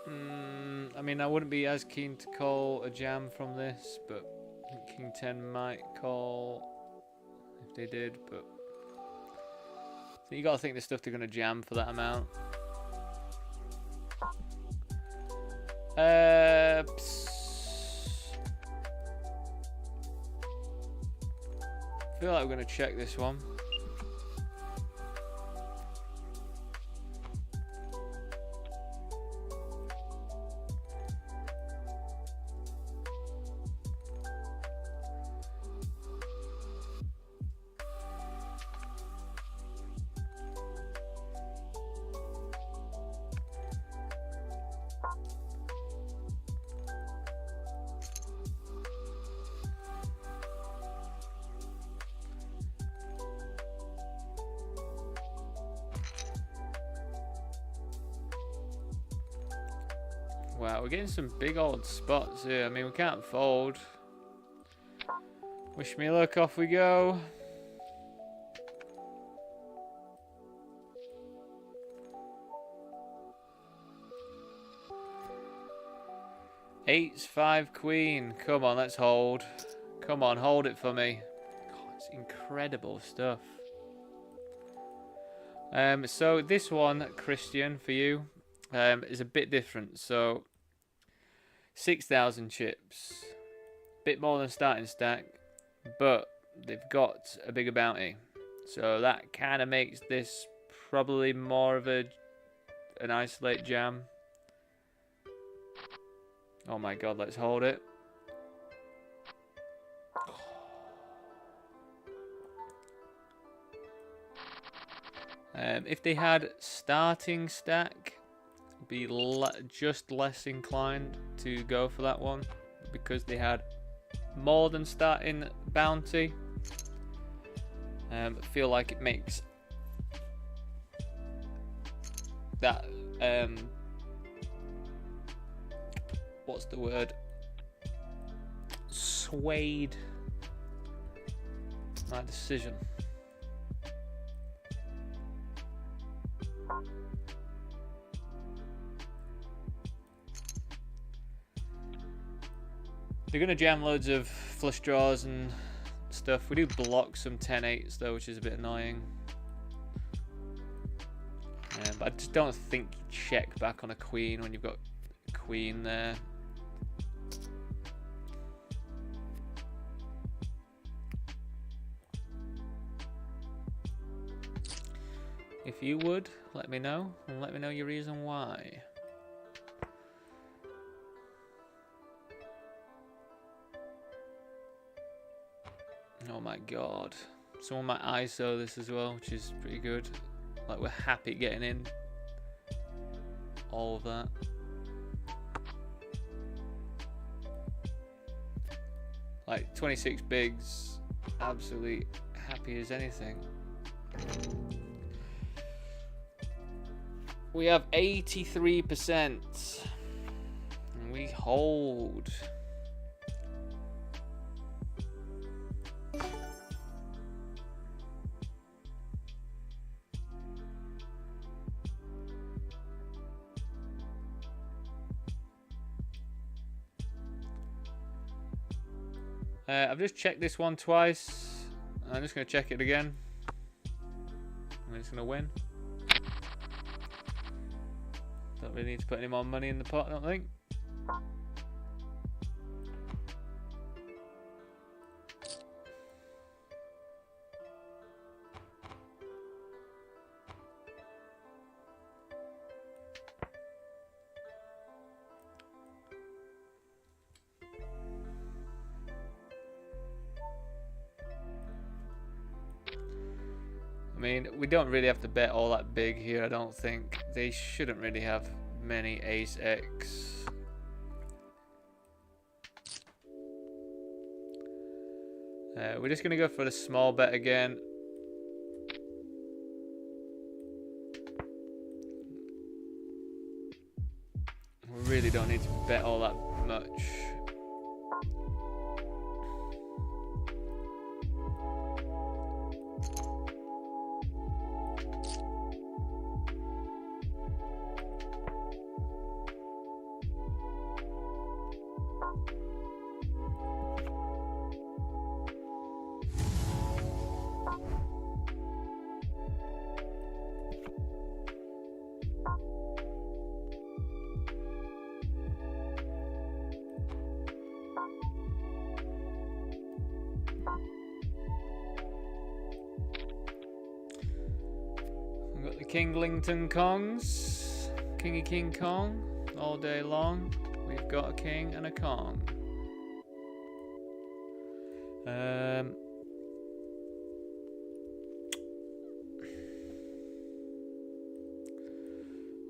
I mean, I wouldn't be as keen to call a jam from this, but I think King 10 might call if they did. But so you got to think the stuff they're going to jam for that amount. I feel like we're going to check this one. Wow, we're getting some big old spots here. I mean, we can't fold. Wish me luck, off we go. Eights, 5, queen. Come on, let's hold. Come on, hold it for me. God, it's incredible stuff. So this one, Christian, for you, is a bit different. So 6,000 chips, bit more than starting stack, but they've got a bigger bounty, so that kind of makes this probably more of an isolate jam. Oh my god, let's hold it. If they had starting stack, be just less inclined to go for that one, because they had more than starting bounty. I feel like it makes that what's the word? Swayed my decision. They're gonna jam loads of flush draws and stuff. We do block some 10-8s though, which is a bit annoying. But I just don't think you check back on a queen when you've got a queen there. If you would, let me know, and let me know your reason why. Oh my god. Someone might ISO this as well, which is pretty good. Like, we're happy getting in all of that. Like, 26 bigs, absolutely happy as anything. We have 83%. And we hold. I've just checked this one twice. I'm just going to check it again. I'm just going to win. Don't really need to put any more money in the pot, I don't think. I mean, we don't really have to bet all that big here, I don't think. They shouldn't really have many ace X. We're just going to go for the small bet again. We really don't need to bet all that much. We've got the Kinglington Kongs. Kingy King Kong. All day long. We've got a king and a Kong. I'm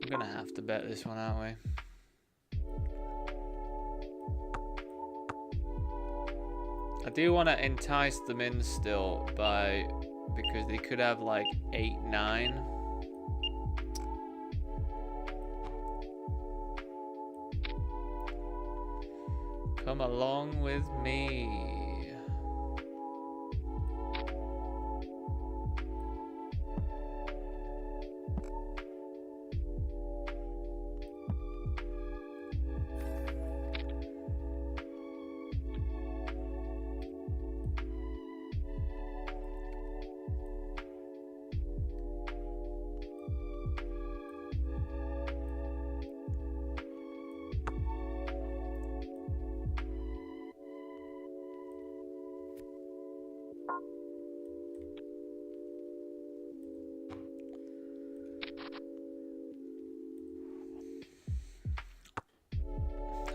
gonna have to bet this one, aren't we? I do want to entice them in still because they could have like 8-9. Come along with me.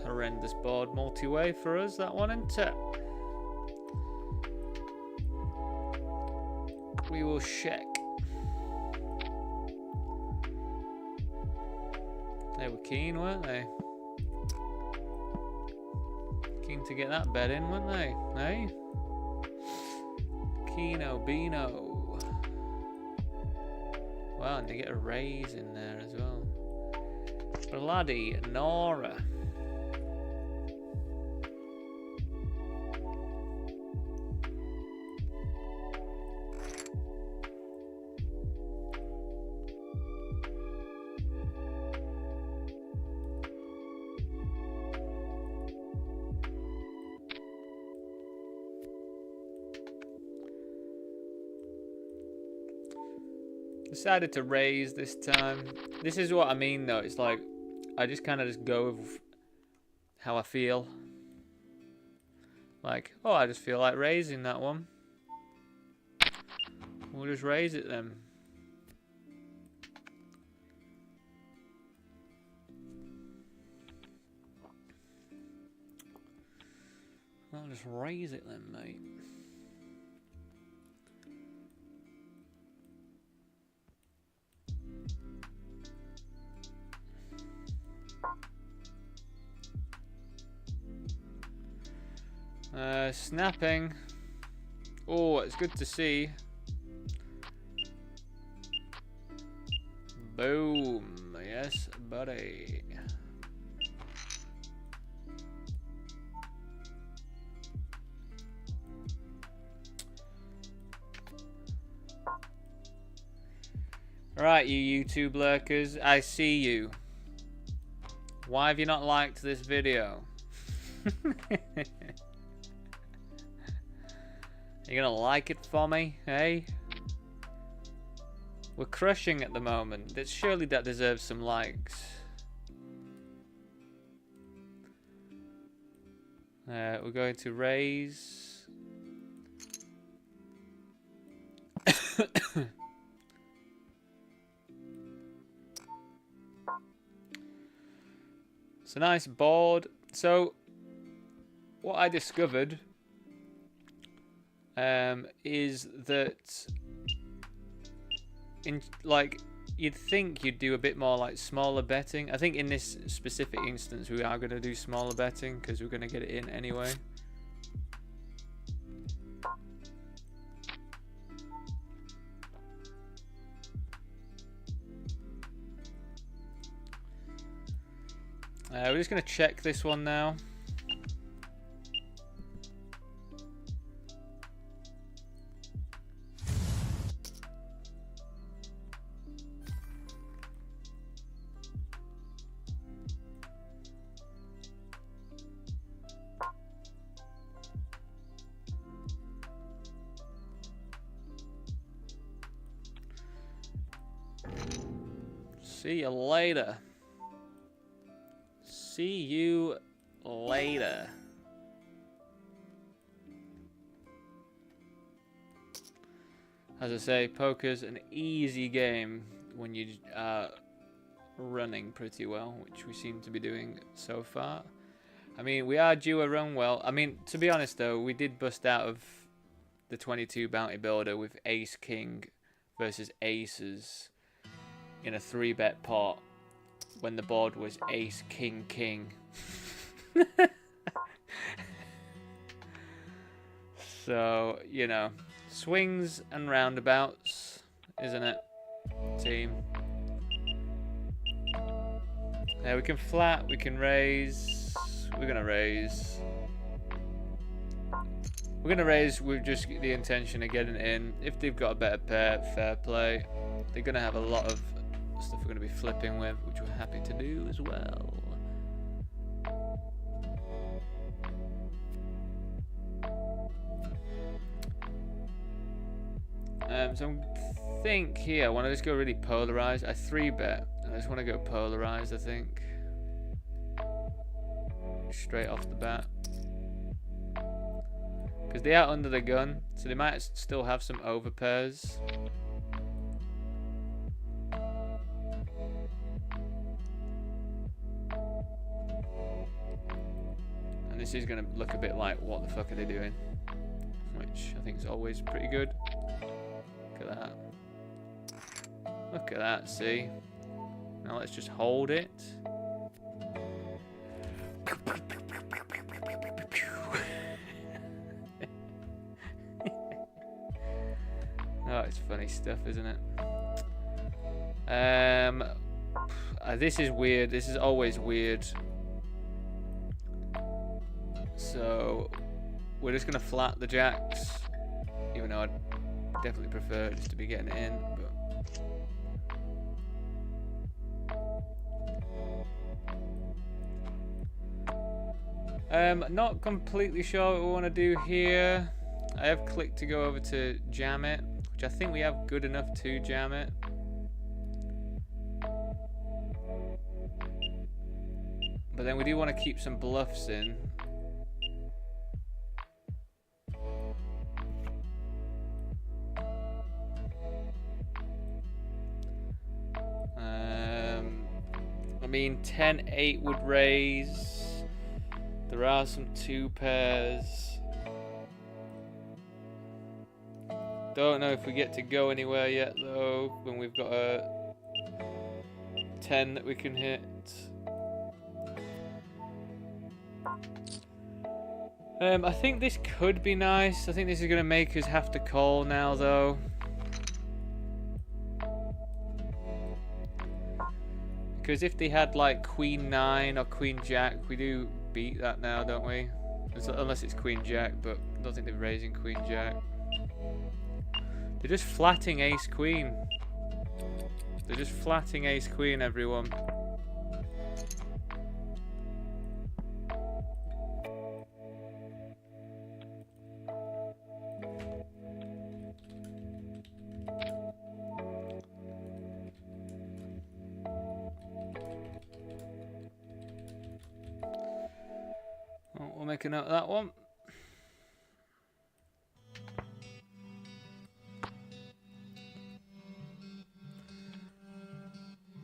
Horrendous board multi-way for us, that one, isn't it? We will check. They were keen, weren't they? Keen to get that bet in, weren't they? Hey? Keno Beano. Wow, and they get a raise in there as well. Bloody Nora. Decided to raise this time. This is what I mean though. It's like I just kind of just go with how I feel. Like, oh, I just feel like raising that one. We'll just raise it then. I'll just raise it then, mate. Snapping. Oh, it's good to see. Boom. Yes, buddy. Right, you YouTube lurkers, I see you. Why have you not liked this video? You gonna like it for me, eh? We're crushing at the moment. Surely that deserves some likes. We're going to raise. It's a nice board. So, what I discovered is that you'd think you'd do a bit more like smaller betting. I think in this specific instance we are going to do smaller betting because we're going to get it in anyway. We're just going to check this one now. See you later. See you later. As I say, poker's an easy game when you are running pretty well, which we seem to be doing so far. I mean, we are due a run well. I mean, to be honest though, we did bust out of the 22 bounty builder with ace king versus aces in a 3-bet pot when the board was ace king king. So, you know, swings and roundabouts, isn't it, team? Yeah, we can flat, we can raise. We're gonna raise. We're gonna raise with just the intention of getting it in. If they've got a better pair, fair play. They're gonna have a lot of stuff we're gonna be flipping with, which we're happy to do as well. So I think here I want to just go really polarized. I 3-bet. I just want to go polarized, I think. Straight off the bat. Because they are under the gun, so they might still have some overpairs. And this is going to look a bit like, what the fuck are they doing? Which I think is always pretty good. Look at that. Look at that, see? Now let's just hold it. Oh, it's funny stuff, isn't it? This is weird. This is always weird. So we're just gonna flat the jacks, even though I'd definitely prefer just to be getting it in. But not completely sure what we want to do here. I have clicked to go over to jam it, which I think we have good enough to jam it. But then we do want to keep some bluffs in. I mean, 10-8 would raise. There are some 2 pairs. Don't know if we get to go anywhere yet though, when we've got a 10 that we can hit. I think this could be nice. I think this is going to make us have to call now though. Because if they had like Queen 9 or Queen Jack, we do beat that now, don't we? Unless it's Queen Jack, but I don't think they're raising Queen Jack. They're just flatting Ace Queen. They're just flatting Ace Queen, everyone. Oh, we'll make a note of that one.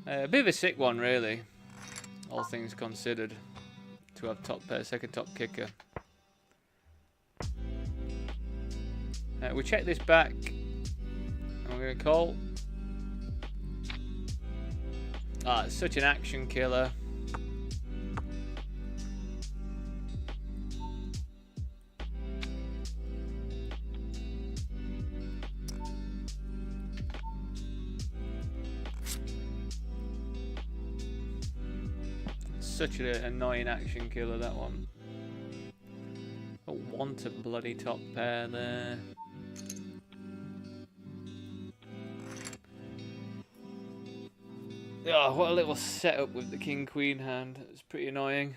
A bit of a sick one, really, all things considered, to have top pair, second top kicker. We check this back, and we're going to call. Ah, it's such an action killer. Such an annoying action killer, that one. Don't want a bloody top pair there. Oh, what a little setup with the king queen hand. It's pretty annoying.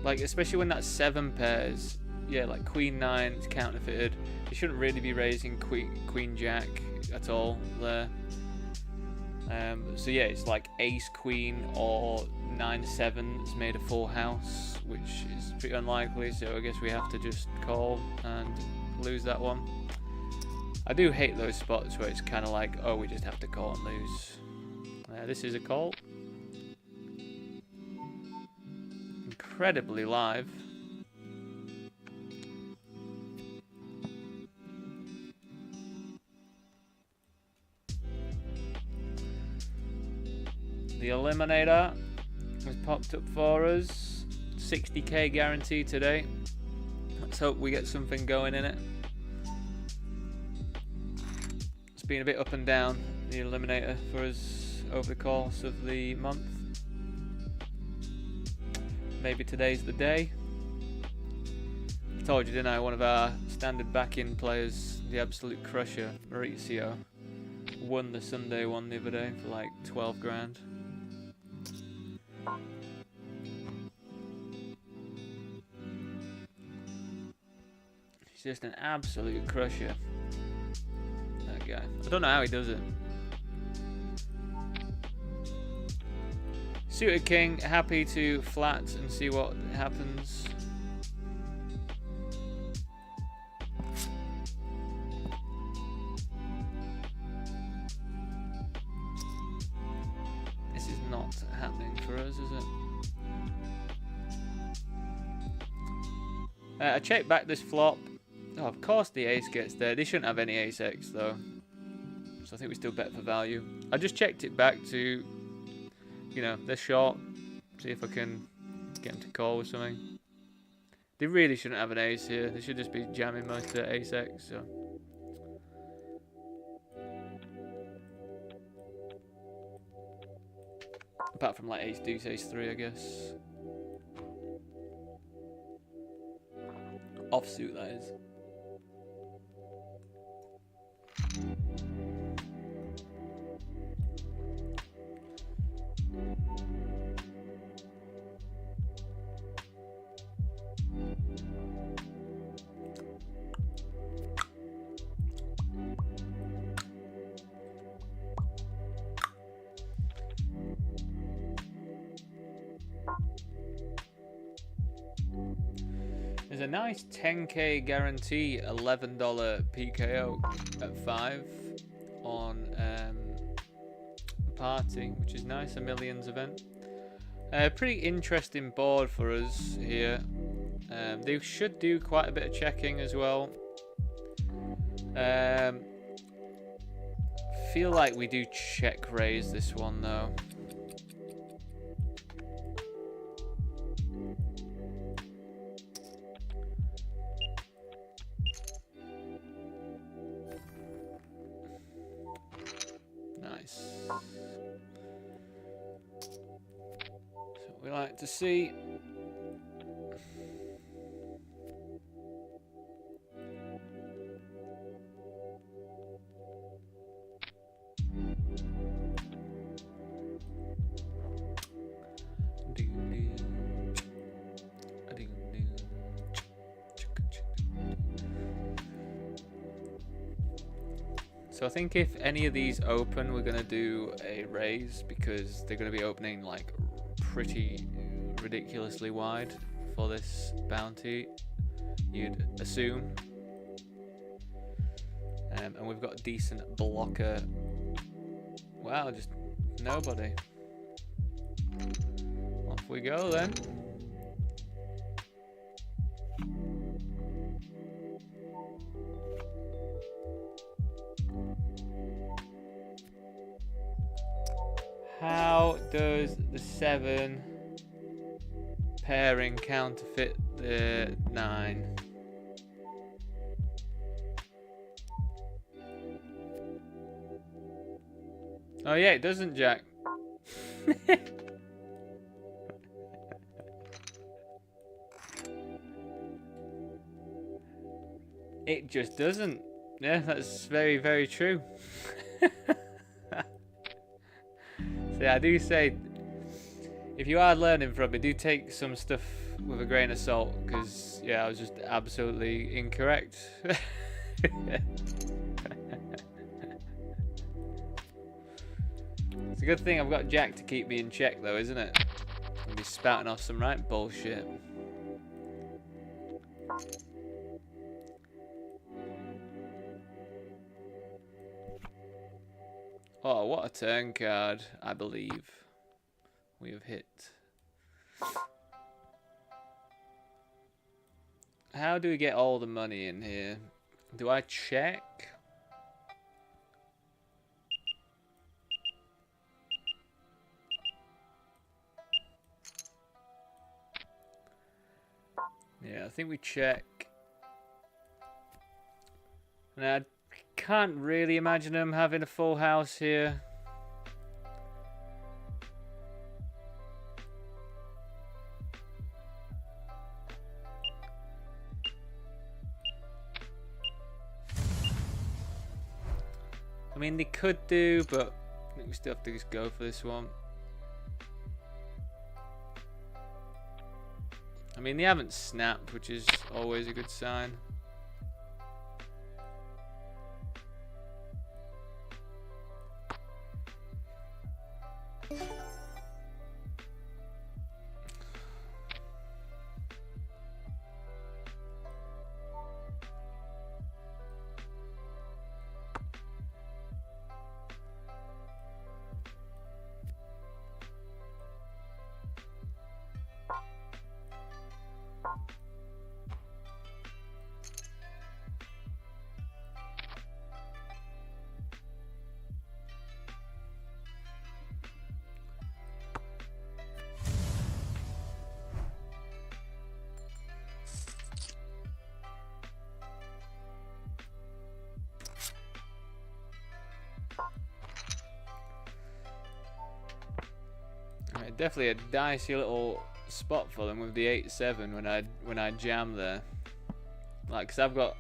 Like, especially when that 7 pairs. Yeah, like Queen 9 is counterfeited. You shouldn't really be raising Queen Jack at all there. So yeah, it's like Ace Queen or 9-7 that's made a full house, which is pretty unlikely, so I guess we have to just call and lose that one. I do hate those spots where it's kind of like, oh, we just have to call and lose. This is a call. Incredibly live. The Eliminator has popped up for us. 60k guarantee today. Let's hope we get something going in it. It's been a bit up and down, the Eliminator, for us over the course of the month. Maybe today's the day. I told you, didn't I? One of our standard back-in players, the absolute crusher, Mauricio, won the Sunday one the other day for like 12 grand. He's just an absolute crusher, that guy. I don't know how he does it. Suited king, happy to flat and see what happens. This is not happening for us, is it? I checked back this flop. Oh, of course the ace gets there. They shouldn't have any ace X though. So I think we still bet for value. I just checked it back to, you know, they're short. See if I can get them to call with something. They really shouldn't have an ace here. They should just be jamming most of their ace X. So. Apart from like ace deuce, ace 3, I guess. Offsuit, that is. There's a nice 10k guarantee $11 PKO at 5 on Party, which is nice, a Millions event. Pretty interesting board for us here. They should do quite a bit of checking as well. Feel like we do check raise this one though. Nice. That's what we like to see. So I think if any of these open, we're gonna do a raise because they're gonna be opening like pretty ridiculously wide for this bounty, you'd assume. And we've got a decent blocker. Wow, just nobody. Off we go then. How does the 7 pairing counterfeit the 9? Oh yeah, it doesn't, Jack. It just doesn't. Yeah, that's very, very true. So yeah, I do say, if you are learning from it, do take some stuff with a grain of salt, because yeah, I was just absolutely incorrect. It's a good thing I've got Jack to keep me in check though, isn't it? I'll be spouting off some right bullshit. Oh, what a turn card, I believe we have hit. How do we get all the money in here? Do I check? Yeah, I think we check. And I can't really imagine them having a full house here. I mean, they could do, but I think we still have to just go for this one. I mean, they haven't snapped, which is always a good sign. Definitely a dicey little spot for them with the 8-7 when I jam there. Like, cause I've got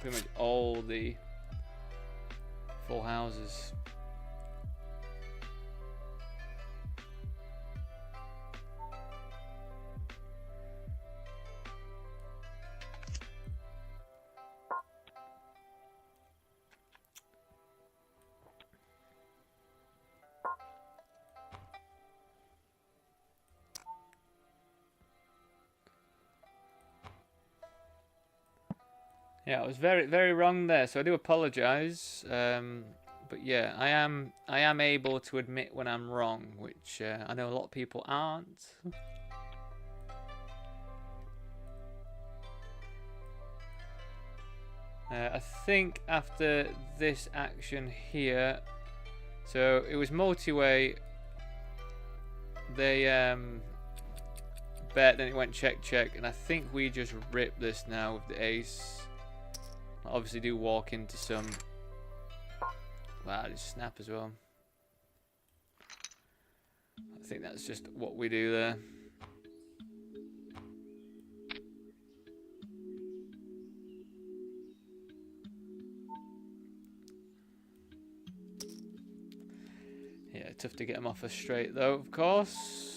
pretty much all the full houses. Yeah, I was very wrong there, so I do apologise. But yeah, I am able to admit when I'm wrong, which I know a lot of people aren't. I think after this action here, so it was multi-way. They bet, then it went check, and I think we just rip this now with the ace. I obviously do walk into some. Wow, I just snap as well. I think that's just what we do there. Yeah, tough to get him off a straight though, of course.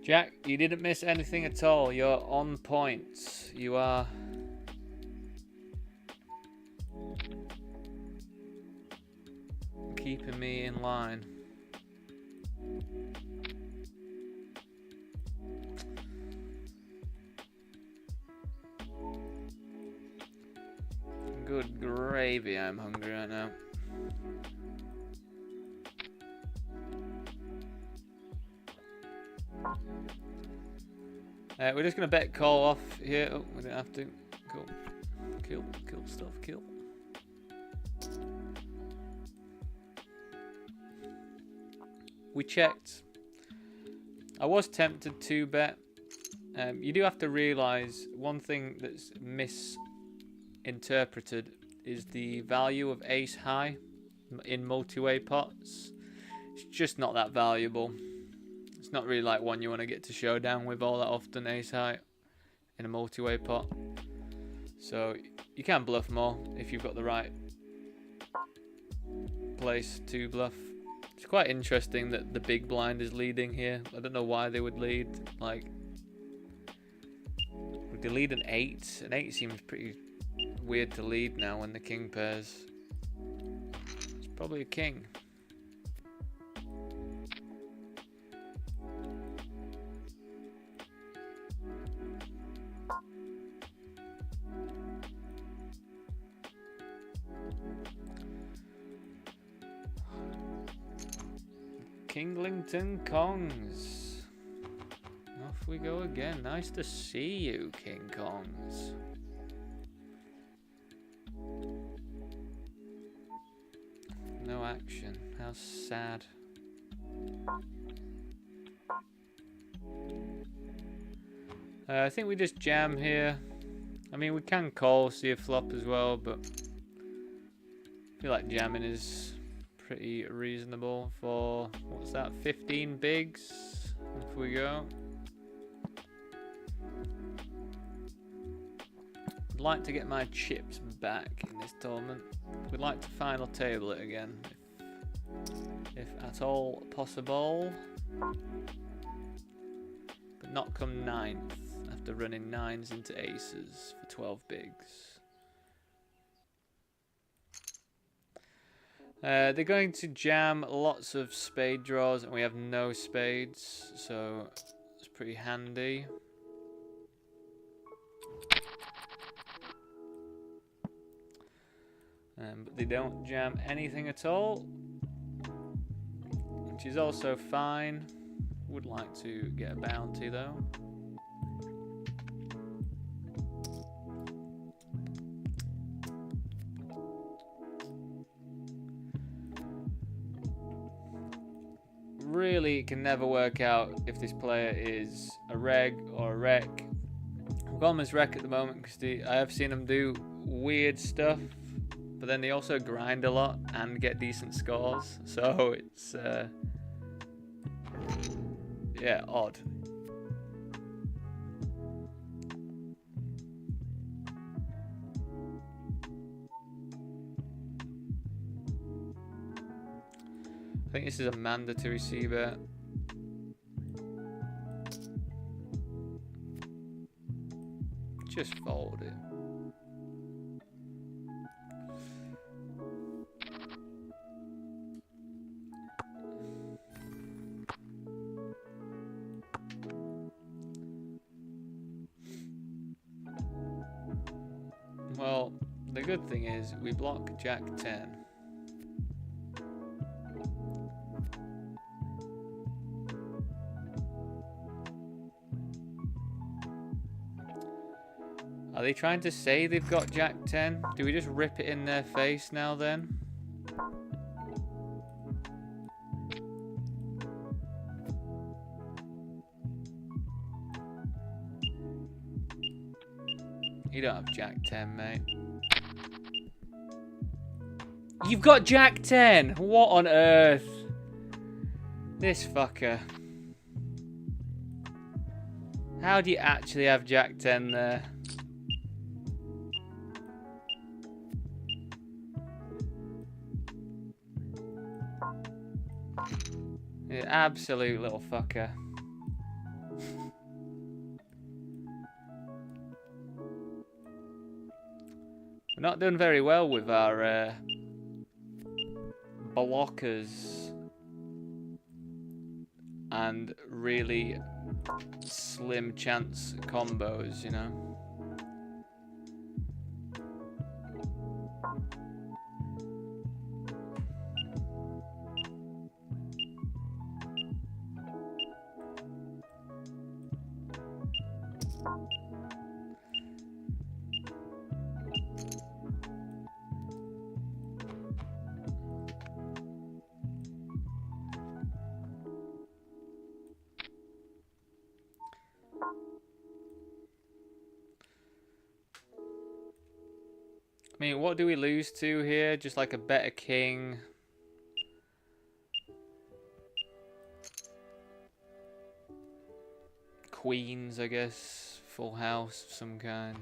Jack, you didn't miss anything at all. You're on point. You are. Keeping me in line. Good gravy, I'm hungry right now. We're just going to bet call off here. Oh, we don't have to. Cool. Kill stuff, kill. We checked. I was tempted to bet. You do have to realise one thing that's misinterpreted is the value of ace high in multi-way pots. It's just not that valuable. It's not really like one you want to get to showdown with all that often, ace high in a multi-way pot. So you can bluff more if you've got the right place to bluff. It's quite interesting that the big blind is leading here. I don't know why they would lead. Like, would they lead an 8? An 8 seems pretty weird to lead now when the king pairs. It's probably a king. Kinglington Kongs. Off we go again. Nice to see you, King Kongs. No action. How sad. I think we just jam here. I mean, we can call, see a flop as well, but I feel like jamming is pretty reasonable for, what's that, 15 bigs? If we go. I'd like to get my chips back in this tournament. We'd like to final table it again, if at all possible. But not come 9th after running 9s into aces for 12 bigs. They're going to jam lots of spade draws, and we have no spades, so it's pretty handy. But they don't jam anything at all, which is also fine. Would like to get a bounty though. Really, it can never work out if this player is a reg or a rec. I've got him as rec at the moment because I have seen him do weird stuff, but then they also grind a lot and get decent scores. So it's yeah, odd. I think this is a mandatory c-bet. Just fold it. Well, the good thing is we block Jack 10. Are they trying to say they've got Jack 10? Do we just rip it in their face now then? You don't have Jack 10, mate. You've got Jack 10! What on earth? This fucker. How do you actually have Jack 10 there? You absolute little fucker. We're not doing very well with our blockers and really slim chance combos, you know. I mean, what do we lose to here? Just like a better king. Queens, I guess. Full house of some kind.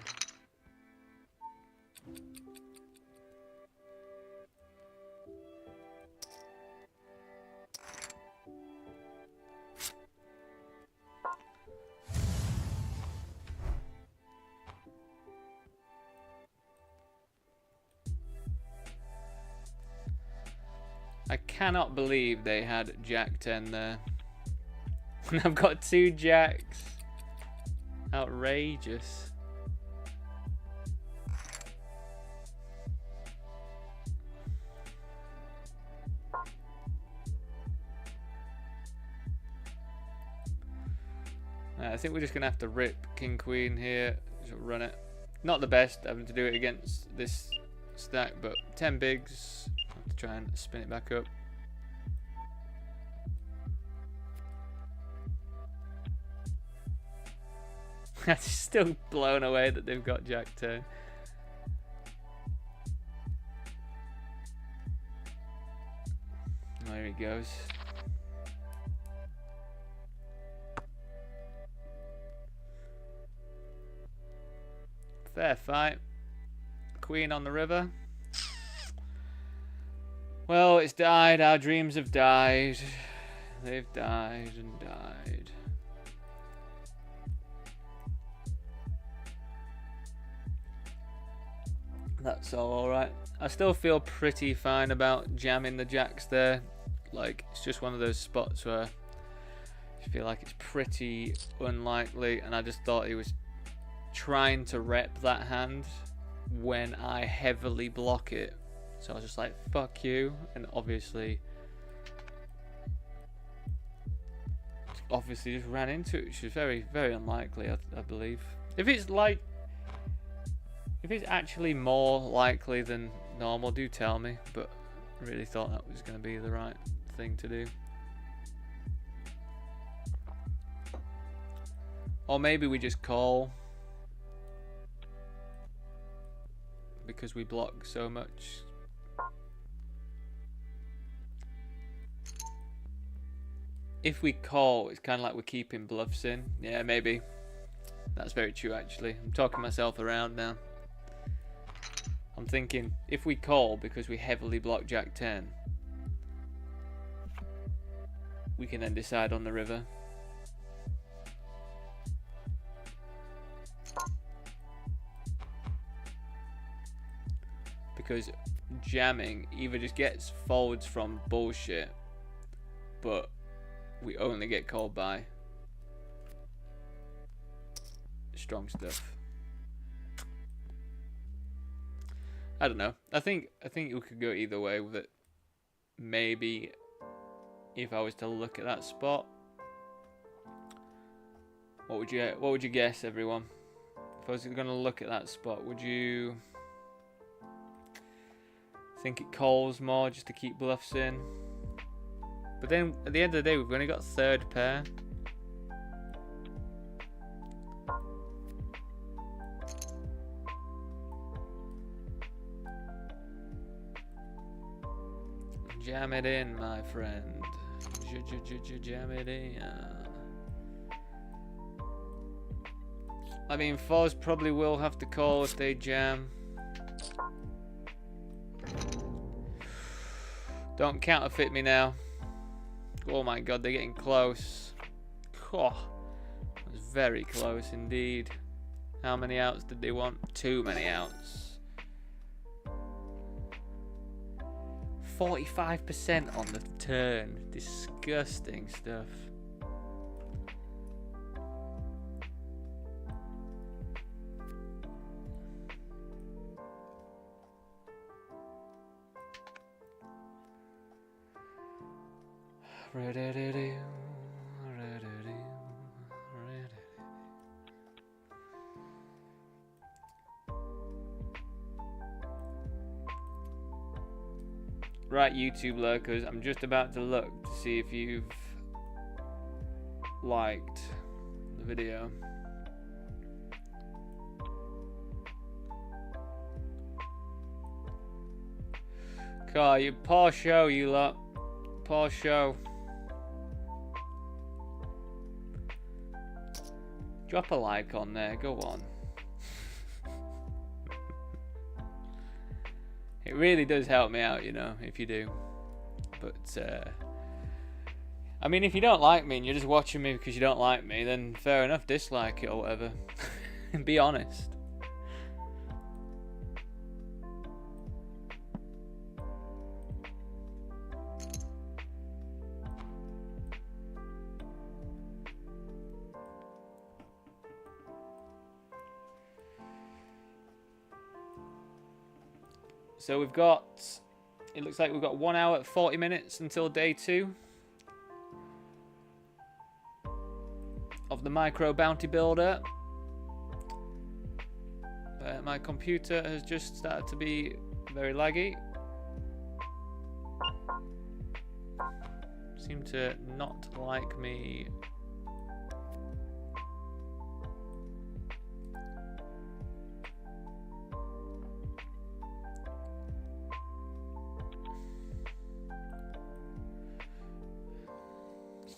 I cannot believe they had Jack 10 there. And I've got 2 jacks. Outrageous. I think we're just going to have to rip King Queen here. Just run it. Not the best having to do it against this stack, but 10 bigs. Try and spin it back up. I'm still blown away that they've got Jack 10. There he goes. Fair fight. Queen on the river. Well, it's died. Our dreams have died. They've died and died. That's all right. I still feel pretty fine about jamming the jacks there. Like, it's just one of those spots where I feel like it's pretty unlikely, and I just thought he was trying to rep that hand when I heavily block it. So I was just like, fuck you, and obviously just ran into it, which is very, very unlikely, I believe. If it's actually more likely than normal, do tell me, but I really thought that was going to be the right thing to do. Or maybe we just call because we block so much. If we call, it's kind of like we're keeping bluffs in. Yeah, maybe. That's very true, actually. I'm talking myself around now. I'm thinking, if we call because we heavily block Jack 10, we can then decide on the river. Because jamming either just gets folds from bullshit, but we only get called by strong stuff. I don't know. I think you could go either way with it. Maybe if I was to look at that spot, what would you guess, everyone? If I was going to look at that spot, would you think it calls more just to keep bluffs in? But then at the end of the day, we've only got third pair. Jam it in, my friend. Jam it in. I mean, fours probably will have to call if they jam. Don't counterfeit me now. Oh my god, they're getting close. Oh, it was very close indeed. How many outs did they want? Too many outs. 45% on the turn. Disgusting stuff. Right, YouTube lurkers, I'm just about to look to see if you've liked the video. God, you poor show, you lot. Poor show. Drop a like on there, go on. It really does help me out, you know, if you do. But, I mean, if you don't like me and you're just watching me because you don't like me, then fair enough, dislike it or whatever. Be honest. So we've got, it looks like we've got 1 hour 40 minutes until day 2 of the micro bounty builder. My computer has just started to be very laggy. Seem to not like me.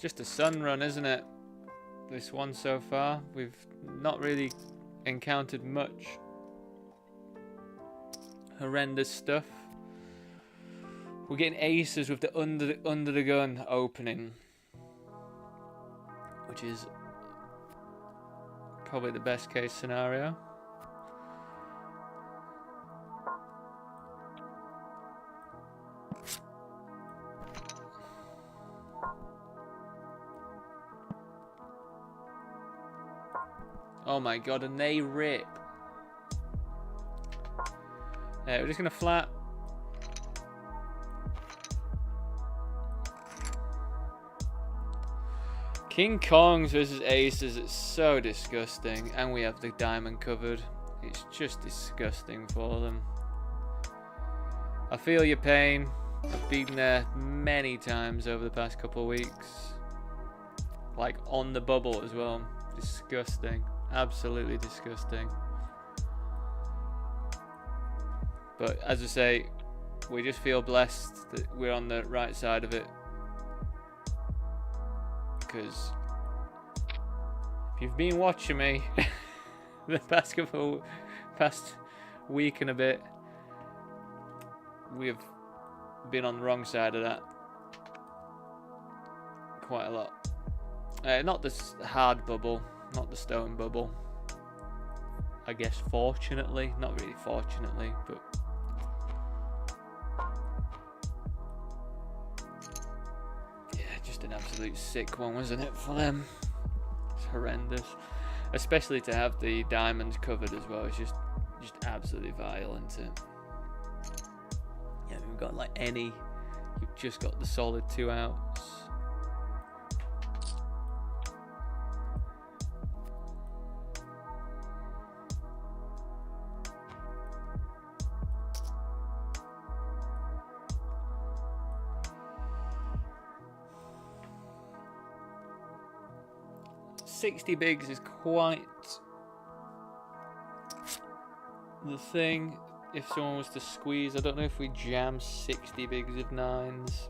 Just a sun run, isn't it? This one so far. We've not really encountered much horrendous stuff. We're getting aces with the under the gun opening, which is probably the best case scenario. Oh my god, and they rip. We're just gonna flat. King Kongs versus aces, it's so disgusting. And we have the diamond covered. It's just disgusting for them. I feel your pain. I've been there many times over the past couple of weeks. Like on the bubble as well. Disgusting. Absolutely disgusting. But as I say, we just feel blessed that we're on the right side of it. Because if you've been watching me the past week and a bit, we've been on the wrong side of that quite a lot. Not the hard bubble, not the stone bubble. I guess fortunately, not really fortunately, but yeah, just an absolute sick one, wasn't it, for them? It's horrendous, especially to have the diamonds covered as well. It's just absolutely vile, isn't it? Yeah, we've got like any. You've just got the solid 2 outs. $60 bigs is quite the thing. If someone was to squeeze, I don't know if we jam $60 bigs of 9s.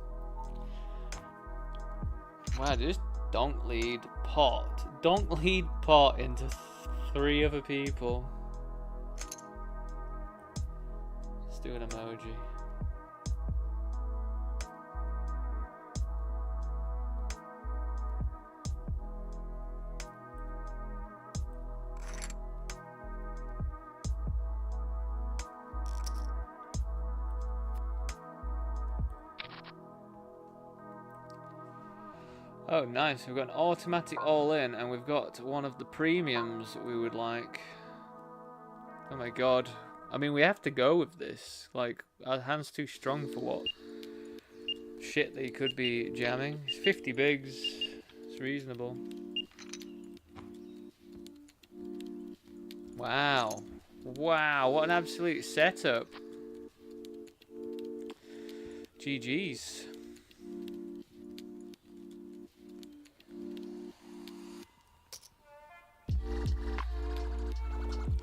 Wow, just donk lead pot. Donk lead pot into 3 other people. Let's do an emoji. Oh, nice. We've got an automatic all-in, and we've got one of the premiums we would like. Oh my god. I mean, we have to go with this. Like, our hand's too strong for what shit they could be jamming. It's 50 bigs. It's reasonable. Wow. Wow, what an absolute setup. GG's.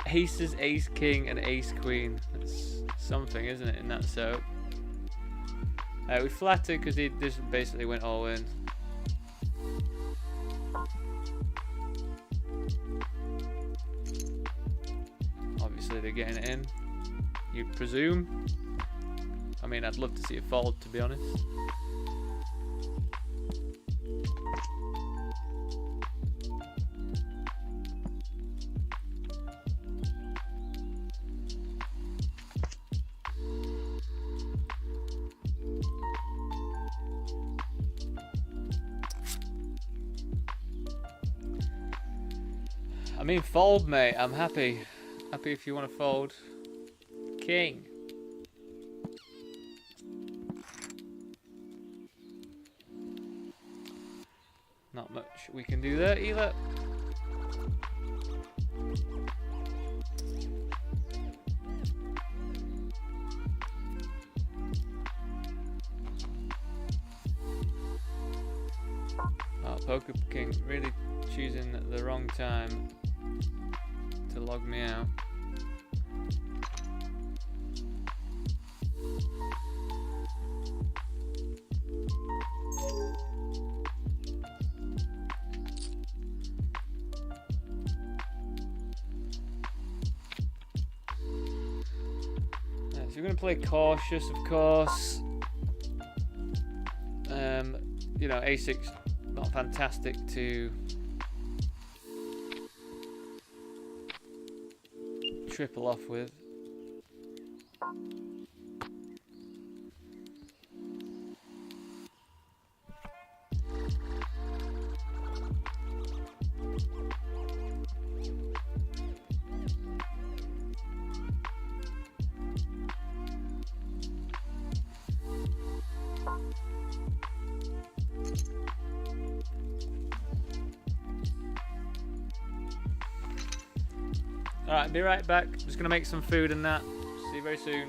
Aces, ace king, and ace queen. That's something, isn't it, in that setup? We flattered because he just basically went all in. Obviously they're getting it in, you'd presume. I mean, I'd love to see a fold, to be honest. I mean, fold, mate. I'm happy. Happy if you want to fold. King. Not much we can do there either. Oh, Poker King really choosing the wrong time to log me out. So we're going to play cautious, of course. You know, A6 not fantastic to triple off with. Alright, be right back. Just gonna make some food and that. See you very soon.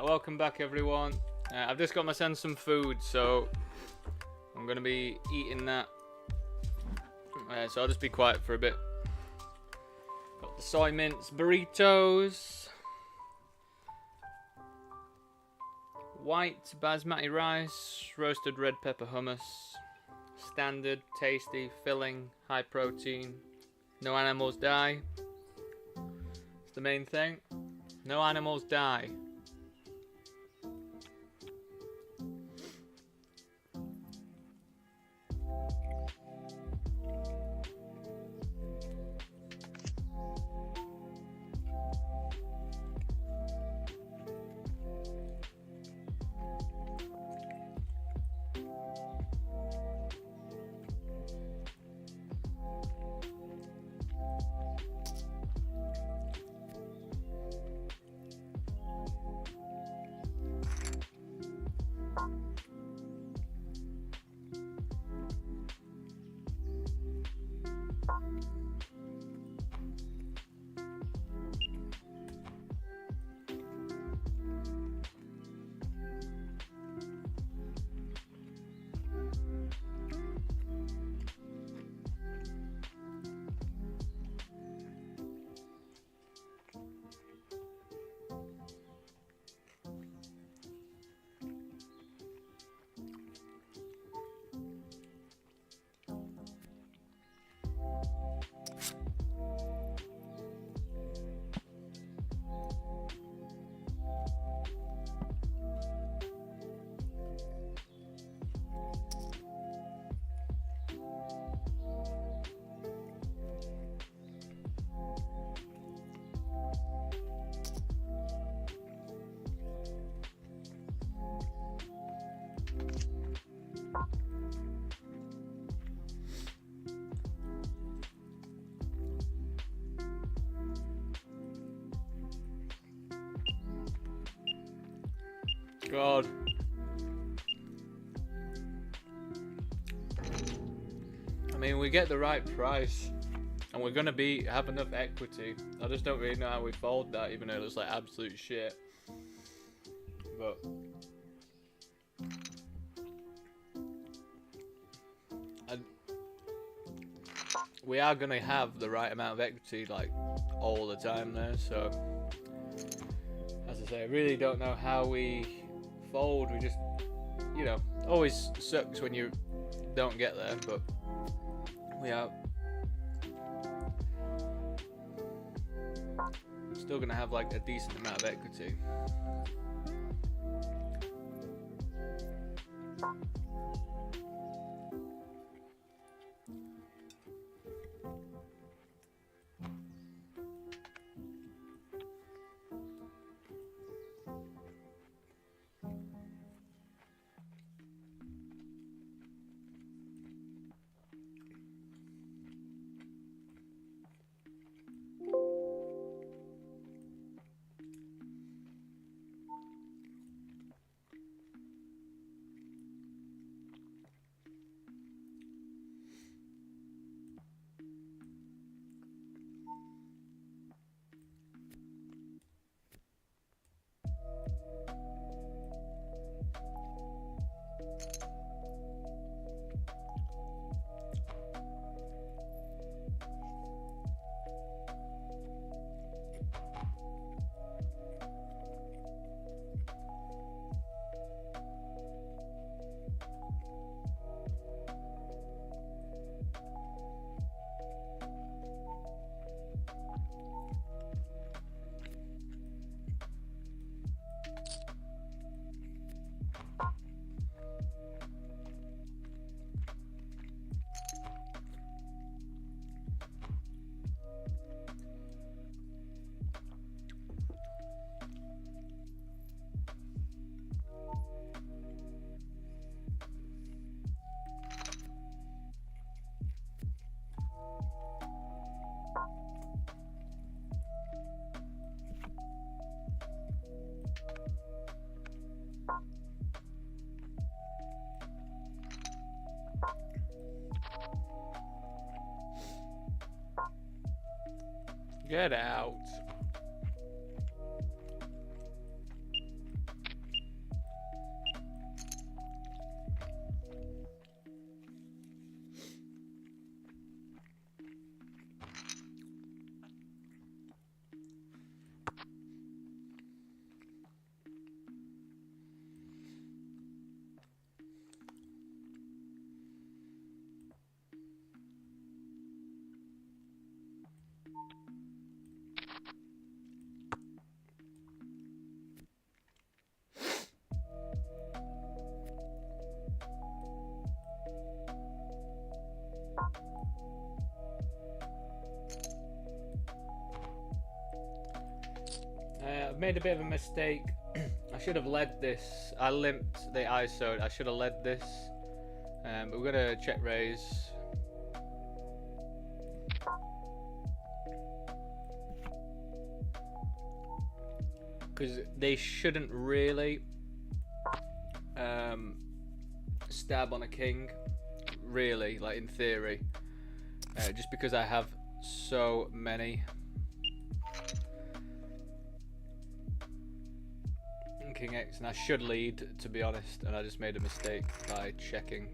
Welcome back, everyone. I've just got my son some food, so I'm gonna be eating that. So I'll just be quiet for a bit. Got the soy mince burritos, white basmati rice, roasted red pepper hummus, standard, tasty, filling, high protein. No animals die. It's the main thing. No animals die. God. I mean, we get the right price, and we're gonna have enough equity. I just don't really know how we fold that, even though it looks like absolute shit. But we are gonna have the right amount of equity, like, all the time there. So, as I say, I really don't know how we fold. We just, you know, always sucks when you don't get there, but we are still gonna have like a decent amount of equity. Get out. I've made a bit of a mistake. I should have led this. I limped the ISO. I should have led this. But we're gonna check raise. Because they shouldn't really stab on a king, really, like in theory. Just because I have so many. King X, and I should lead, to be honest, and I just made a mistake by checking.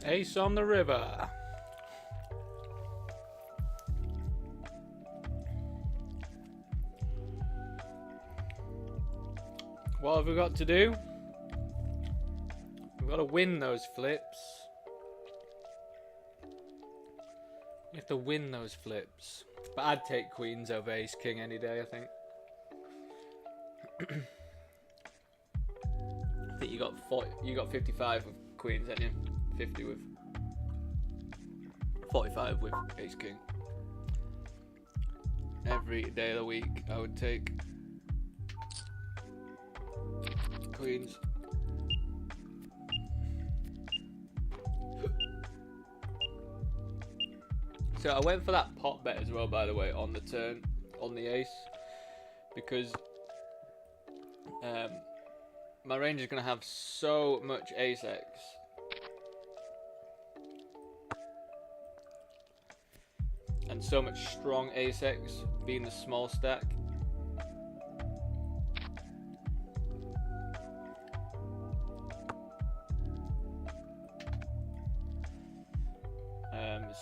Ace on the river. What have we got to do? We've got to win those flips. We have to win those flips. But I'd take queens over ace king any day, I think. I think you got 55 with queens, haven't you? 50 with 45 with ace king. Every day of the week I would take queens. So I went for that pot bet as well, by the way, on the turn, on the ace, because my range is going to have so much ace x. And so much strong ace x being the small stack.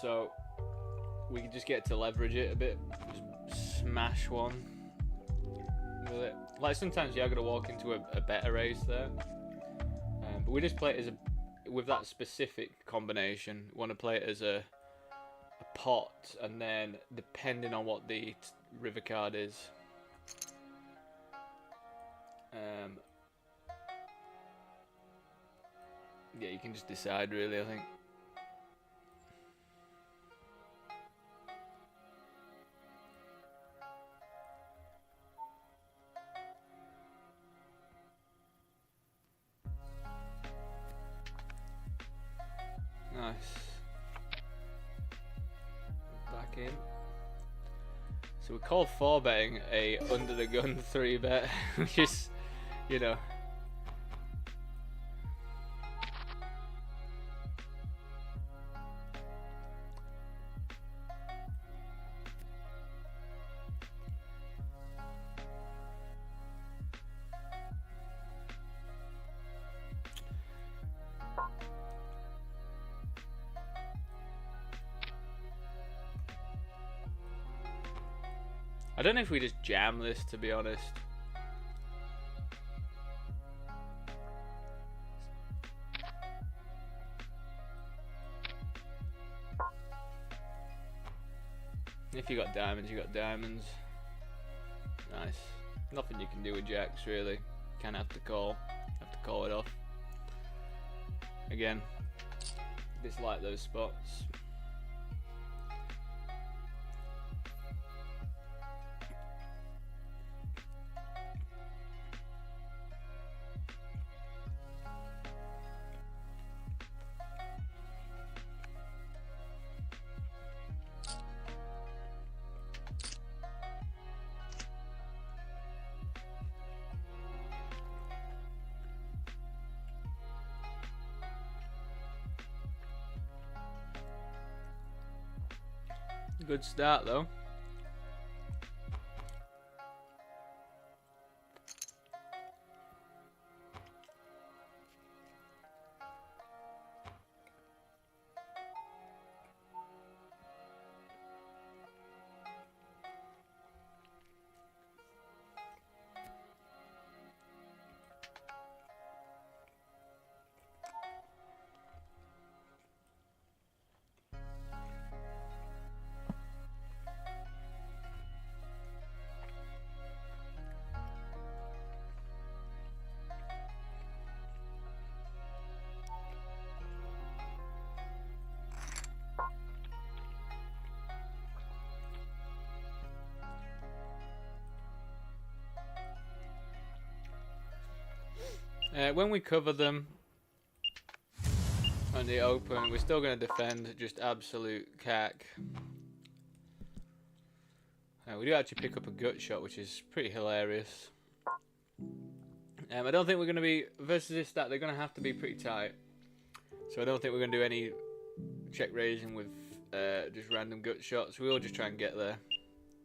So we can just get to leverage it a bit, just smash one with it. Like sometimes you're gonna walk into a better race there, but we just play it as with that specific combination. We want to play it as a pot, and then depending on what the river card is, yeah, you can just decide really, I think. Nice. Back in. So we call 4-betting a under the gun 3-bet, which is, you know. I don't know if we just jam this, to be honest. If you got diamonds, you got diamonds. Nice. Nothing you can do with jacks, really. Kind of have to call it off. Again, dislike those spots. Good start though. When we cover them on the open, we're still going to defend, just absolute cack. We do actually pick up a gut shot, which is pretty hilarious. I don't think we're going to be, versus this stat, they're going to have to be pretty tight. So I don't think we're going to do any check raising with just random gut shots. We'll just try and get there.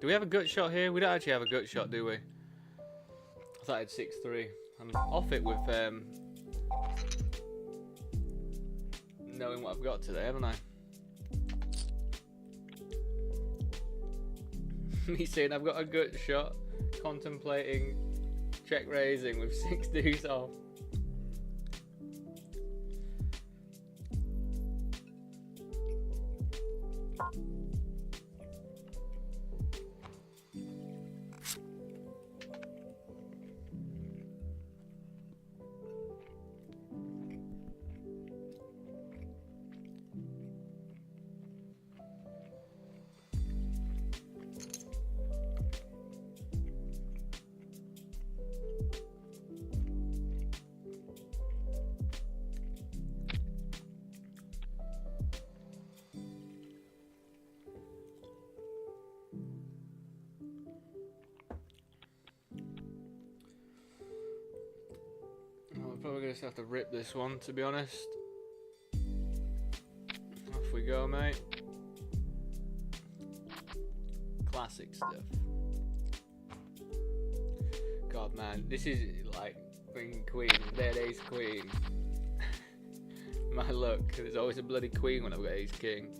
Do we have a gut shot here? We don't actually have a gut shot, do we? I thought I had 6-3. I'm off it with knowing what I've got today, haven't I? Me saying I've got a good shot, contemplating check raising with 6 deuce off. Probably gonna just have to rip this one, to be honest. Off we go, mate. Classic stuff. God, man, this is like queen, dead ace queen. My luck, there's always a bloody queen when I've got ace king.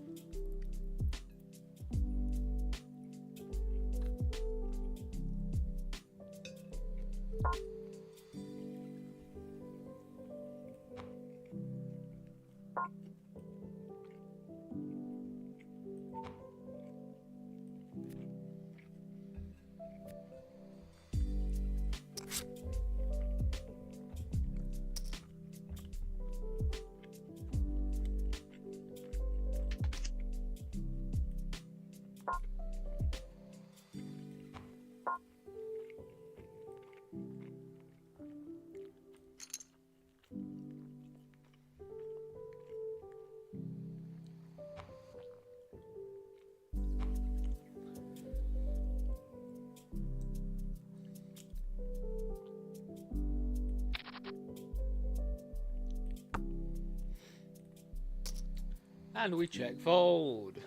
And we check fold.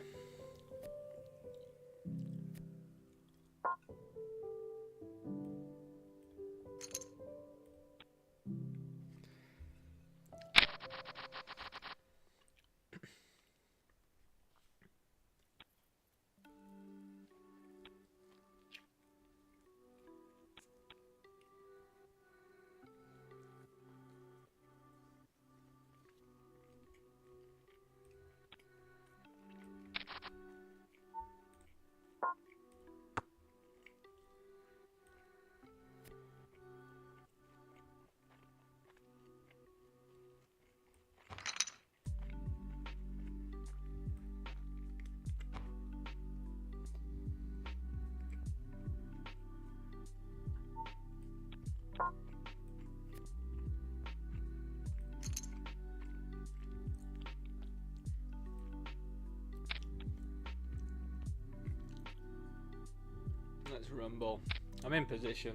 Let's rumble. I'm in position.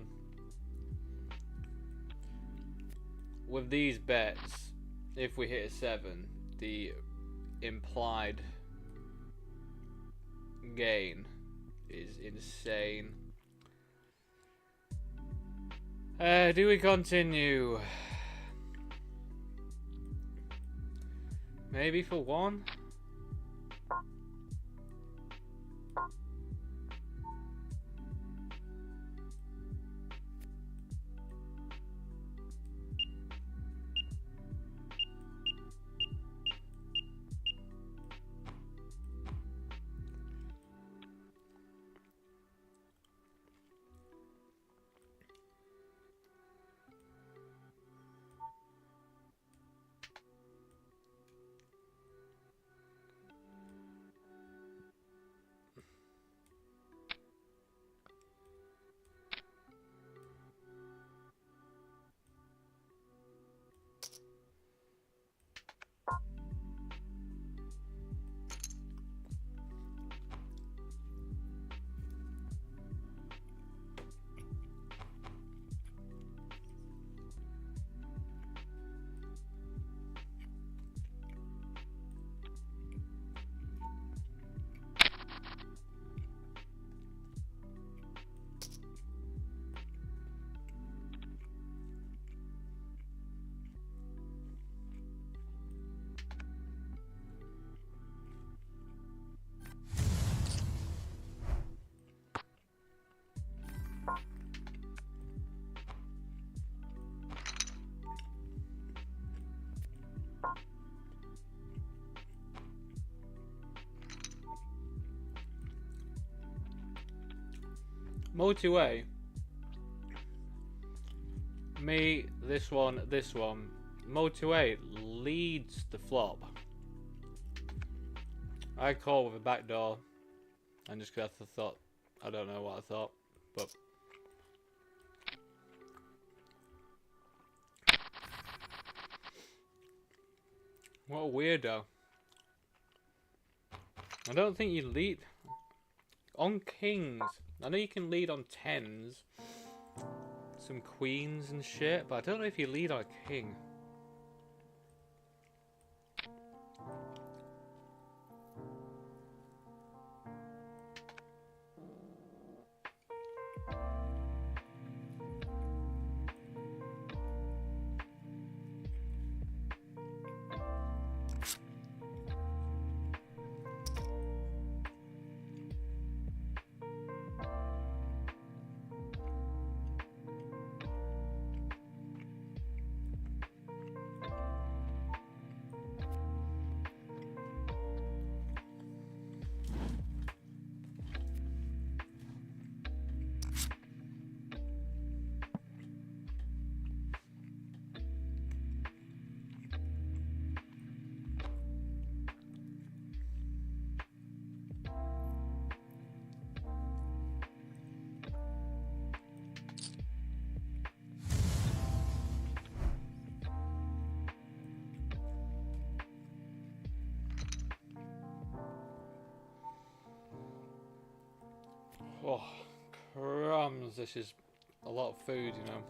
With these bets, if we hit a 7, the implied gain is insane. Do we continue? Maybe for 1? Multi-way. Me, this one. Multi-way leads the flop. I call with a backdoor. And just because I thought, I don't know what I thought, but what a weirdo. I don't think you lead on kings. I know you can lead on 10s, some queens and shit, but I don't know if you lead on a king. Oh, crumbs, this is a lot of food, you know.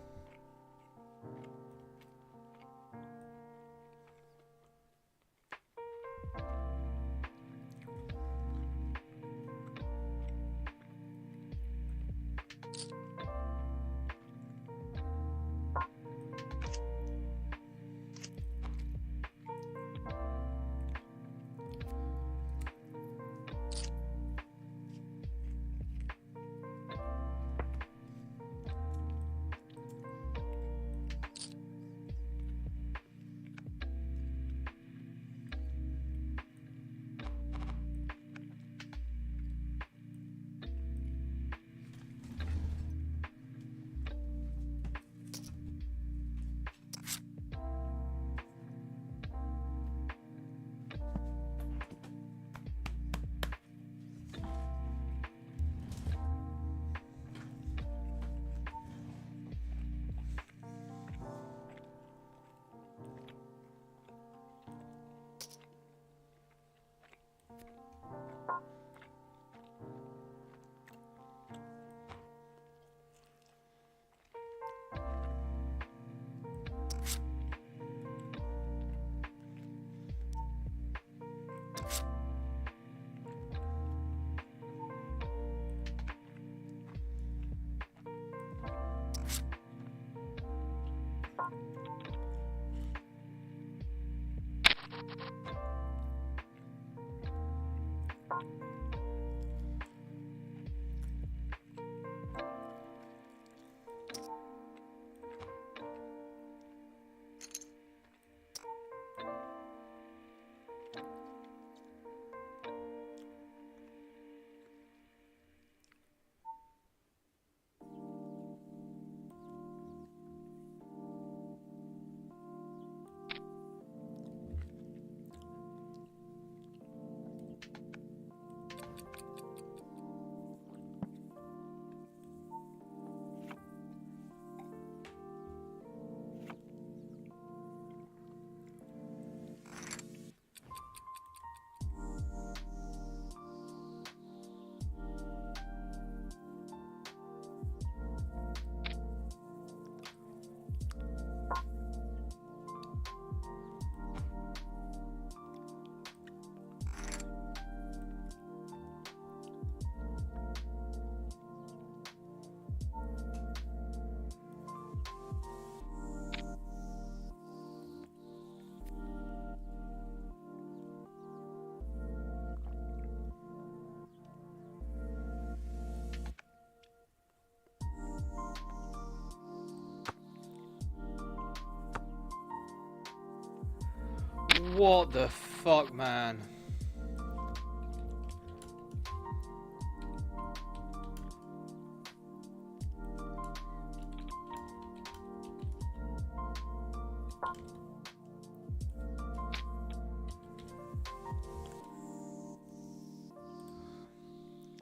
What the fuck, man?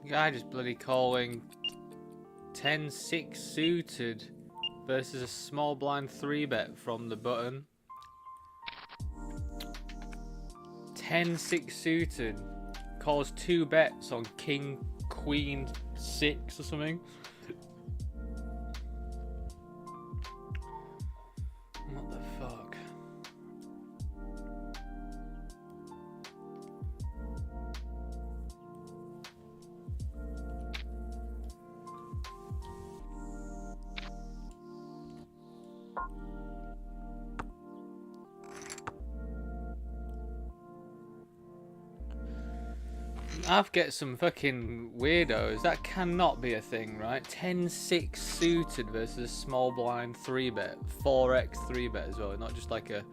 Guy just bloody calling 10-6 suited versus a small blind 3-bet from the button. 10-6 suited calls 2 bets on king queen 6 or something. What the fuck? I've get some fucking weirdos. That cannot be a thing, right? 10-6 suited versus small blind 3-bet. 4x 3-bet as well, not just like a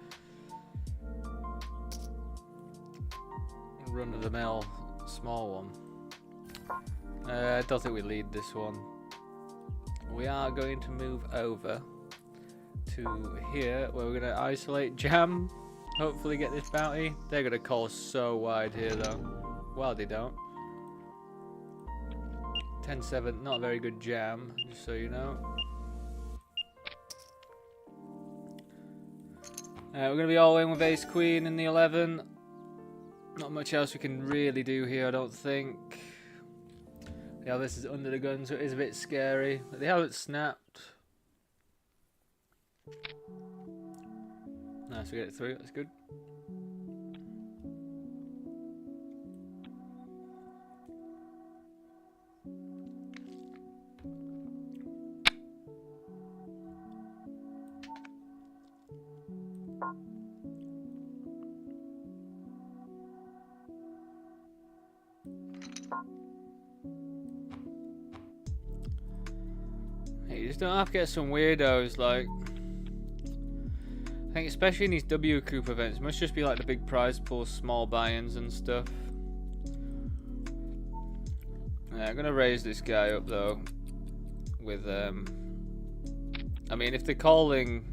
run-of-the-mill small one. I don't think we lead this one. We are going to move over to here, where we're going to isolate jam. Hopefully get this bounty. They're going to call so wide here, though. Well, they don't. 10-7, not a very good jam, just so you know. We're going to be all in with ace queen in the 11. Not much else we can really do here, I don't think. Yeah, this is under the gun, so it is a bit scary. But they haven't snapped. Nice, we get it through, that's good. You just don't have to get some weirdos, like, I think especially in these WCOOP events, it must just be like the big prize pool, small buy-ins and stuff. Yeah, I'm gonna raise this guy up though with I mean, if they're calling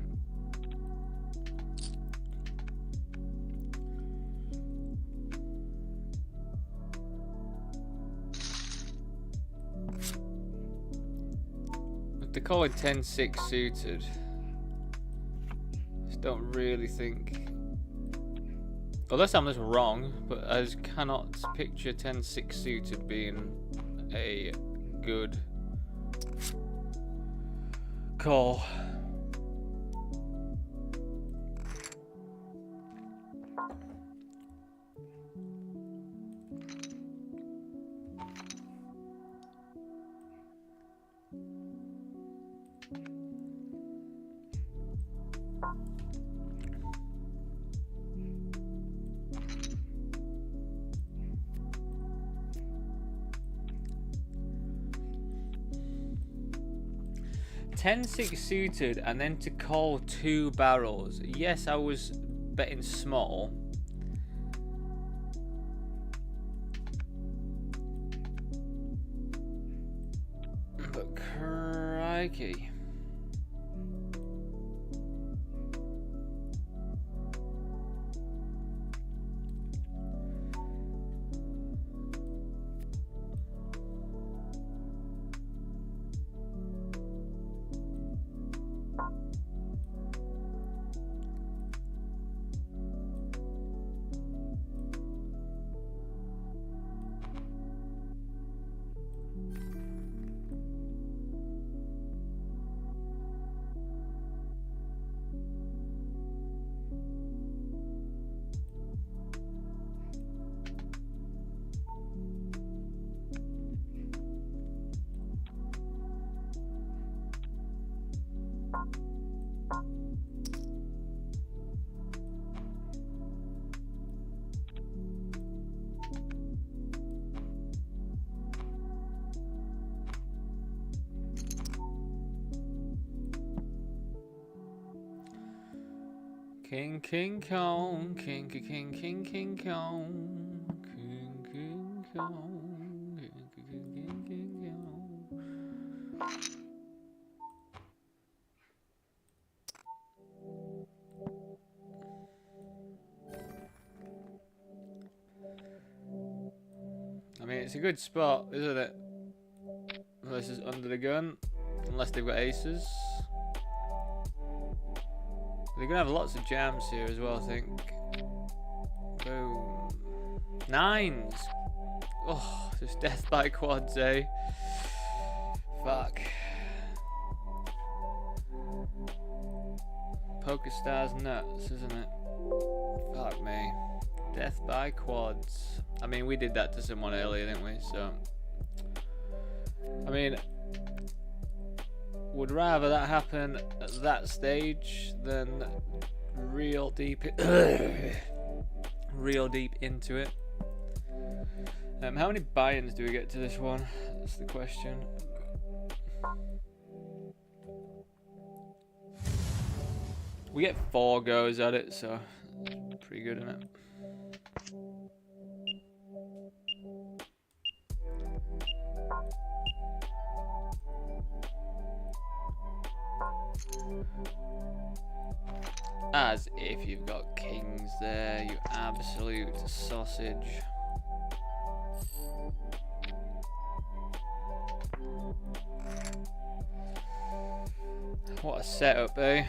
they're calling 10-6 suited. Just don't really think, unless I'm just wrong, but I just cannot picture 10-6 suited being a good call. Ten-6 suited and then to call 2 barrels. Yes, I was betting small. But crikey. King Kong, King Kong, King Kong, King Kong, King Kong. I mean, it's a good spot, isn't it? Unless it's under the gun, unless they've got aces. They're gonna have lots of jams here as well, I think. Boom. Nines! Oh, just death by quads, eh? Fuck. Poker Star's nuts, isn't it? Fuck me. Death by quads. I mean, we did that to someone earlier, didn't we? So, I mean, would rather that happen at that stage than real deep into it. How many buy-ins do we get to this one? That's the question. We get 4 goes at it, so that's pretty good, isn't it? As if you've got kings there, you absolute sausage. What a setup, eh?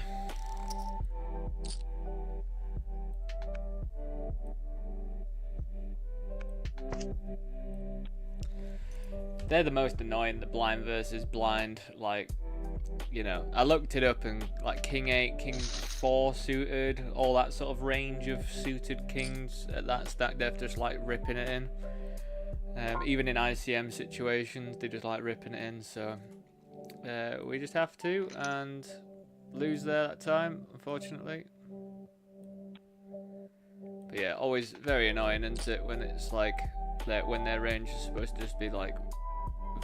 They're the most annoying, the blind versus blind, like, you know, I looked it up and like king 8, king 4 suited, all that sort of range of suited kings at that stack depth, just like ripping it in. Even in ICM situations, they just like ripping it in, so we just have to, and lose there that time, unfortunately. But yeah, always very annoying, isn't it, when it's like, when their range is supposed to just be like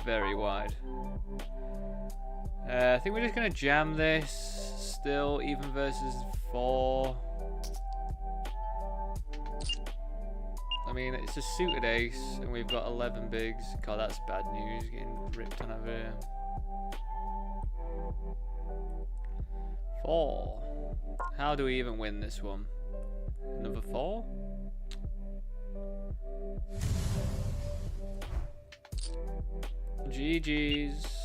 very wide. I think we're just gonna jam this still, even versus 4. I mean, it's a suited ace, and we've got 11 bigs. God, that's bad news, getting ripped on over here. 4. How do we even win this one? Another 4? GG's.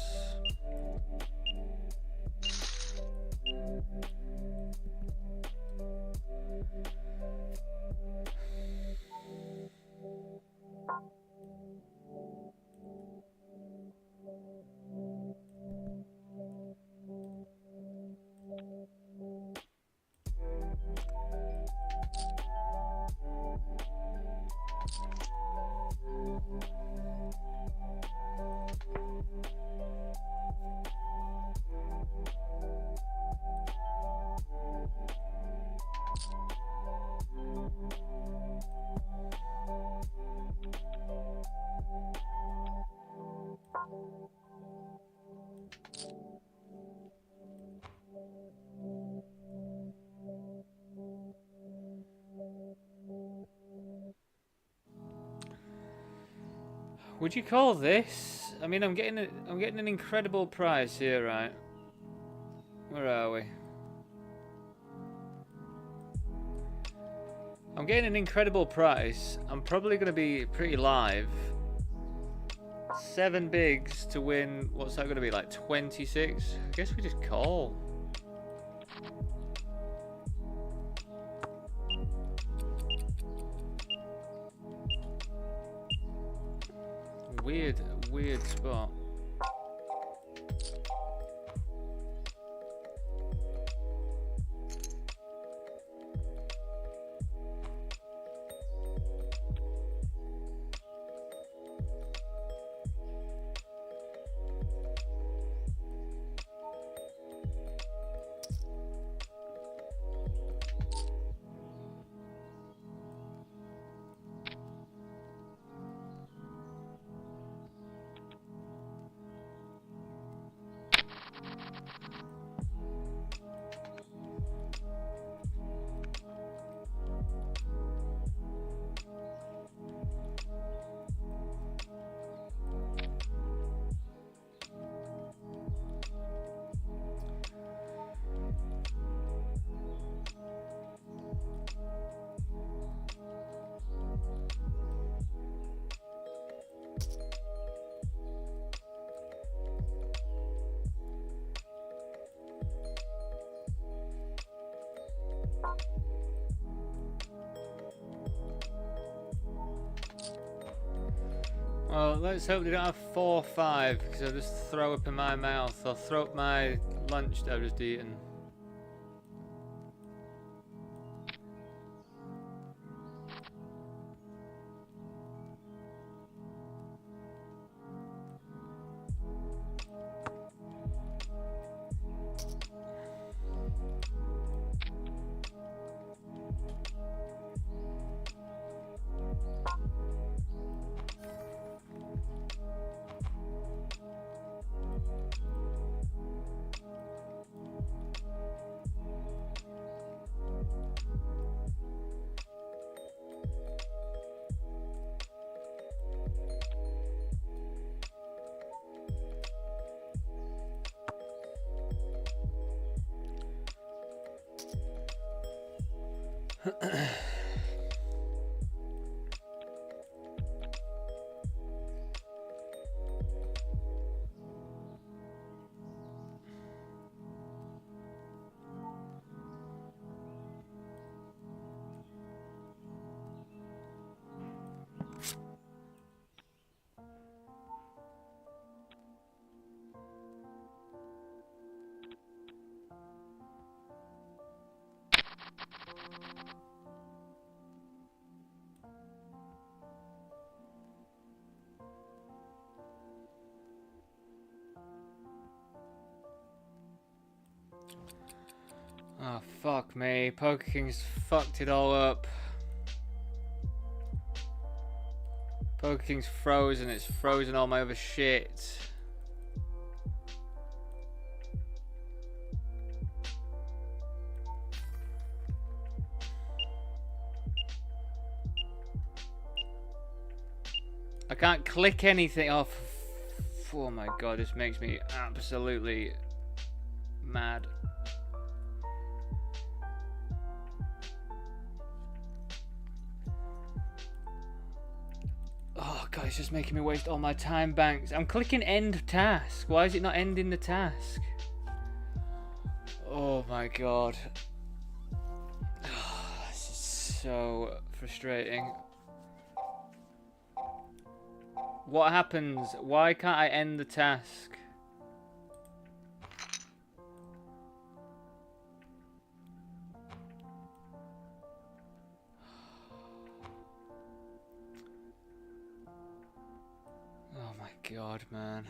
Would you call this? I mean, I'm getting an incredible price here, right? Where are we? I'm getting an incredible price. I'm probably going to be pretty live. 7 bigs to win. What's that going to be, like 26? I guess we just call. Weird spot. Well, let's hope they don't have 4 or 5, because I'll just throw up in my mouth. I'll throw up my lunch that I've just eaten. Oh, fuck me. Poker King's fucked it all up. Poker King's frozen. It's frozen all my other shit. I can't click anything off. Oh my god, this makes me absolutely mad. Oh god, it's just making me waste all my time banks. I'm clicking end task. Why is it not ending the task? Oh my god. This is so frustrating. What happens? Why can't I end the task? Oh my god, man.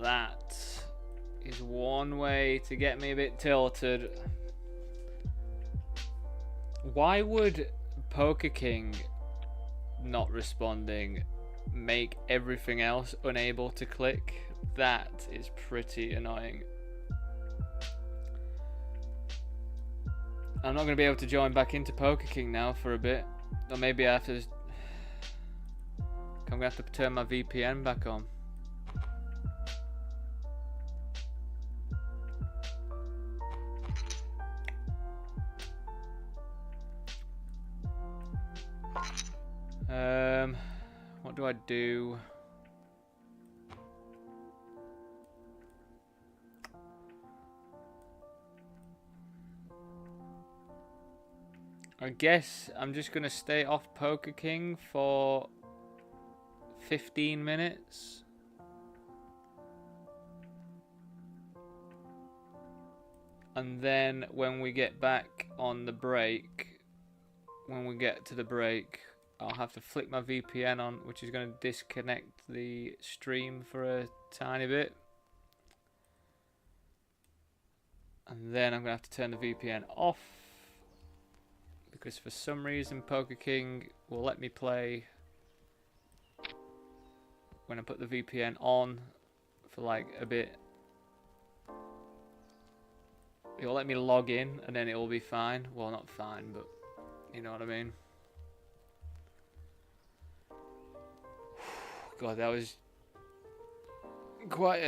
That is one way to get me a bit tilted. Why would Poker King not responding make everything else unable to click? That is pretty annoying. I'm not going to be able to join back into Poker King now for a bit. Or maybe I have to... I'm going to have to turn my VPN back on. What do I do? I guess I'm just gonna stay off Poker King for 15 minutes. And then when we get back on the break, when we get to the break, I'll have to flick my VPN on, which is going to disconnect the stream for a tiny bit. And then I'm going to have to turn the VPN off, because for some reason Poker King will let me play when I put the VPN on for like a bit. It'll let me log in and then it will be fine. Well, not fine, but you know what I mean. God, that was quite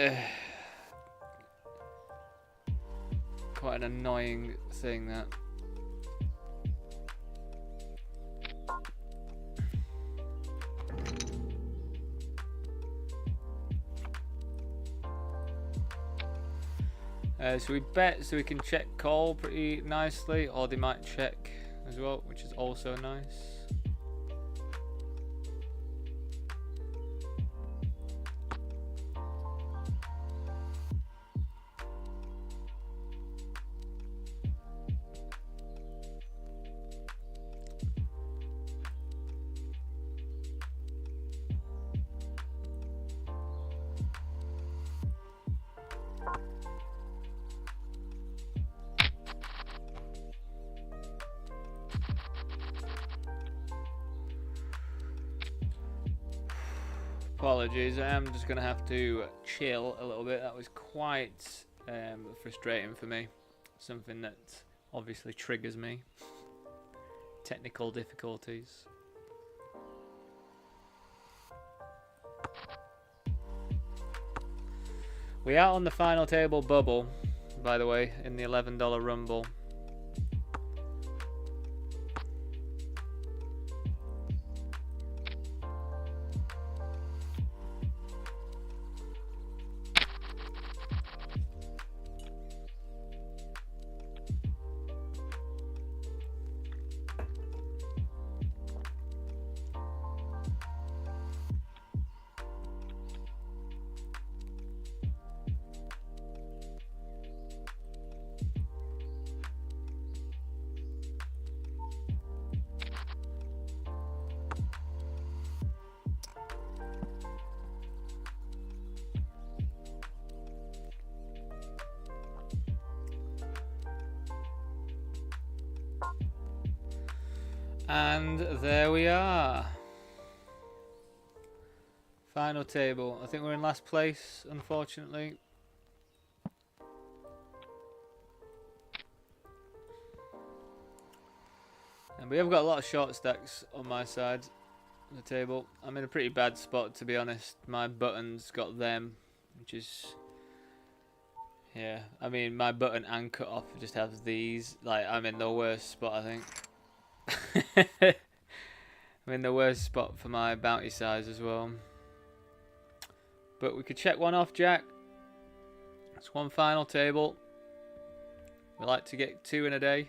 an annoying thing, that. So we bet so we can check call pretty nicely, or they might check as well, which is also nice. Apologies, I am just going to have to chill a little bit. That was quite frustrating for me. Something that obviously triggers me. Technical difficulties. We are on the final table bubble, by the way, in the $11 rumble. And there we are. Final table. I think we're in last place, unfortunately. And we have got a lot of short stacks on my side of the table. I'm in a pretty bad spot, to be honest. My button's got them, which is... yeah, I mean, my button and cutoff just have these. Like, I'm in the worst spot, I think. I'm in the worst spot for my bounty size as well. But we could check one off, Jack. It's one final table. We like to get 2 in a day.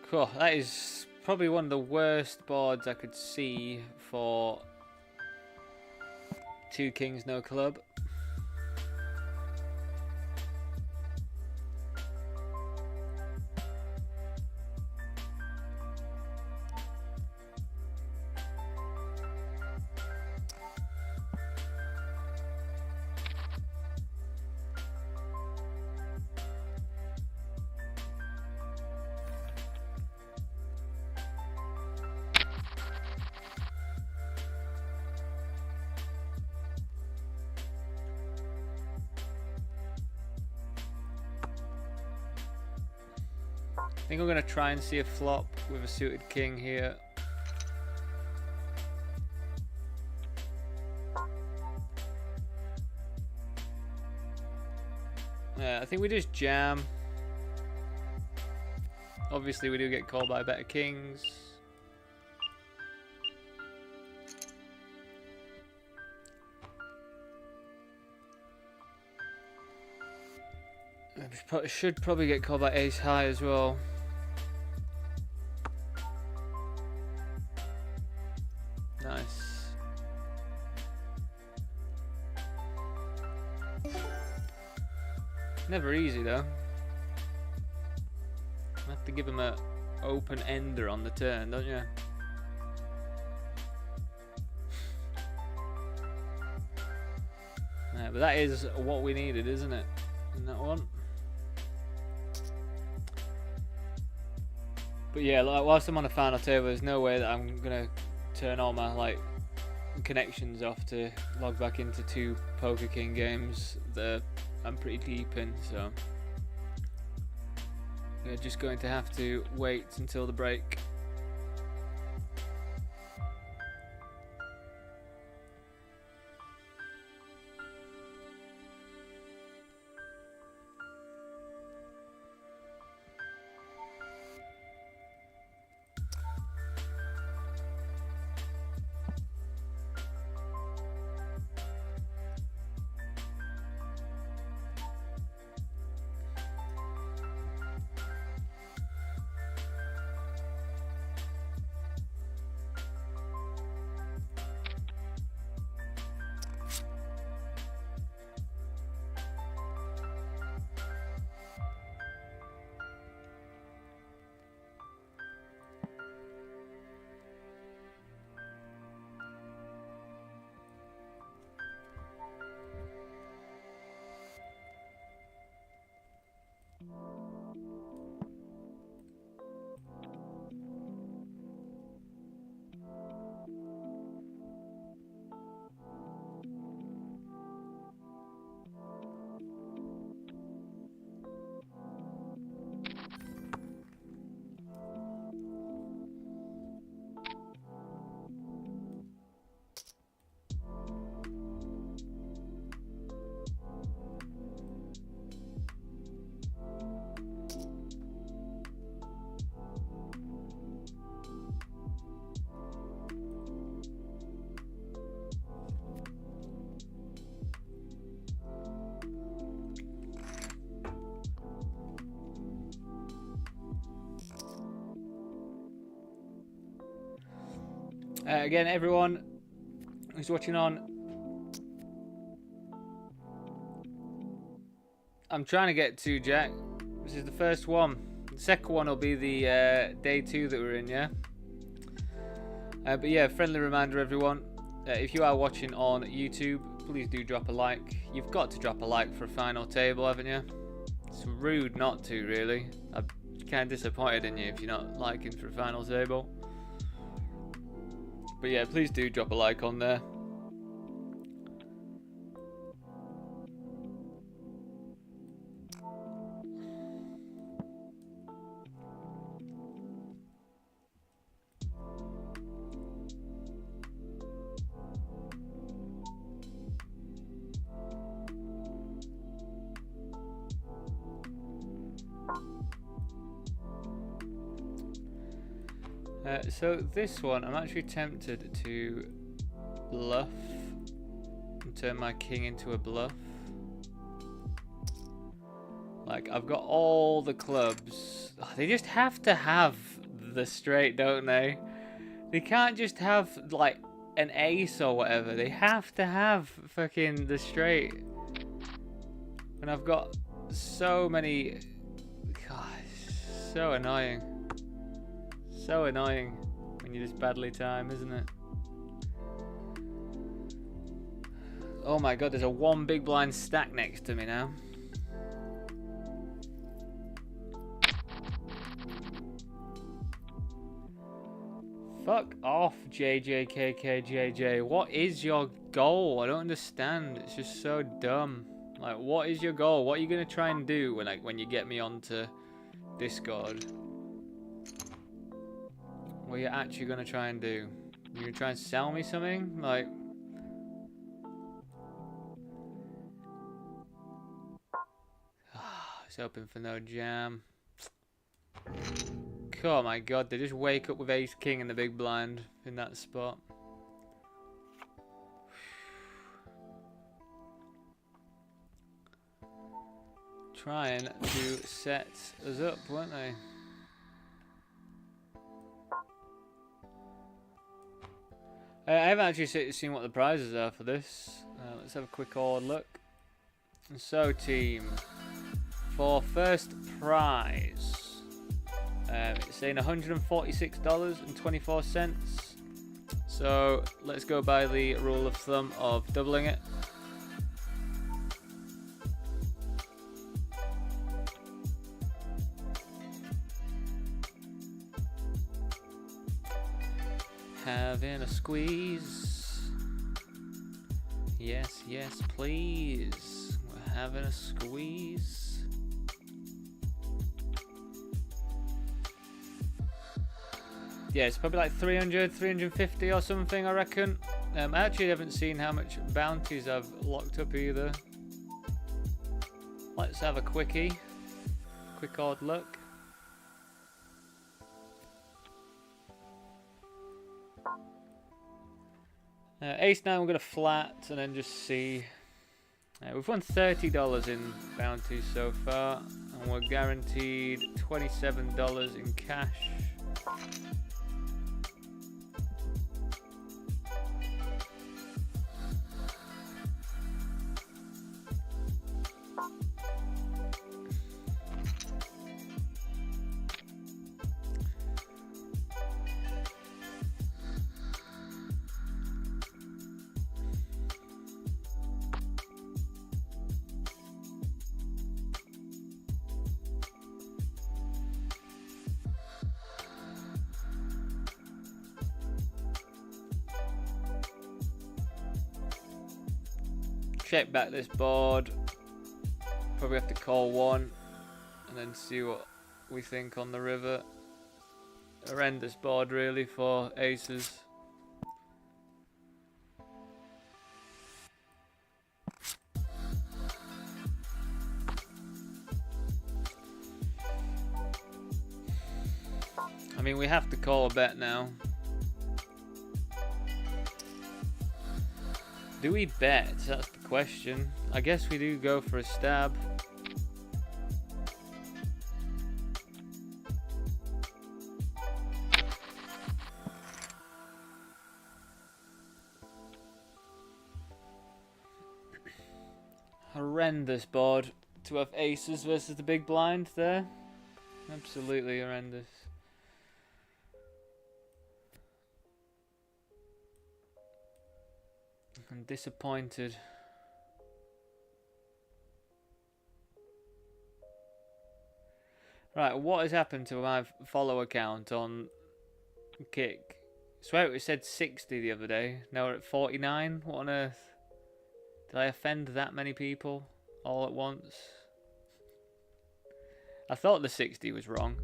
Cool. That is probably one of the worst boards I could see for 2 kings, no club. I think I'm going to try and see a flop with a suited king here. Yeah, I think we just jam. Obviously we do get called by better kings. I should probably get called by ace high as well. Nice. Never easy though. I have to give him a open ender on the turn, don't you? Yeah, but that is what we needed, isn't it? In that one. But yeah, like, whilst I'm on a final table, there's no way that I'm gonna turn all my like connections off to log back into 2 Poker King games that I'm pretty deep in, so we're just going to have to wait until the break. Again, everyone who's watching on, I'm trying to get to Jack. This is the first one. The second one will be the day 2 that we're in, yeah? But yeah, friendly reminder, everyone. If you are watching on YouTube, please do drop a like. You've got to drop a like for a final table, haven't you? It's rude not to, really. I'm kind of disappointed in you if you're not liking for a final table. But yeah, please do drop a like on there. So this one, I'm actually tempted to bluff and turn my king into a bluff. Like, I've got all the clubs. Oh, they just have to have the straight, don't they? They can't just have, like, an ace or whatever. They have to have fucking the straight. And I've got so many... Gosh, so annoying. So annoying when you're just badly timed, isn't it? Oh my god, there's a 1 big blind stack next to me now. Fuck off, JJKKJJ. What is your goal? I don't understand. It's just so dumb. Like, what is your goal? What are you gonna try and do when you get me onto Discord? What are you actually going to try and do? You're going to try and sell me something? Like... It's open for no jam. Oh my god, they just wake up with ace king in the big blind in that spot. Trying to set us up, weren't they? I haven't actually seen what the prizes are for this. Let's have a quick old look. So, team, for first prize, it's saying $146.24. So, let's go by the rule of thumb of doubling it. Having a squeeze. Yes, yes, please. We're having a squeeze. Yeah, it's probably like 300, 350 or something, I reckon. I actually haven't seen how much bounties I've locked up either. Let's have a quickie. Quick odd look. Ace 9 we're going to flat and then just see. We've won $30 in bounties so far and we're guaranteed $27 in cash. Check back this board. Probably have to call one and then see what we think on the river. Horrendous board really for aces. I mean, we have to call a bet now. Do we bet? That's the question. I guess we do go for a stab. Horrendous board to have aces versus the big blind there. Absolutely horrendous. I'm disappointed. Right, what has happened to my follower count on Kick? I swear it said 60 the other day. Now we're at 49. What on earth? Did I offend that many people all at once? I thought the 60 was wrong.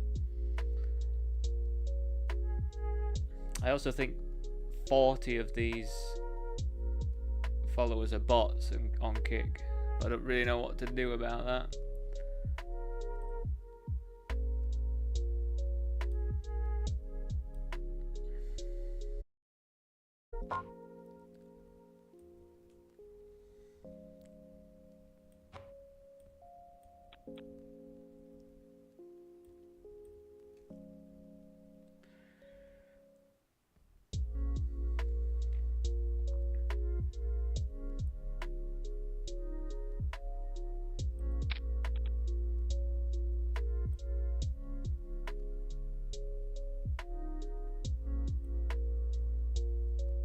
I also think 40 of these followers are bots on Kick. I don't really know what to do about that.